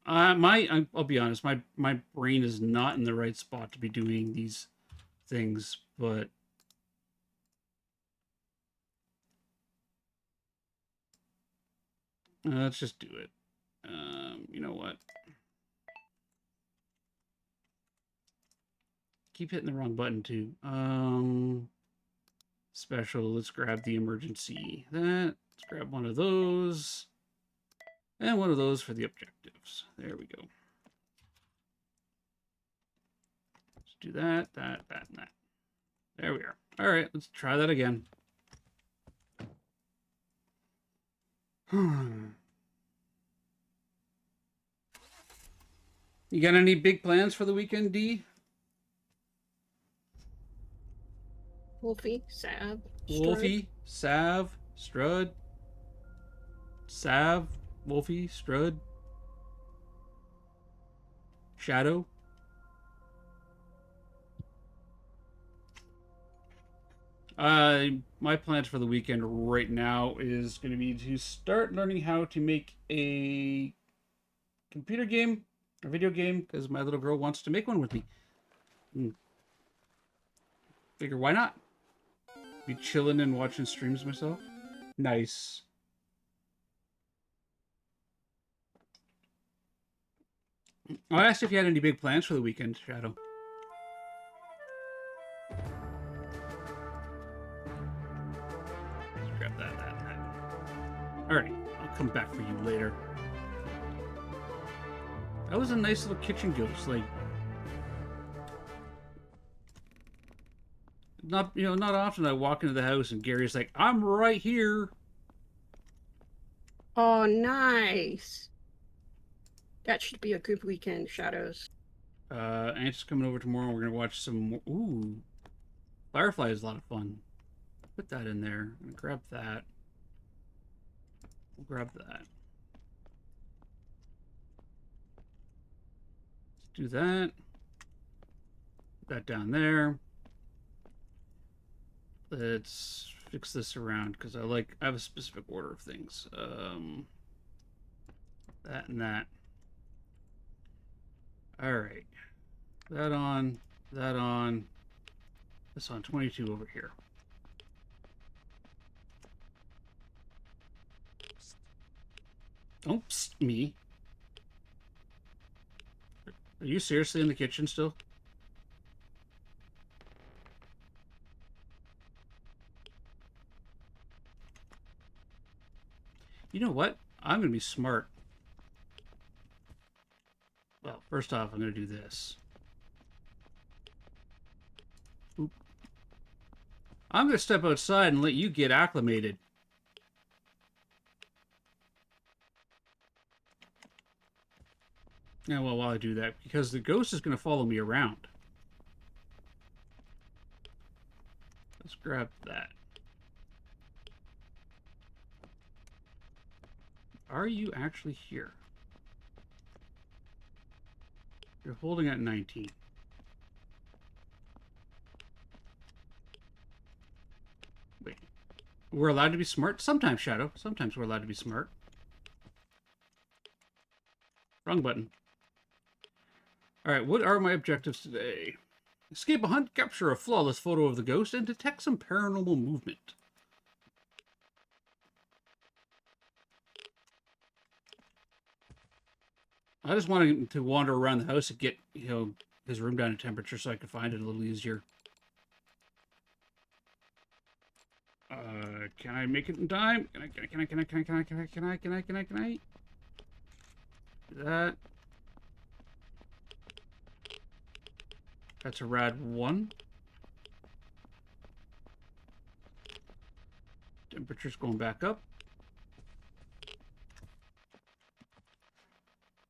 I'll be honest. My brain is not in the right spot to be doing these things, but let's just do it. You know what? Keep hitting the wrong button too. Special. Let's grab the emergency. Let's grab one of those. And one of those for the objectives. There we go. Let's do that, and that. There we are. All right, let's try that again. You got any big plans for the weekend, D? Wolfie, Sav, Wolfie, Sav, Strud. Sav, Wolfie, Strud. Shadow. My plans for the weekend right now is going to be to start learning how to make a computer game or video game because my little girl wants to make one with me. Figure why not? Be chilling and watching streams myself. Nice. I asked if you had any big plans for the weekend, Shadow. Let's grab that. Alright, I'll come back for you later. That was a nice little kitchen ghost, like... Not often I walk into the house and Gary's like, I'm right here. Oh, nice. That should be a good weekend, Shadows. Aunt's coming over tomorrow. We're gonna watch some more. Ooh, Firefly is a lot of fun. Put that in there. I'm gonna grab that. We'll grab that. Let's do that. Put that down there. Let's fix this around because I have a specific order of things. That and that. All right. That on. That on. This on 22 over here. Oops, me. Are you seriously in the kitchen still? You know what? I'm going to be smart. Well, first off, I'm going to do this. Oop. I'm going to step outside and let you get acclimated. Yeah, well, while I do that, because the ghost is going to follow me around. Let's grab that. Are you actually here? You're holding at 19. Wait. We're allowed to be smart? Sometimes, Shadow. Sometimes we're allowed to be smart. Wrong button. Alright, what are my objectives today? Escape a hunt, capture a flawless photo of the ghost, and detect some paranormal movement. I just wanted to wander around the house and get, his room down to temperature so I could find it a little easier. Can I make it in time? Can I? Do that. That's a rad 1. Temperature's going back up.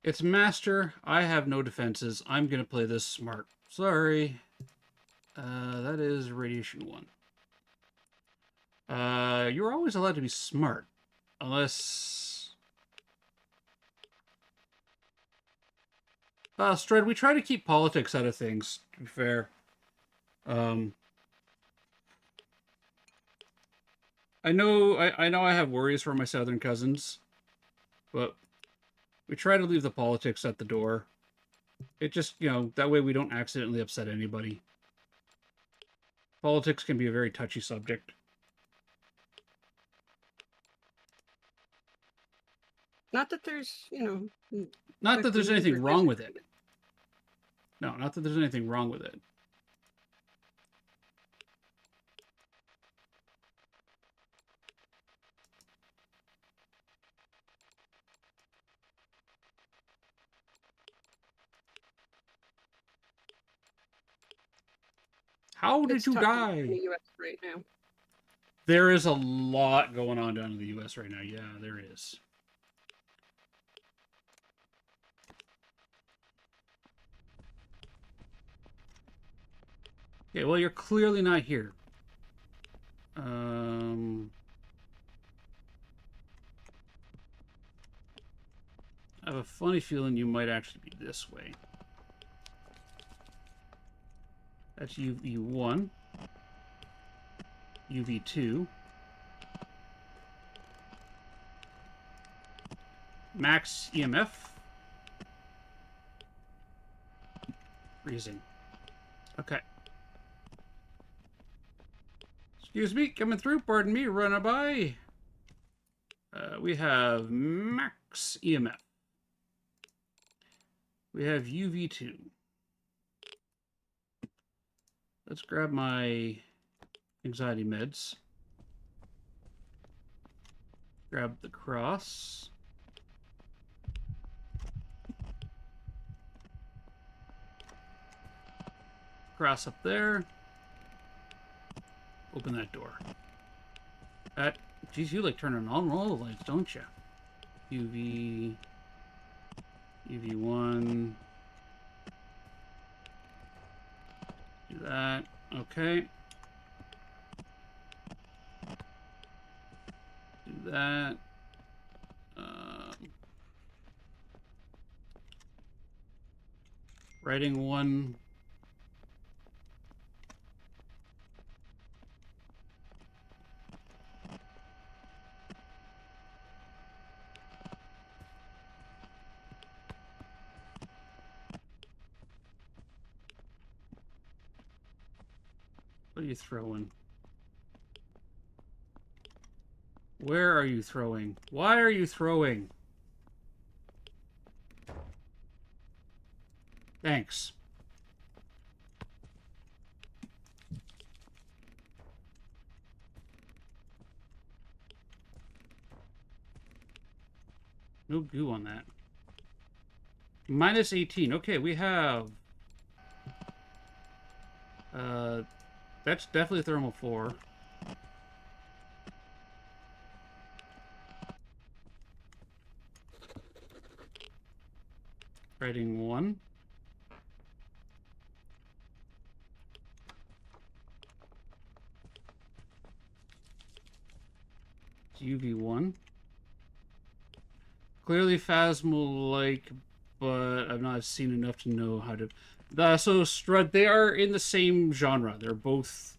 It's master. I have no defenses. I'm going to play this smart. Sorry. That is radiation 1. You're always allowed to be smart. Unless... Strud, we try to keep politics out of things, to be fair. I know I have worries for my southern cousins, but we try to leave the politics at the door. It just, that way we don't accidentally upset anybody. Politics can be a very touchy subject. Not that there's, Not that there's anything wrong with it. No, not that there's anything wrong with it. How did you die? In the U.S. right now. There is a lot going on down in the U.S. right now. Yeah, there is. Okay, well, you're clearly not here. I have a funny feeling you might actually be this way. That's UV1. UV2. Max EMF. Freezing. Okay. Excuse me, coming through. Pardon me, run by. We have max EMF. We have UV2. Let's grab my anxiety meds. Grab the cross. Cross up there. Open that door. Geez, you like turning on all the lights, don't you? UV, UV1. Do that. Okay. Do that. Writing 1. What are you throwing? Where are you throwing? Why are you throwing? Thanks. No goo on that. Minus 18. Okay, we have... that's definitely thermal 4. Writing 1. UV1. Clearly Phasmo-like, but I've not seen enough to know how to... so, Strud, they are in the same genre. They're both...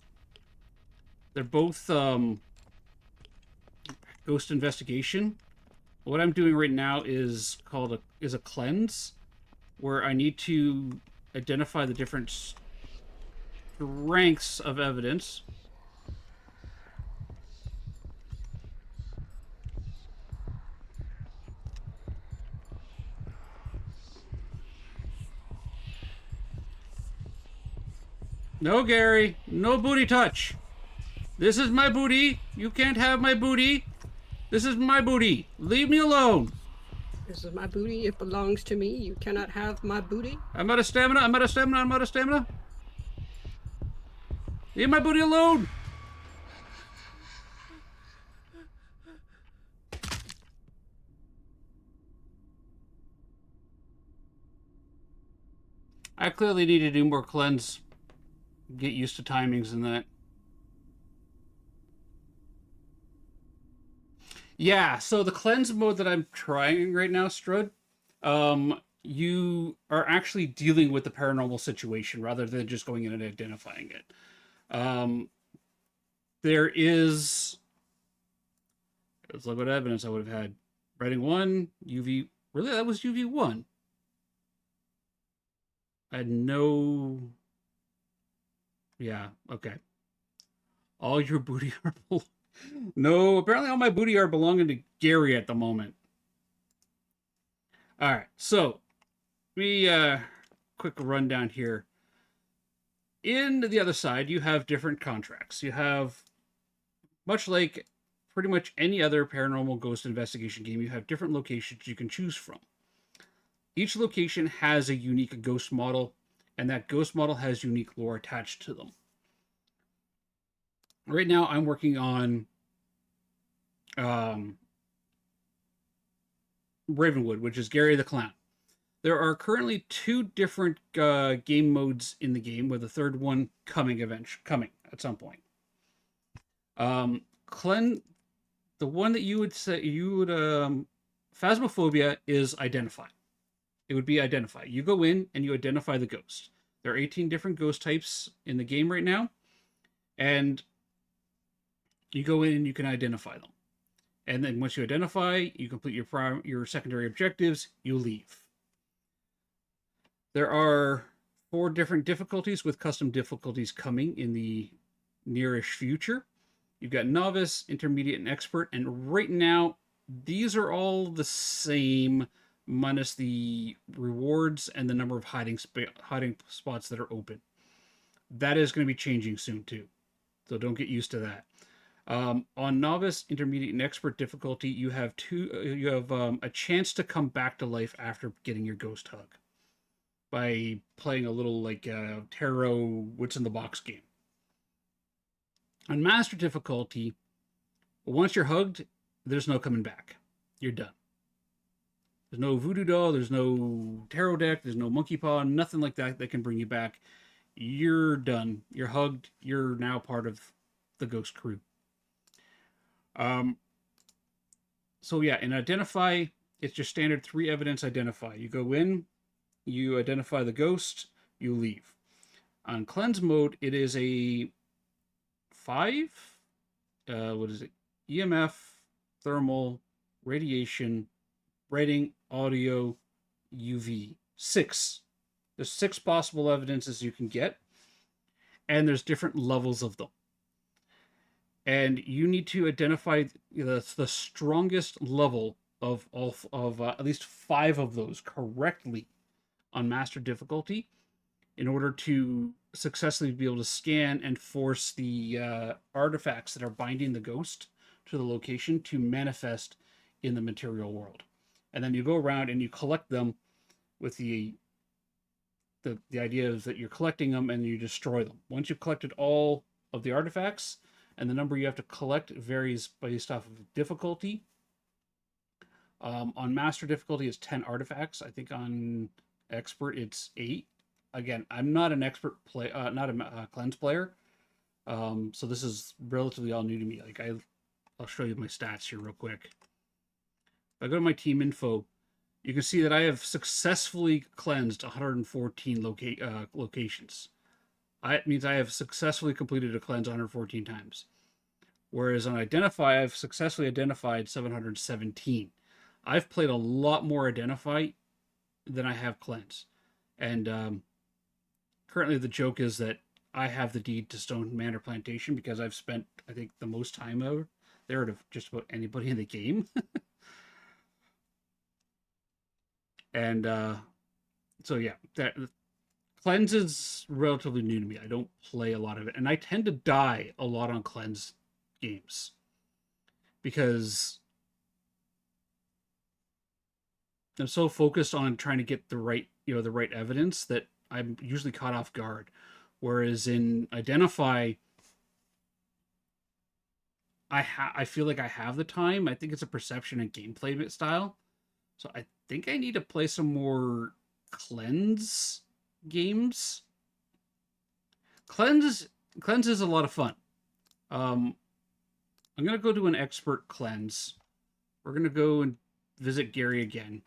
Ghost Investigation. What I'm doing right now is called a cleanse, where I need to identify the different strengths of evidence. No, Gary. No booty touch. This is my booty. You can't have my booty. This is my booty. Leave me alone. This is my booty. It belongs to me. You cannot have my booty. I'm out of stamina. I'm out of stamina. I'm out of stamina. Leave my booty alone. I clearly need to do more cleanse. Get used to timings and that. Yeah, so the cleanse mode that I'm trying right now, Strud, you are actually dealing with the paranormal situation rather than just going in and identifying it. There is... Let's look what evidence I would have had. Writing 1, UV... Really? That was UV1. I had no... Yeah, okay. All your booty are... No, apparently all my booty are belonging to Gary at the moment. Alright, so... quick rundown here. In the other side, you have different contracts. You have, much like pretty much any other paranormal ghost investigation game, you have different locations you can choose from. Each location has a unique ghost model, and that ghost model has unique lore attached to them. Right now, I'm working on Ravenwood, which is Gary the Clown. There are currently 2 different game modes in the game, with the third one coming at some point. The one that you would say Phasmophobia is identify. It would be identify. You go in and you identify the ghost. There are 18 different ghost types in the game right now, and you go in and you can identify them. And then once you identify, you complete your secondary objectives, you leave. There are 4 different difficulties, with custom difficulties coming in the nearish future. You've got novice, intermediate, and expert, and right now these are all the same, minus the rewards and the number of hiding spots that are open. That is going to be changing soon too, so don't get used to that. On novice, intermediate, and expert difficulty, you have a chance to come back to life after getting your ghost hug by playing a little like tarot what's in the box game. On master difficulty, once you're hugged, there's no coming back. You're done. There's no voodoo doll, there's no tarot deck, there's no monkey paw, nothing like that that can bring you back. You're done. You're hugged. You're now part of the ghost crew. So yeah, in identify, it's your standard 3 evidence identify. You go in, you identify the ghost, you leave. On cleanse mode, it is a 5. What is it? EMF, thermal, radiation, writing, audio, UV. 6. There's 6 possible evidences you can get, and there's different levels of them. And you need to identify the strongest level of all of at least 5 of those correctly on master difficulty in order to successfully be able to scan and force the artifacts that are binding the ghost to the location to manifest in the material world. And then you go around and you collect them with the idea is that you're collecting them and you destroy them. Once you've collected all of the artifacts, and the number you have to collect varies based off of difficulty. On master difficulty, it's 10 artifacts. I think on expert, it's 8. Again, I'm not an expert play, not a cleanse player, so this is relatively all new to me. Like I'll show you my stats here real quick. If I go to my team info, you can see that I have successfully cleansed 114 locations. It means I have successfully completed a cleanse 114 times. Whereas on Identify, I've successfully identified 717. I've played a lot more Identify than I have cleanse. And currently the joke is that I have the deed to Stone Manor Plantation because I've spent, I think, the most time there out of just about anybody in the game. And so yeah, that cleanse is relatively new to me. I don't play a lot of it, and I tend to die a lot on cleanse games because I'm so focused on trying to get the right evidence that I'm usually caught off guard. Whereas in Identify, I feel like I have the time. I think it's a perception and gameplay style. So I think I need to play some more cleanse games. Cleanse is a lot of fun. I'm gonna go do an expert cleanse. We're gonna go and visit Gary again.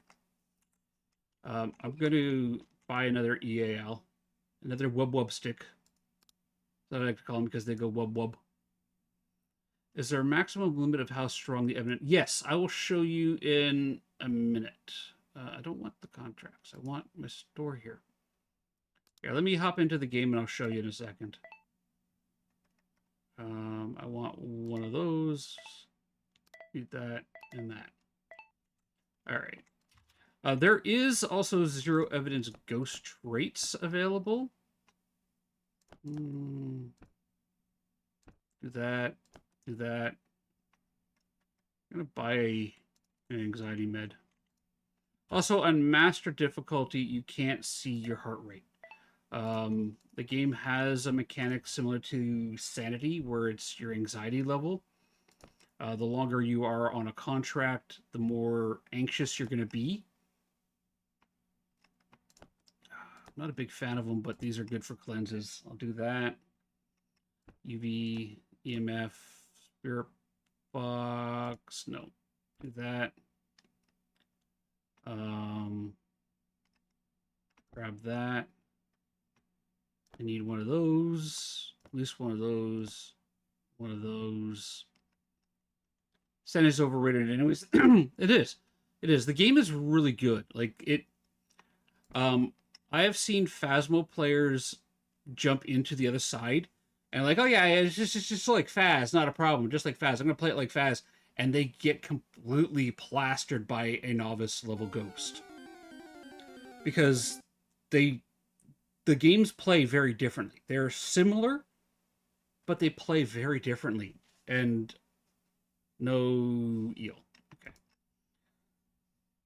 I'm gonna buy another EAL, another wub wub stick. That I like to call them because they go wub wub. Is there a maximum limit of how strong the evidence? Yes, I will show you in a minute. I don't want the contracts. I want my store here. Yeah, let me hop into the game and I'll show you in a second. I want one of those. Need that and that. All right. There is also 0 evidence ghost traits available. Do that. Do that. I'm gonna buy an anxiety med. Also, on master difficulty, you can't see your heart rate. The game has a mechanic similar to Sanity, where it's your anxiety level. The longer you are on a contract, the more anxious you're going to be. I'm not a big fan of them, but these are good for cleanses. I'll do that. UV, EMF, Spirit Box. No, do that. Grab that. I need one of those. At least one of those. One of those. Sen is overrated anyways. It is. It is. The game is really good. Like it I have seen Phasmo players jump into the other side and like, oh yeah, it's just like Phas, not a problem. Just like Phas. I'm gonna play it like Phas. And they get completely plastered by a novice level ghost. Because the games play very differently. They're similar, but they play very differently. And no eel. Okay.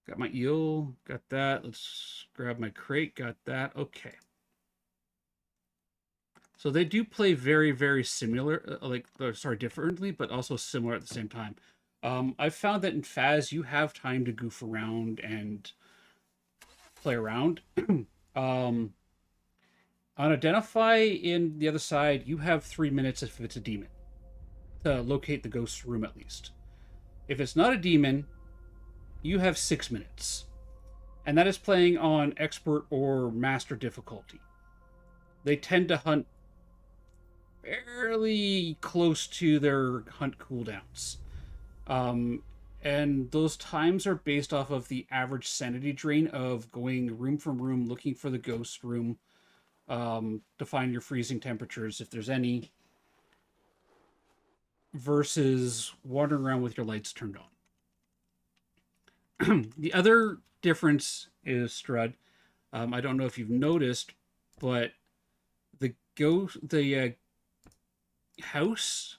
Got my eel. Got that. Let's grab my crate. Got that. Okay. So they do play very, very similar, differently, but also similar at the same time. I've found that in Faz you have time to goof around and play around. On Identify in the other side, you have 3 minutes if it's a demon to locate the ghost room at least. If it's not a demon, you have 6 minutes. And that is playing on expert or master difficulty. They tend to hunt fairly close to their hunt cooldowns. And those times are based off of the average sanity drain of going room from room looking for the ghost room, to find your freezing temperatures if there's any, versus wandering around with your lights turned on. The other difference is, Strud, I don't know if you've noticed, but the house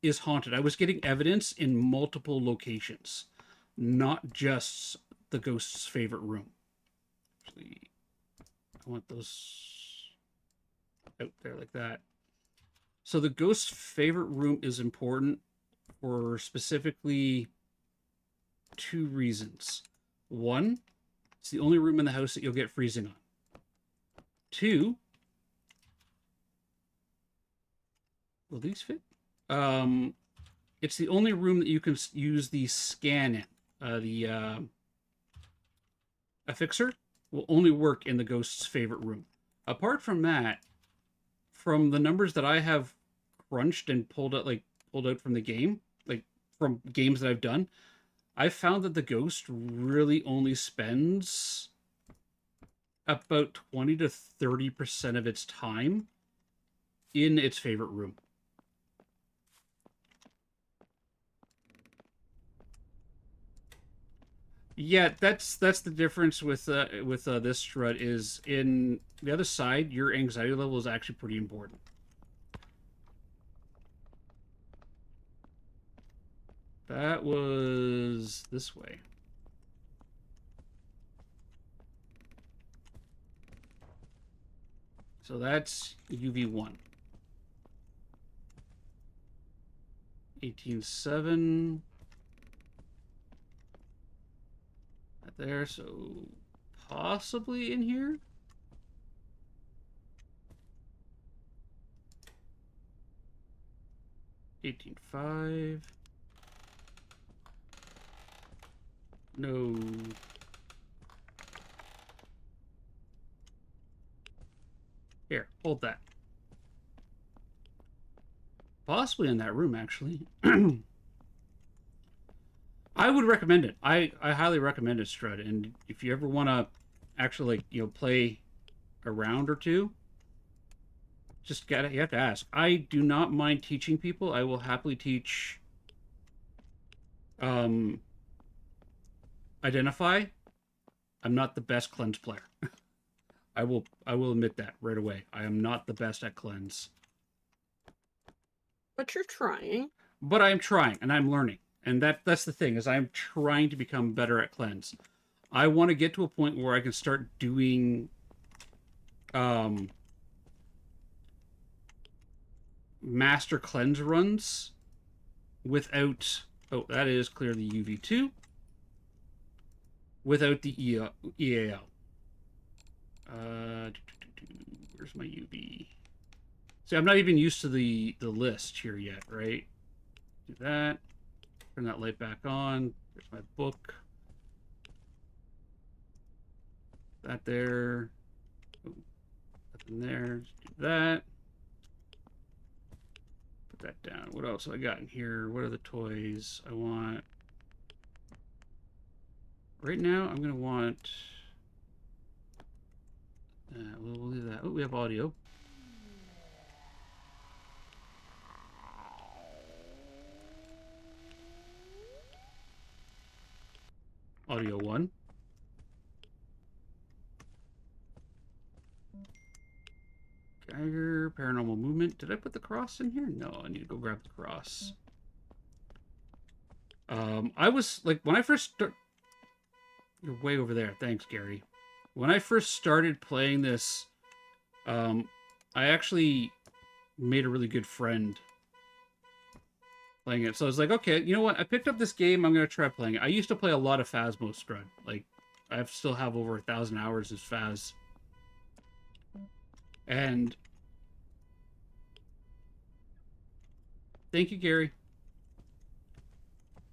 is haunted. I was getting evidence in multiple locations, not just the ghost's favorite room. Actually, I want those out there like that. So the ghost's favorite room is important for specifically 2 reasons. 1, it's the only room in the house that you'll get freezing on. 2, will these fit? It's the only room that you can use the scan in. The affixer will only work in the ghost's favorite room. Apart from that, from the numbers that I have crunched and pulled out from the game, like from games that I've done, I've found that the ghost really only spends about 20 to 30% of its time in its favorite room. Yeah, that's the difference with this strut. Is in the other side, your anxiety level is actually pretty important. That was this way. So that's UV1. 18.7. There, so possibly in here. $18.5. No. Here, hold that. Possibly in that room, actually. I would recommend it. I highly recommend it, Strud. And if you ever want to actually, play a round or two, you have to ask. I do not mind teaching people. I will happily teach Identify. I'm not the best cleanse player. I will admit that right away. I am not the best at cleanse. But you're trying. But I'm trying and I'm learning. And that's the thing, is I'm trying to become better at cleanse. I want to get to a point where I can start doing master cleanse runs without... Oh, that is clearly UV2. Without the EAL. Where's my UV? See, I'm not even used to the list here yet, right? Do that. Turn that light back on. There's my book. That there. Ooh, nothing there. Just do that. Put that down. What else have I got in here? What are the toys I want? Right now, I'm going to want... we'll leave that. Oh, we have audio. Audio 1. Geiger, paranormal movement. Did I put the cross in here? No, I need to go grab the cross. I was, like, when I first started... You're way over there. Thanks, Gary. When I first started playing this, I actually made a really good friend. playing it. So I was like, okay, you know what? I picked up this game. I'm gonna try playing it. I used to play a lot of Phasmo Strud. Like, I still have over 1,000 hours as Phas. And thank you, Gary.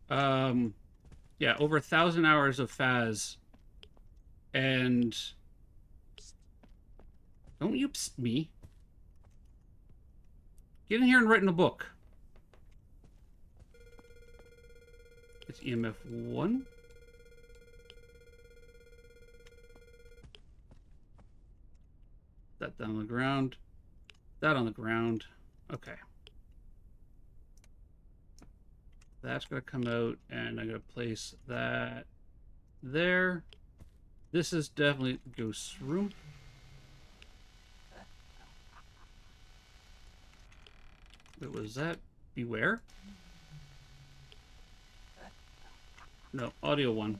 Yeah, over 1,000 hours of Phas. And don't you psst me. Get in here and write in a book. It's EMF 1. That down on the ground. That on the ground. Okay. That's going to come out, and I'm going to place that there. This is definitely Ghost's room. What was that? Beware? No, audio 1.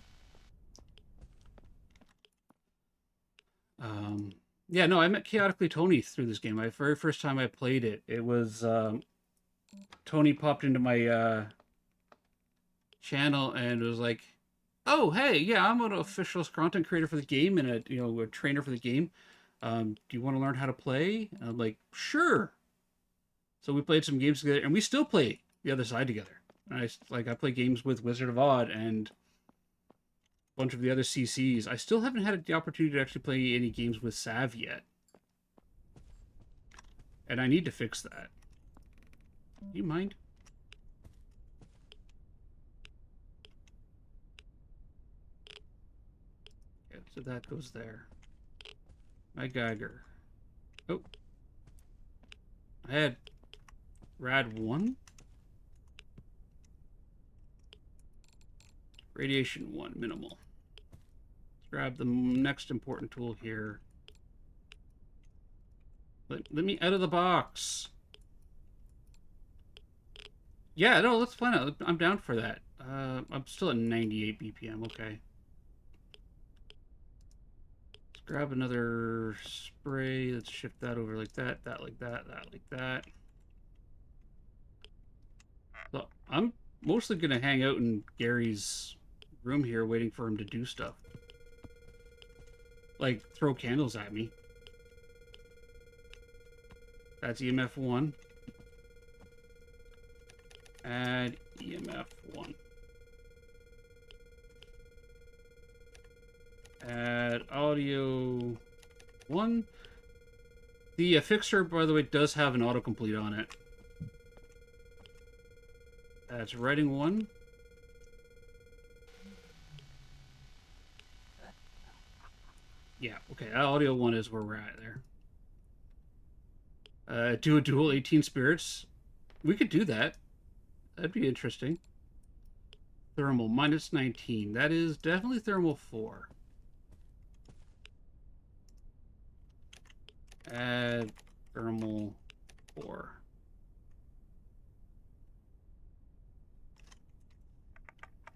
Yeah, no, I met Chaotically Tony through this game. My very first time I played it, it was Tony popped into my channel and was like, "Oh, hey, yeah, I'm an official content creator for the game and a trainer for the game. Do you want to learn how to play?" And I'm like, "Sure." So we played some games together, and we still play the other side together. And I play games with Wizard of Odd and a bunch of the other CCs. I still haven't had the opportunity to actually play any games with Sav yet. And I need to fix that. Do you mind? Okay, so that goes there. My Geiger. Oh. I had Rad 1. Radiation 1, minimal. Let's grab the next important tool here. Let me out of the box. Yeah, no, let's plan it. I'm down for that. I'm still at 98 BPM, okay. Let's grab another spray. Let's shift that over like that, that like that, that like that. So I'm mostly going to hang out in Gary's room here waiting for him to do stuff. Like, throw candles at me. That's EMF 1. Add EMF 1. Add audio 1. The fixer, by the way, does have an autocomplete on it. That's writing 1. Yeah, okay, audio 1 is where we're at there. Do a dual 18 spirits. We could do that. That'd be interesting. Thermal, minus 19. That is definitely thermal 4. Add thermal 4.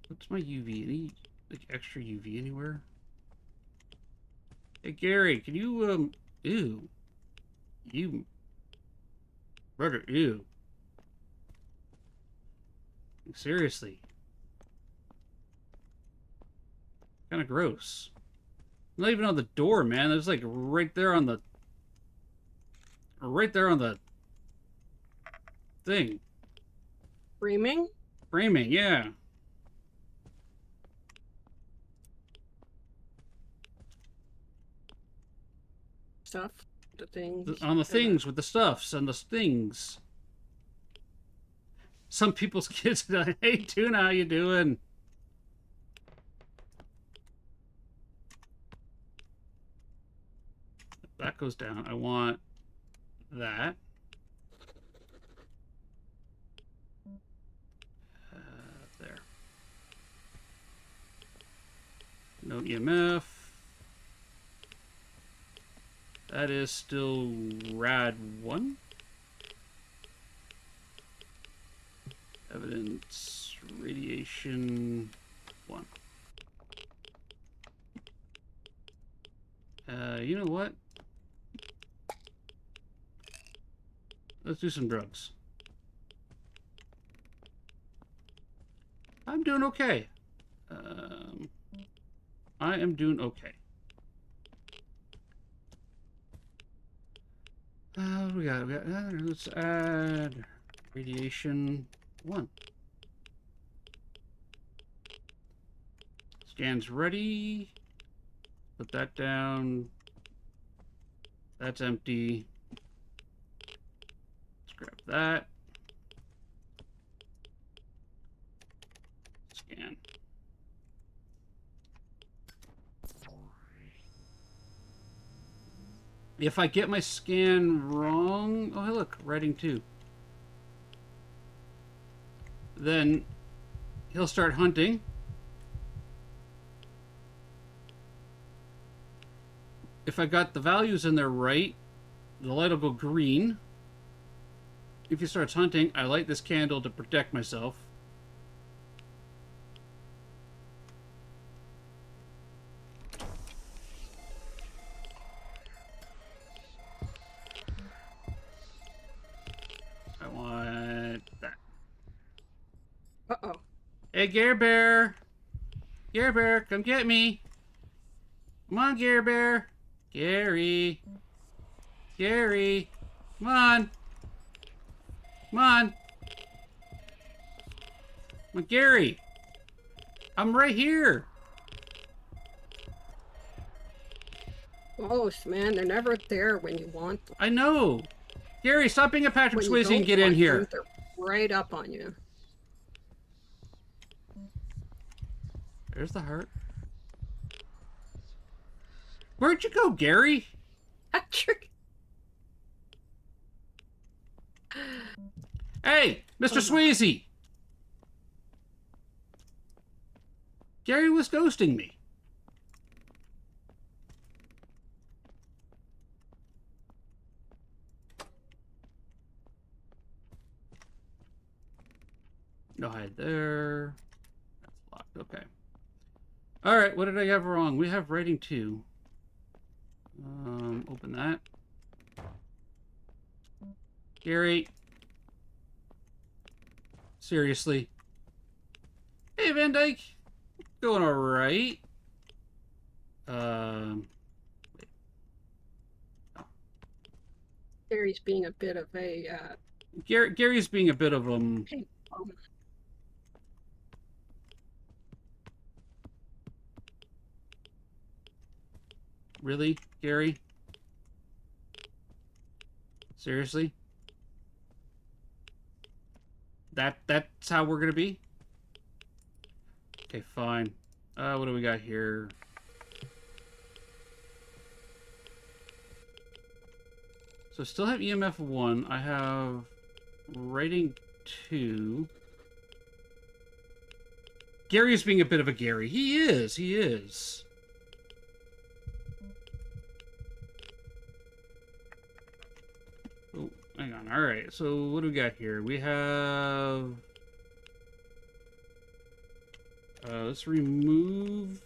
What's my UV? Any, like, extra UV anywhere? Hey, Gary, can you, ew. You... Brother, ew. Seriously. Kind of gross. Not even on the door, man. It's like right there on the... Right there on the... thing. Framing? Framing, yeah. Stuff. The things. On the things with the stuffs and the things. Some people's kids are like, "Hey, Tuna, how you doing?" That goes down. I want that. There. No EMF. That is still Rad 1. Evidence, radiation 1. You know what? Let's do some drugs. I'm doing okay. I am doing okay. What we got? Let's add radiation 1. Scan's ready. Put that down. That's empty. Let's grab that. Scan. If I get my scan wrong... Oh, hey, look. Writing 2. Then he'll start hunting. If I got the values in there right, the light will go green. If he starts hunting, I light this candle to protect myself. I want that. Uh-oh. Hey, Gare Bear! Gare Bear, come get me! Come on, Gare Bear! Gary! Gary! Come on! Come on! Come on, Gary! I'm right here! Ghosts, man, they're never there when you want them. I know! Gary, stop being a Patrick When you Swayze and don't get in want here! them, they're right up on you. There's the heart. Where'd you go, Gary? Patrick. Hey, Mr. Swayze! Gary was ghosting me. No hide there. That's locked. Okay. All right. What did I have wrong? We have writing 2. Open that. Gary. Seriously. Hey, Van Dyke. Going all right. Wait. Gary's being a bit of a Gary's being a bit of hey, Really, Gary? Seriously? That's how we're gonna be? Okay, fine. What do we got here? So still have EMF 1. I have writing 2. Gary's being a bit of a Gary. He is. Oh, hang on. All right. So what do we got here? We have... let's remove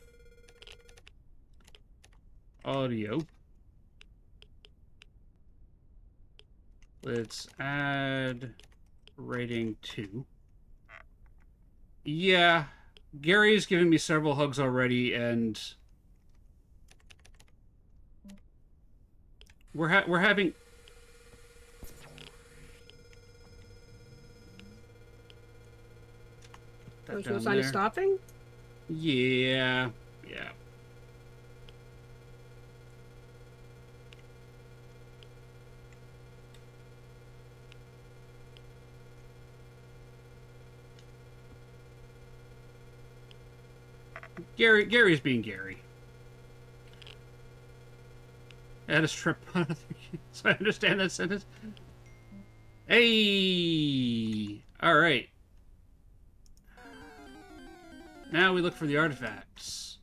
audio. Let's add rating 2. Yeah, Gary's given me several hugs already, and we're having... there's no sign of stopping? Yeah. Gary's being Gary. I had a strip on so I understand that sentence. Hey! Alright. Now we look for the artifacts.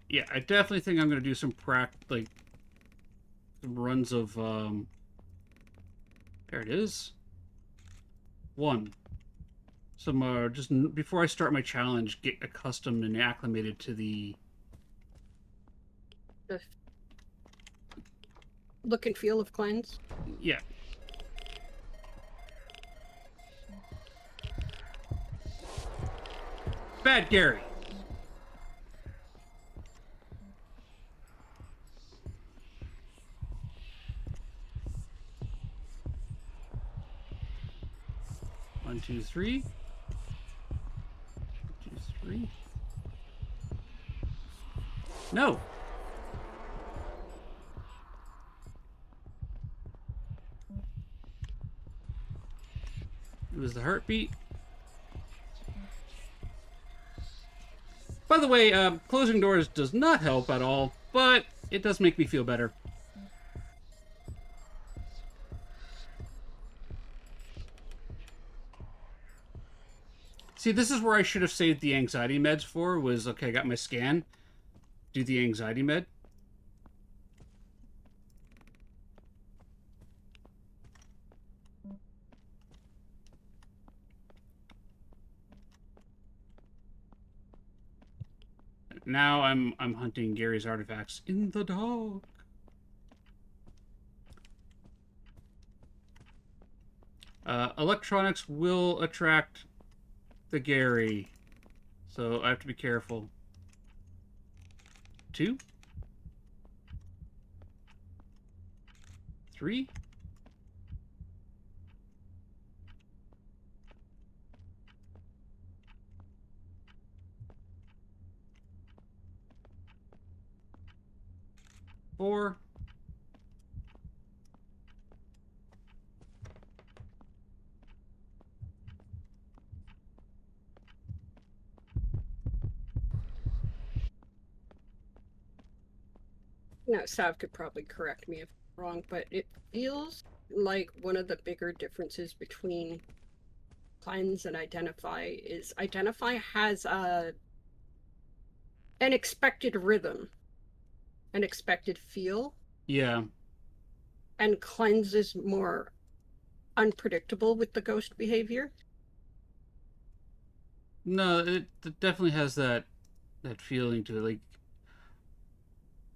Yeah, I definitely think I'm going to do some some runs of, there it is. 1. Some, just before I start my challenge, get accustomed and acclimated to the Look and feel of cleanse. Yeah. Bad Gary. One, two, three. 1, 2, 3. No. It was the heartbeat. By the way, closing doors does not help at all, but it does make me feel better. See, this is where I should have saved the anxiety meds for, was, okay, I got my scan, do the anxiety med. Now I'm hunting Gary's artifacts in the dark. Electronics will attract the Gary, so I have to be careful. 2, 3. Four. Now, Sav could probably correct me if I'm wrong, but it feels like one of the bigger differences between cleanse and identify is identify has an expected rhythm, an expected feel, Yeah. and cleanse is more unpredictable with the ghost behavior. No, it definitely has that feeling to it. Like,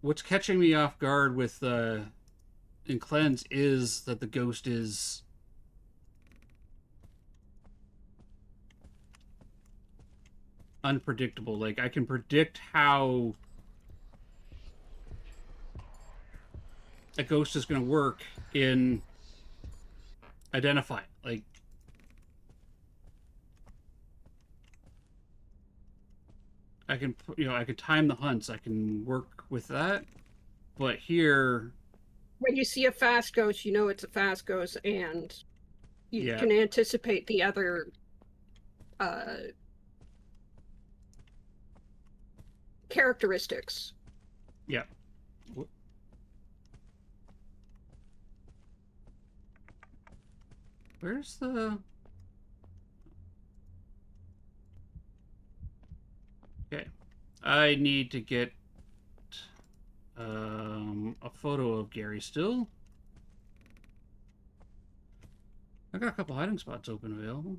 what's catching me off guard with in cleanse is that the ghost is unpredictable. Like, I can predict how a ghost is going to work in identify. Like, I can, I can time the hunts. I can work with that. But here, When you see a fast ghost, you know it's a fast ghost, and you Yeah. can anticipate the other characteristics. yeah. Where's the... Okay. I need to get a photo of Gary still. I got a couple hiding spots open available.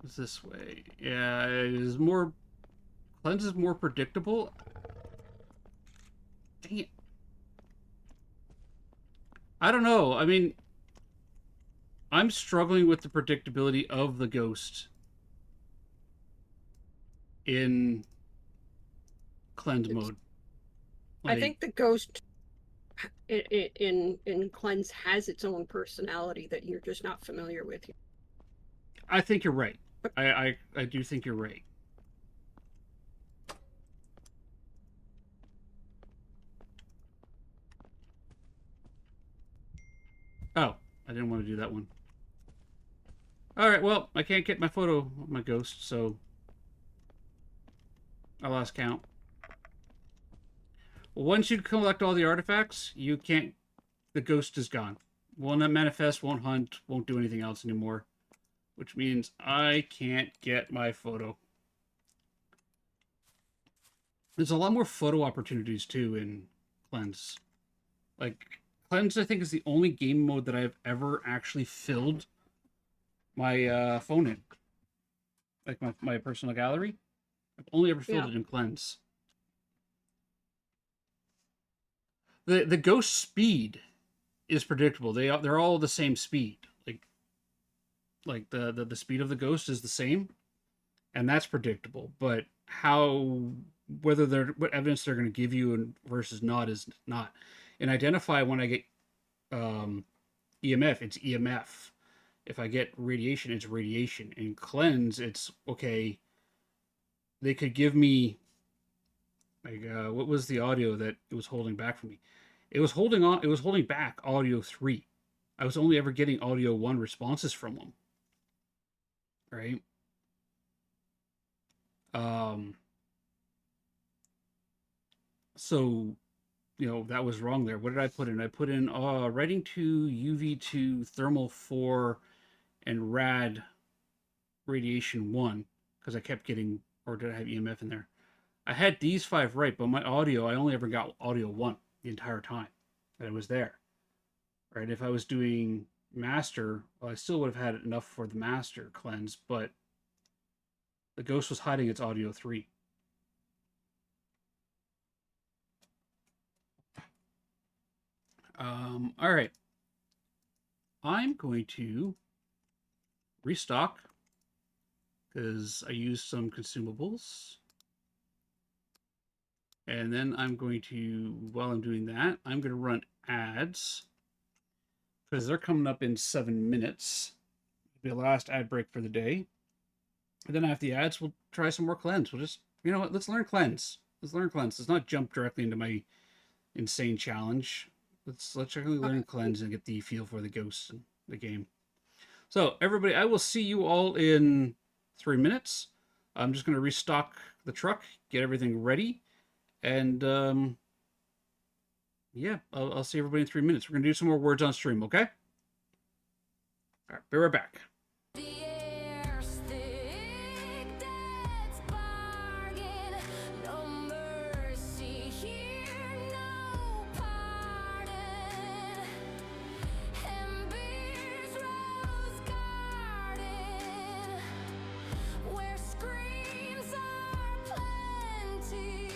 It's this way. Yeah, it is more... Cleanse is more predictable. Dang it. I don't know. I mean, I'm struggling with the predictability of the ghost in cleanse mode. I think the ghost in cleanse has its own personality that you're just not familiar with. I think you're right. I do think you're right. Oh, I didn't want to do that one. Alright, well, I can't get my photo of my ghost, so I lost count. Once you collect all the artifacts, you can't... The ghost is gone. Will not manifest, won't hunt, won't do anything else anymore. Which means I can't get my photo. There's a lot more photo opportunities, too, in Cleanse. Like, Cleanse, I think, is the only game mode that I've ever actually filled my phone in. Like, my personal gallery. I've only ever filled it in Cleanse. The ghost speed is predictable. They're all the same speed. Like, like the speed of the ghost is the same, and that's predictable. But how whether they're what evidence they're going to give you and versus not is not. And identify when I get EMF, it's EMF. If I get radiation, it's radiation. And cleanse, it's okay. They could give me like what was the audio that it was holding back from me? It was holding on. It was holding back audio 3. I was only ever getting audio 1 responses from them. Right. So, that was wrong there. What did I put in? I put in writing to UV2 thermal 4 and rad radiation 1 because I kept getting, or did I have EMF in there? I had these 5 right, but my audio, I only ever got audio 1 the entire time that it was there. Right? If I was doing master, well, I still would have had enough for the master cleanse, but the ghost was hiding its audio 3. All right. I'm going to restock because I used some consumables. And then I'm going to, while I'm doing that, I'm going to run ads because they're coming up in 7 minutes. It'll be the last ad break for the day. And then after the ads, we'll try some more cleanse. We'll just, you know what, let's learn cleanse. Let's learn cleanse. Let's not jump directly into my insane challenge. Let's actually learn cleanse and get the feel for the ghosts in the game. So everybody, I will see you all in 3 minutes. I'm just going to restock the truck, get everything ready, and yeah, I'll see everybody in 3 minutes. We're going to do some more words on stream, okay? All right, be right back. The air's thick, that's bargain. No mercy here, no pardon. And beer's rose garden, where screams are plenty.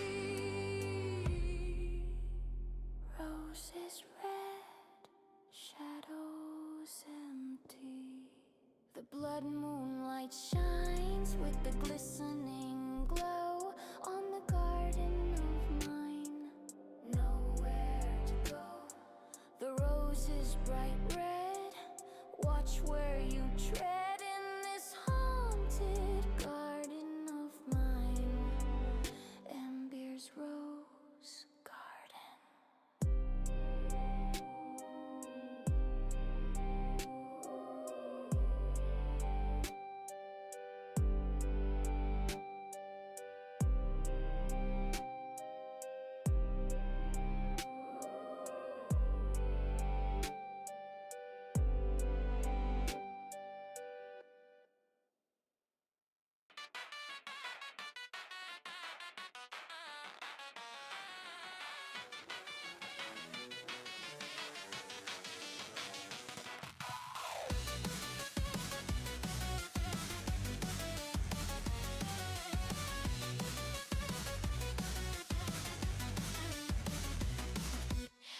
Roses red, shadows empty. The blood moonlight shines with the glistening glow on the garden of mine. Nowhere to go. The rose is bright red. Watch where you tread in this haunted garden of mine. Ember's rose garden.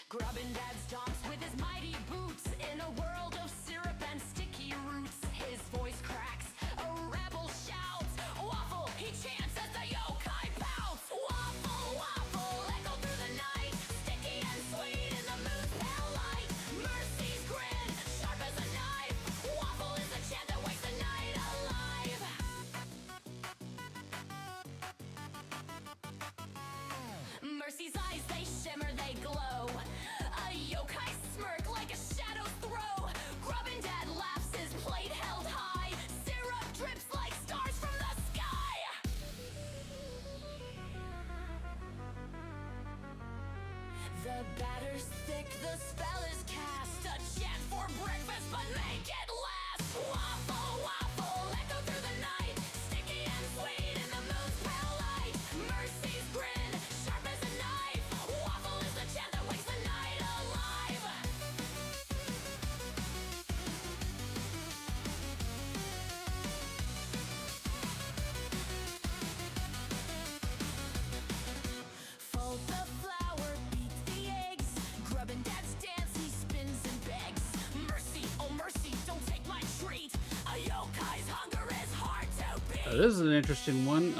Grubbin' Dad's stomps with his mighty boots in a world of syrup and sticky roots. His voice cracks, a rebel shouts. Waffle, he chants as the yokai pouts. Waffle, waffle, echo through the night. Sticky and sweet in the moon's pale light. Mercy's grin, sharp as a knife. Waffle is the chant that wakes the night alive. Mercy's eyes, they shimmer, they glow. A yokai smirk like a shadow throw. Grubbin' Dad laughs, his plate held high. Syrup drips like stars from the sky. The batter's thick, the spell is cast. A chant for breakfast, but make it last. Waffle, waffle, echo through the night. Sticky and sweet in the moon's pale light. Mercy's grin, sharp as a knife. Waffle is the chant that wakes the night alive. Fold the flour, beat the eggs. Grubbin' Dad's dance, he spins and begs. Mercy, oh mercy, don't take my treat. A this is an interesting one.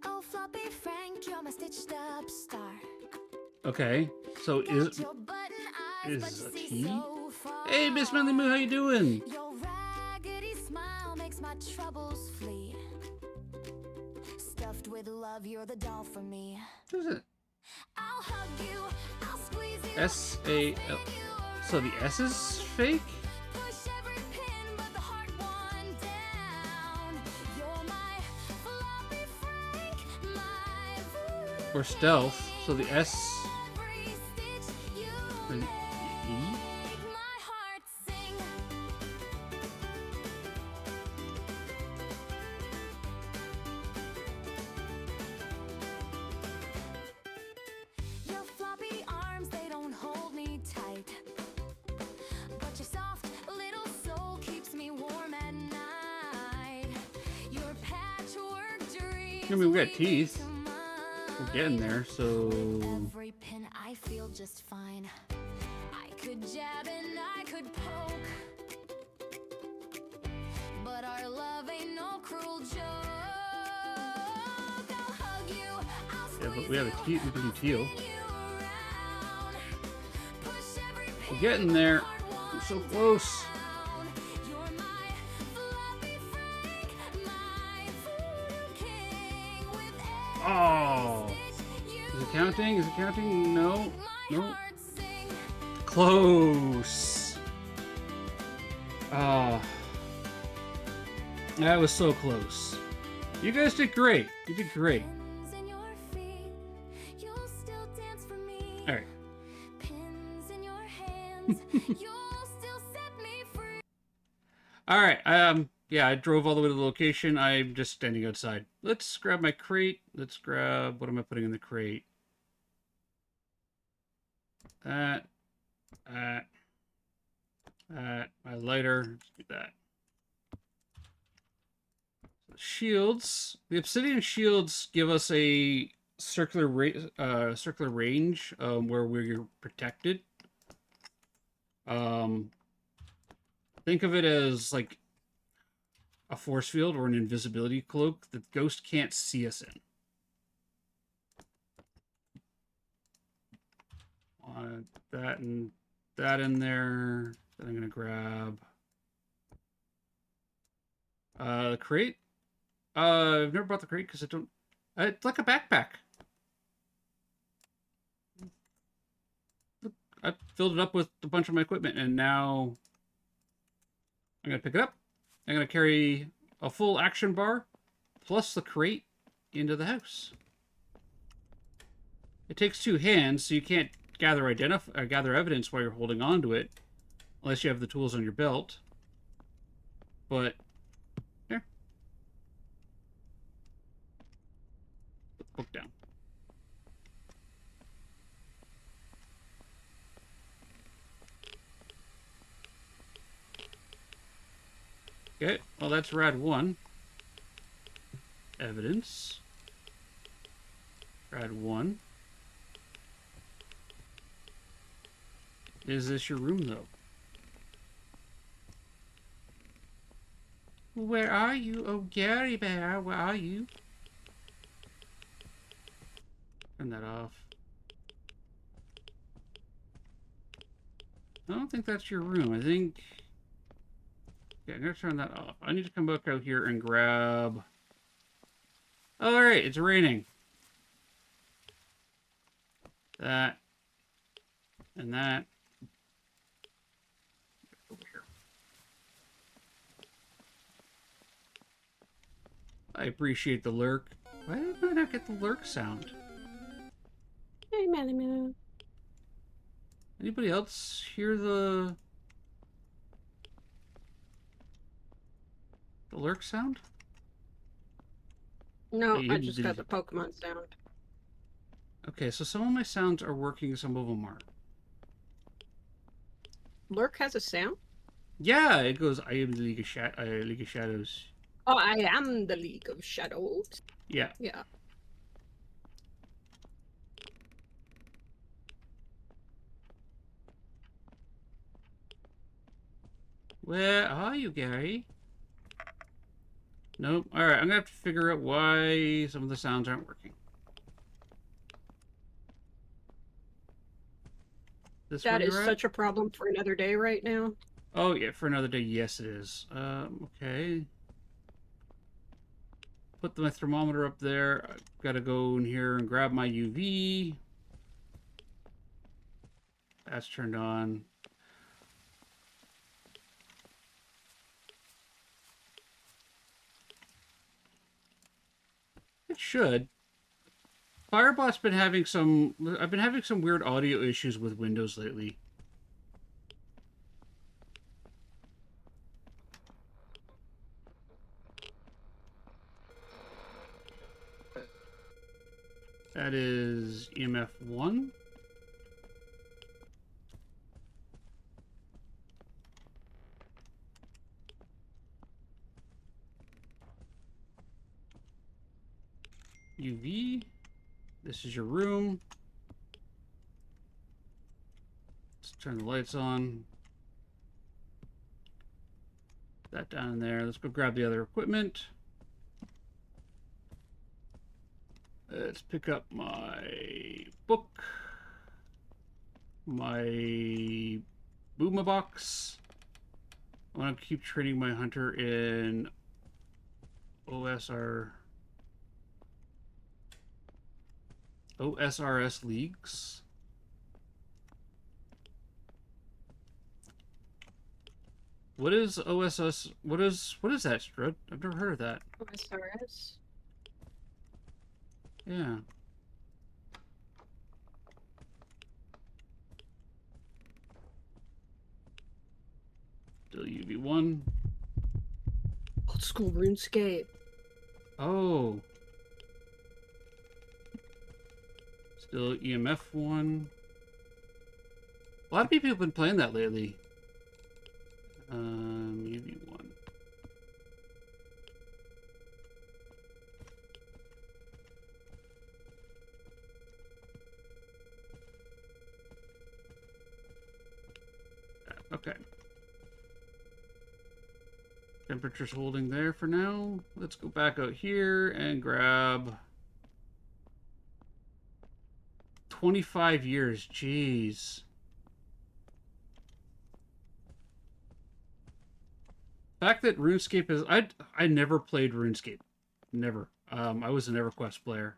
Oh, floppy Frank, you're my stitched up star. Okay, so Got your button eyes, but is you a see T? so far. Hey, Miss Manly Moo, how you doing? Your raggedy smile makes my troubles flee. Stuffed with love, you're the doll for me. What is it? I'll hug you, I'll squeeze you, S-A-L. I'll spin you So the S is fake? push every pin, but the heart one down. You're my floppy Frank, my voodoo Or stealth. So the S every stitch you and make E? my heart sing. Your floppy arms, they don't hold me tight, but your soft little soul keeps me warm at night. Your patchwork dreams. I mean, we got weave teeth. into We're getting there, so... every pin, I feel just fine. I could jab and I could poke, but our love ain't no cruel joke. I'll hug you, I'll Yeah, but squeeze we have a you, teal. We can do teal. spin you around. Push every We're pin, getting but the there. heart We're won't so close. down. You're my floppy Frank, my voodoo king with Oh! every stitch you Is it counting? Is it counting? No. make my No. heart sing. Close. Ah. That was so close. You guys did great. You did great. Pins in your feet, you'll still dance for me. All right. Pins in your hands, you'll still set me free. All right. Yeah, I drove all the way to the location. I'm just standing outside. Let's grab my crate. Let's grab, what am I putting in the crate? That. My lighter. Let's do that. Shields. The obsidian shields give us a circular range where we're protected. Think of it as like a force field or an invisibility cloak that ghost can't see us in. That and that in there. Then I'm gonna grab the crate. I've never bought the crate because I don't. It's like a backpack. Look, I filled it up with a bunch of my equipment, and now I'm gonna pick it up. I'm gonna carry a full action bar plus the crate into the house. It takes two hands, so you can't gather evidence while you're holding on to it, unless you have the tools on your belt. But here, put the book down. Okay, well that's rad 1. Evidence. Rad 1. Is this your room, though? Where are you? Oh, Gary Bear, where are you? Turn that off. I don't think that's your room. I think... Yeah, I'm gonna turn that off. I need to come back out here and grab... Oh, alright, it's raining. That. And that. Over here. I appreciate the lurk. Why did I not get the lurk sound? Hey, Manly Moo. Anybody else hear the lurk sound? No, Hey, I you just did- got the Pokemon sound. Okay, so some of my sounds are working, some of them aren't. Lurk has a sound? Yeah, it goes, I am the League of Shadows. Oh, I am the League of Shadows. Yeah. Yeah. Where are you, Gary? Nope. Alright, I'm gonna have to figure out why some of the sounds aren't working. This where That is you're at? such a problem for another day right now. Oh, yeah, for another day. Yes, it is. Okay. Put my thermometer up there. I've got to go in here and grab my UV. That's turned on. It should. Firebot's been having some... I've been having some weird audio issues with Windows lately. That is EMF 1. UV. This is your room. Let's turn the lights on. That down in there. Let's go grab the other equipment. Let's pick up my book. My Booma box. I want to keep training my hunter in OSRS leagues. What is OSS? What is that, Strud? I've never heard of that. OSRS. Yeah. Still UV1. Old school RuneScape. Oh. Still EMF 1. A lot of people have been playing that lately. UV1. Okay. Temperature's holding there for now. Let's go back out here and grab 25 years. Jeez. The fact that RuneScape is... I never played RuneScape. Never. I was an EverQuest player.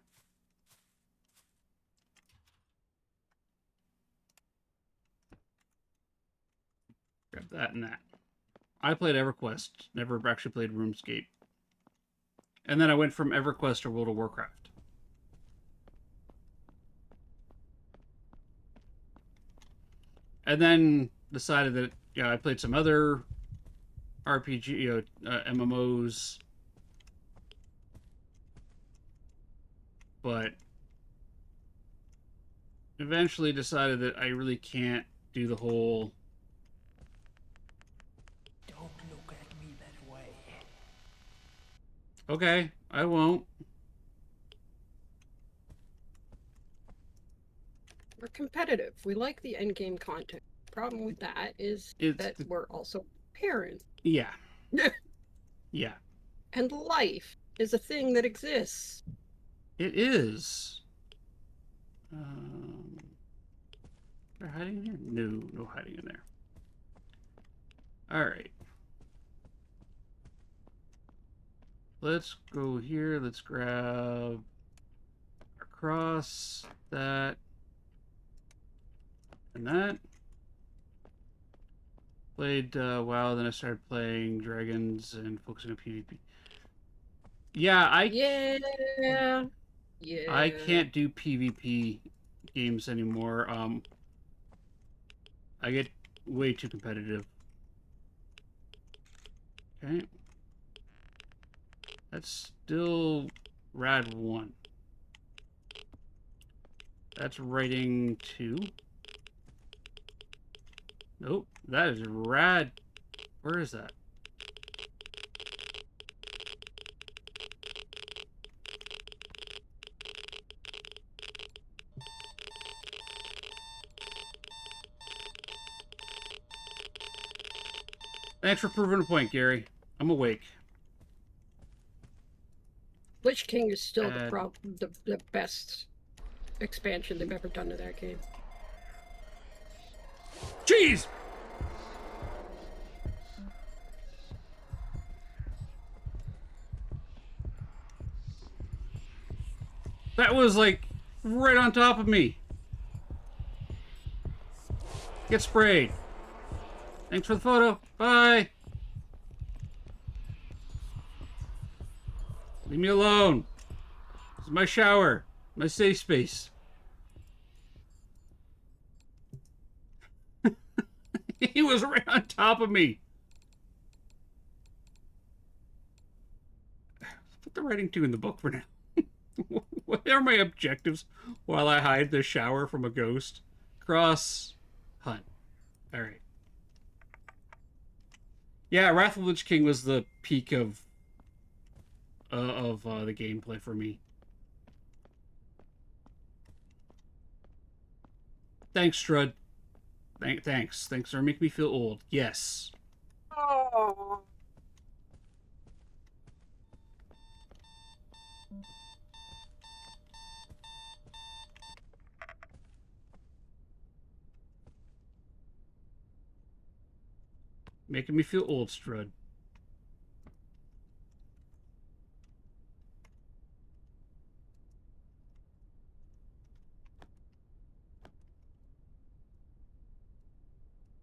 Grab that and that. I played EverQuest. Never actually played RuneScape. And then I went from EverQuest to World of Warcraft. And then decided that, yeah, I played some other RPG, MMOs. But eventually decided that I really can't do the whole... Don't look at me that way. Okay, I won't. We're competitive. We like the end game content. Problem with that is that we're also parents. Yeah. Yeah. And life is a thing that exists. It is. They're hiding in here? No, no hiding in there. Alright. Let's go here. Let's grab our cross, that, and that. Played WoW, then I started playing Dragons and focusing on PvP. Yeah, Yeah. I can't do PvP games anymore. I get way too competitive. Okay. That's still rad 1. That's writing 2. Nope, that is rad. Where is that? Thanks for proving a point, Gary. I'm awake. Lich King is still Add- the best expansion they've ever done to that game. Jeez! That was like right on top of me. Get sprayed. Thanks for the photo. Bye. Leave me alone. This is my shower. My safe space. He was right on top of me. Put the writing to in the book for now. What are my objectives while I hide the shower from a ghost? Cross hunt. All right. Yeah, Wrath of the Lich King was the peak of the gameplay for me. Thanks, Strud. Thanks for making me feel old. Yes. Oh. Making me feel old, Strud.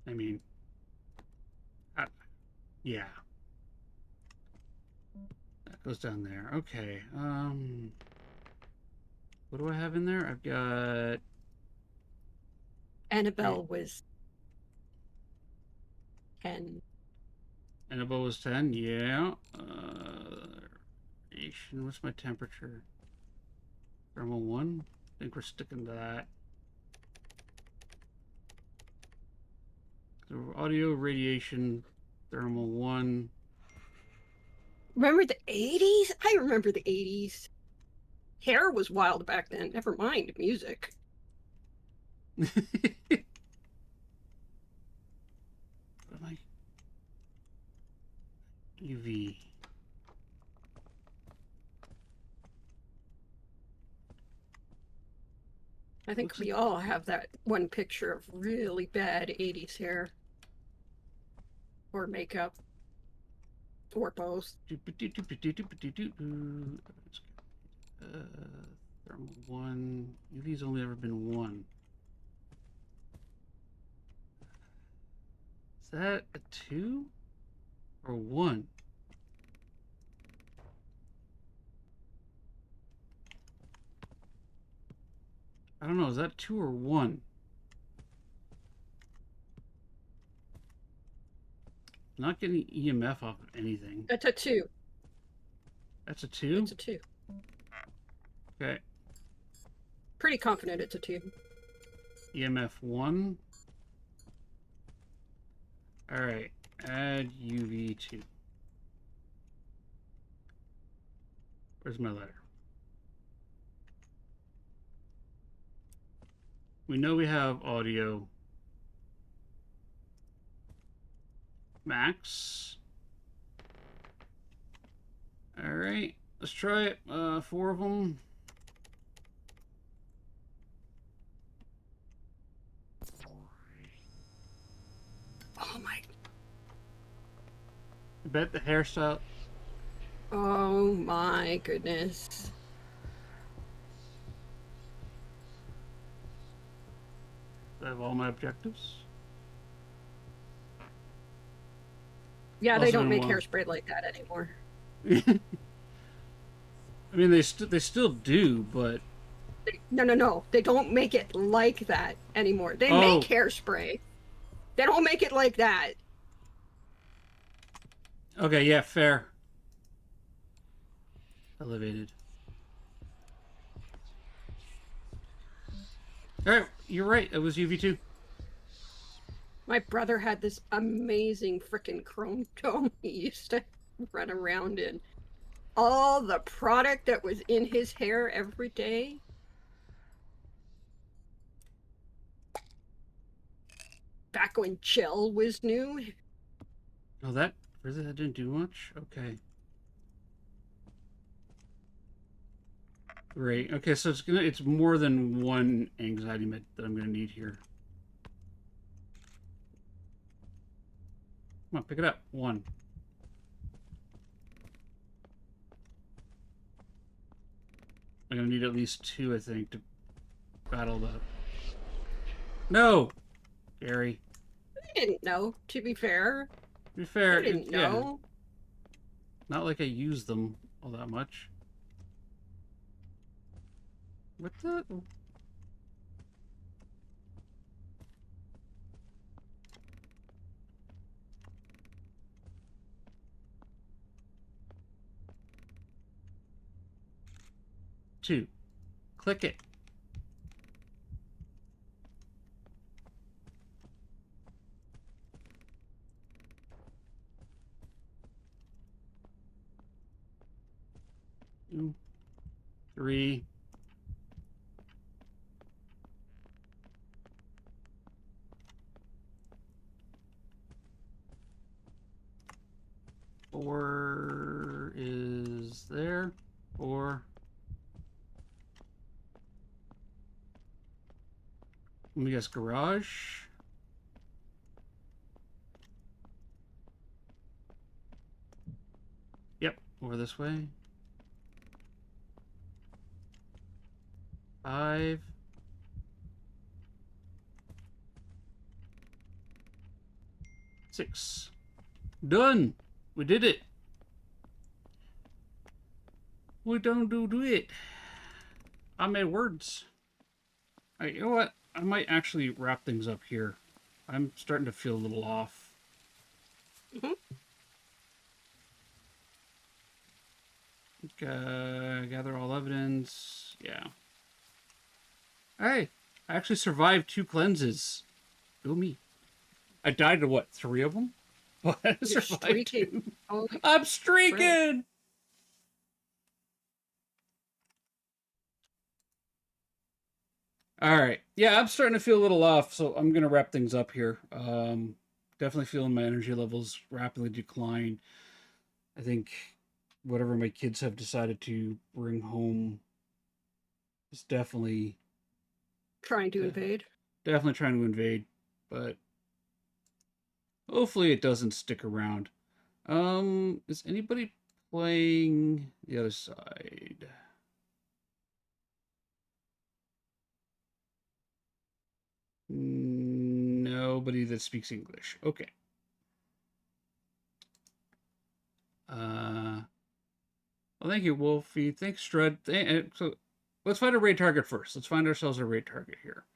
I mean, yeah. That goes down there. Okay. What do I have in there? I've got Annabelle was 10. Annabelle was 10. Yeah. What's my temperature? Thermal 1. I think we're sticking to that. So audio, radiation, thermal 1. Remember the 80s? I remember the 80s. Hair was wild back then. Never mind music. What am I? UV. I think Looks we all have that one picture of really bad 80s hair. Or makeup. Or both. Thermal 1. UV's only ever been 1. Is that a 2? Or 1? I don't know, is that 2 or 1? Not getting EMF off of anything. It's a 2. That's a 2? It's a 2. Okay. Pretty confident it's a 2. EMF 1. Alright. Add UV 2. Where's my letter? We know we have audio. Max. Alright. Let's try it. 4 of them. Oh my. I bet the hairstyle. Oh my goodness. I have all my objectives. Yeah, they Also don't in make one. hairspray like that anymore. I mean, they still do, but No. They don't make it like that anymore. They Oh. make hairspray. They don't make it like that. okay, yeah, fair. Elevated. All right, you're right. It was UV2. My brother had this amazing freaking chrome dome he used to run around in. All the product that was in his hair every day. Back when gel was new. Oh, that really that didn't do much. Okay. Great. Okay, so it's more than one anxiety med that I'm gonna need here. Come on, pick it up. One. I'm gonna need at least two, I think, to battle the. No, Gary. I didn't know, to be fair. To be fair, I didn't yeah, know. not like I use them all that much. What the? Two. Click it. Two. Three. Four is there. Four. Let me guess, garage. Yep, over this way. 5. 6. Done. We did it. We don't do it. I made words. You know what? I might actually wrap things up here. I'm starting to feel a little off. Gather all evidence. Yeah. Hey, I actually survived 2 cleanses. Go me. I died to what? 3 of them? But I You're survived 2. streaking. Holy I'm streaking! All right. Yeah, I'm starting to feel a little off, so I'm going to wrap things up here. Definitely feeling my energy levels rapidly decline. I think whatever my kids have decided to bring home is definitely trying to invade. trying to invade, but hopefully it doesn't stick around. Is anybody playing the other side? Nobody that speaks English. Okay. Well, thank you, Wolfie. Thanks, Strud. So, let's find a raid target first. Let's find ourselves a raid target here.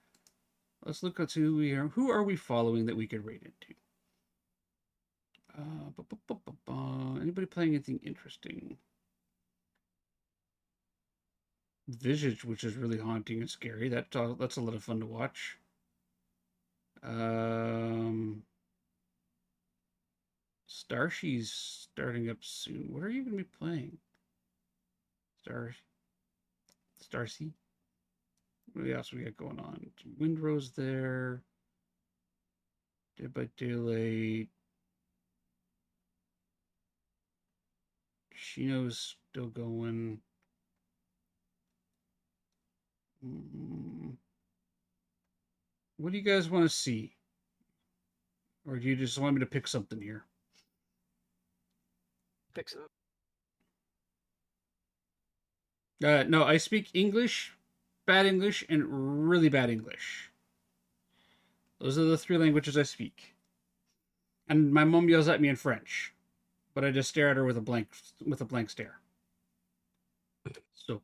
Let's look at who we are. Who are we following that we could raid into? Anybody playing anything interesting? Visage, which is really haunting and scary. That's a lot of fun to watch. Starshe's starting up soon. What are you going to be playing? Starsea? What else we got going on? Windrose there. Dead by Daylight. Shino's still going. What do you guys want to see? Or do you just want me to pick something here? Fix it. No, I speak English, bad English, and really bad English. Those are the 3 languages I speak. And my mom yells at me in French, but I just stare at her with a blank stare. So,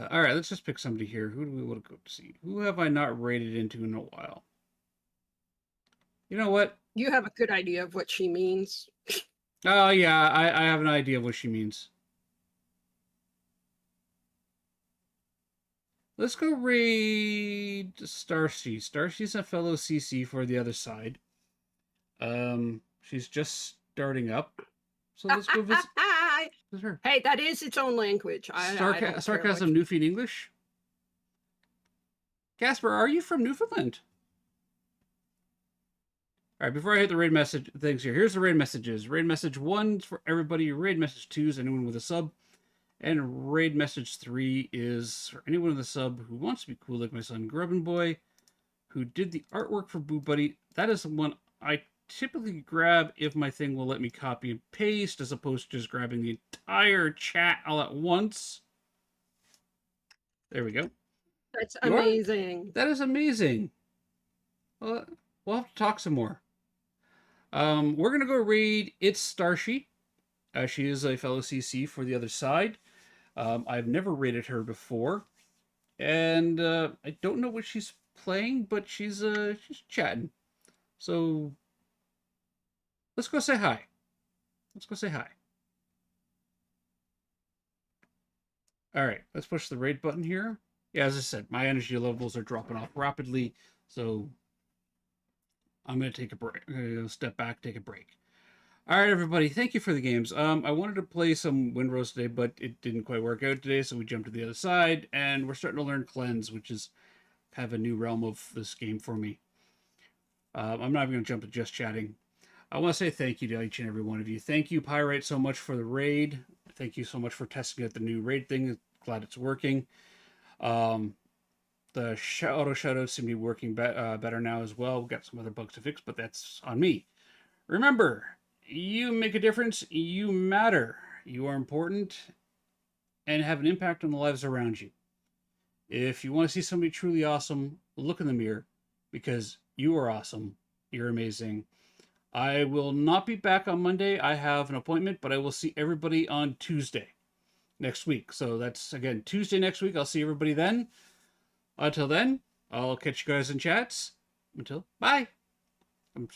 all right, let's just pick somebody here. Who do we want to go to see? Who have I not raided into in a while? You know what? You have a good idea of what she means. Oh, yeah, I have an idea of what she means. Let's go raid Starsea. Starsea's a fellow CC for the other side. She's just starting up. So let's go visit her. Hey, that is its own language. I don't care Sarcasm, Newfie English. Casper, are you from Newfoundland? All right, before I hit the raid message things here, here's the raid messages. Raid message 1 is for everybody. Raid message 2 is anyone with a sub. And raid message 3 is for anyone with a sub who wants to be cool like my son Grubbin Boy, who did the artwork for Boo Buddy. That is the one I typically grab if my thing will let me copy and paste, as opposed to just grabbing the entire chat all at once. There we go. That's You are? amazing. That is amazing. Well, we'll have to talk some more. We're gonna go raid It's Starship. She is a fellow CC for the other side. I've never raided her before, and I don't know what she's playing, but she's chatting. So let's go say hi. Let's go say hi. All right, let's push the raid button here. Yeah, as I said, my energy levels are dropping off rapidly, so I'm gonna take a break. Step back, take a break. All right, everybody, thank you for the games. I wanted to play some Windrose today, but it didn't quite work out today, so we jumped to the other side, and we're starting to learn Cleanse, which is kind of a new realm of this game for me. I'm not even going to jump to just chatting. I want to say thank you to each and every one of you. Thank you, Pyrite, so much for the raid. Thank you so much for testing out the new raid thing. Glad it's working. The auto shoutouts seem to be working better now as well. We've got some other bugs to fix, but that's on me. Remember, you make a difference. You matter. You are important and have an impact on the lives around you. If you want to see somebody truly awesome, look in the mirror, because you are awesome. You're amazing. I will not be back on Monday. I have an appointment, but I will see everybody on Tuesday next week. So that's, again, Tuesday next week. I'll see everybody then. Until then, I'll catch you guys in chats. Bye. I'm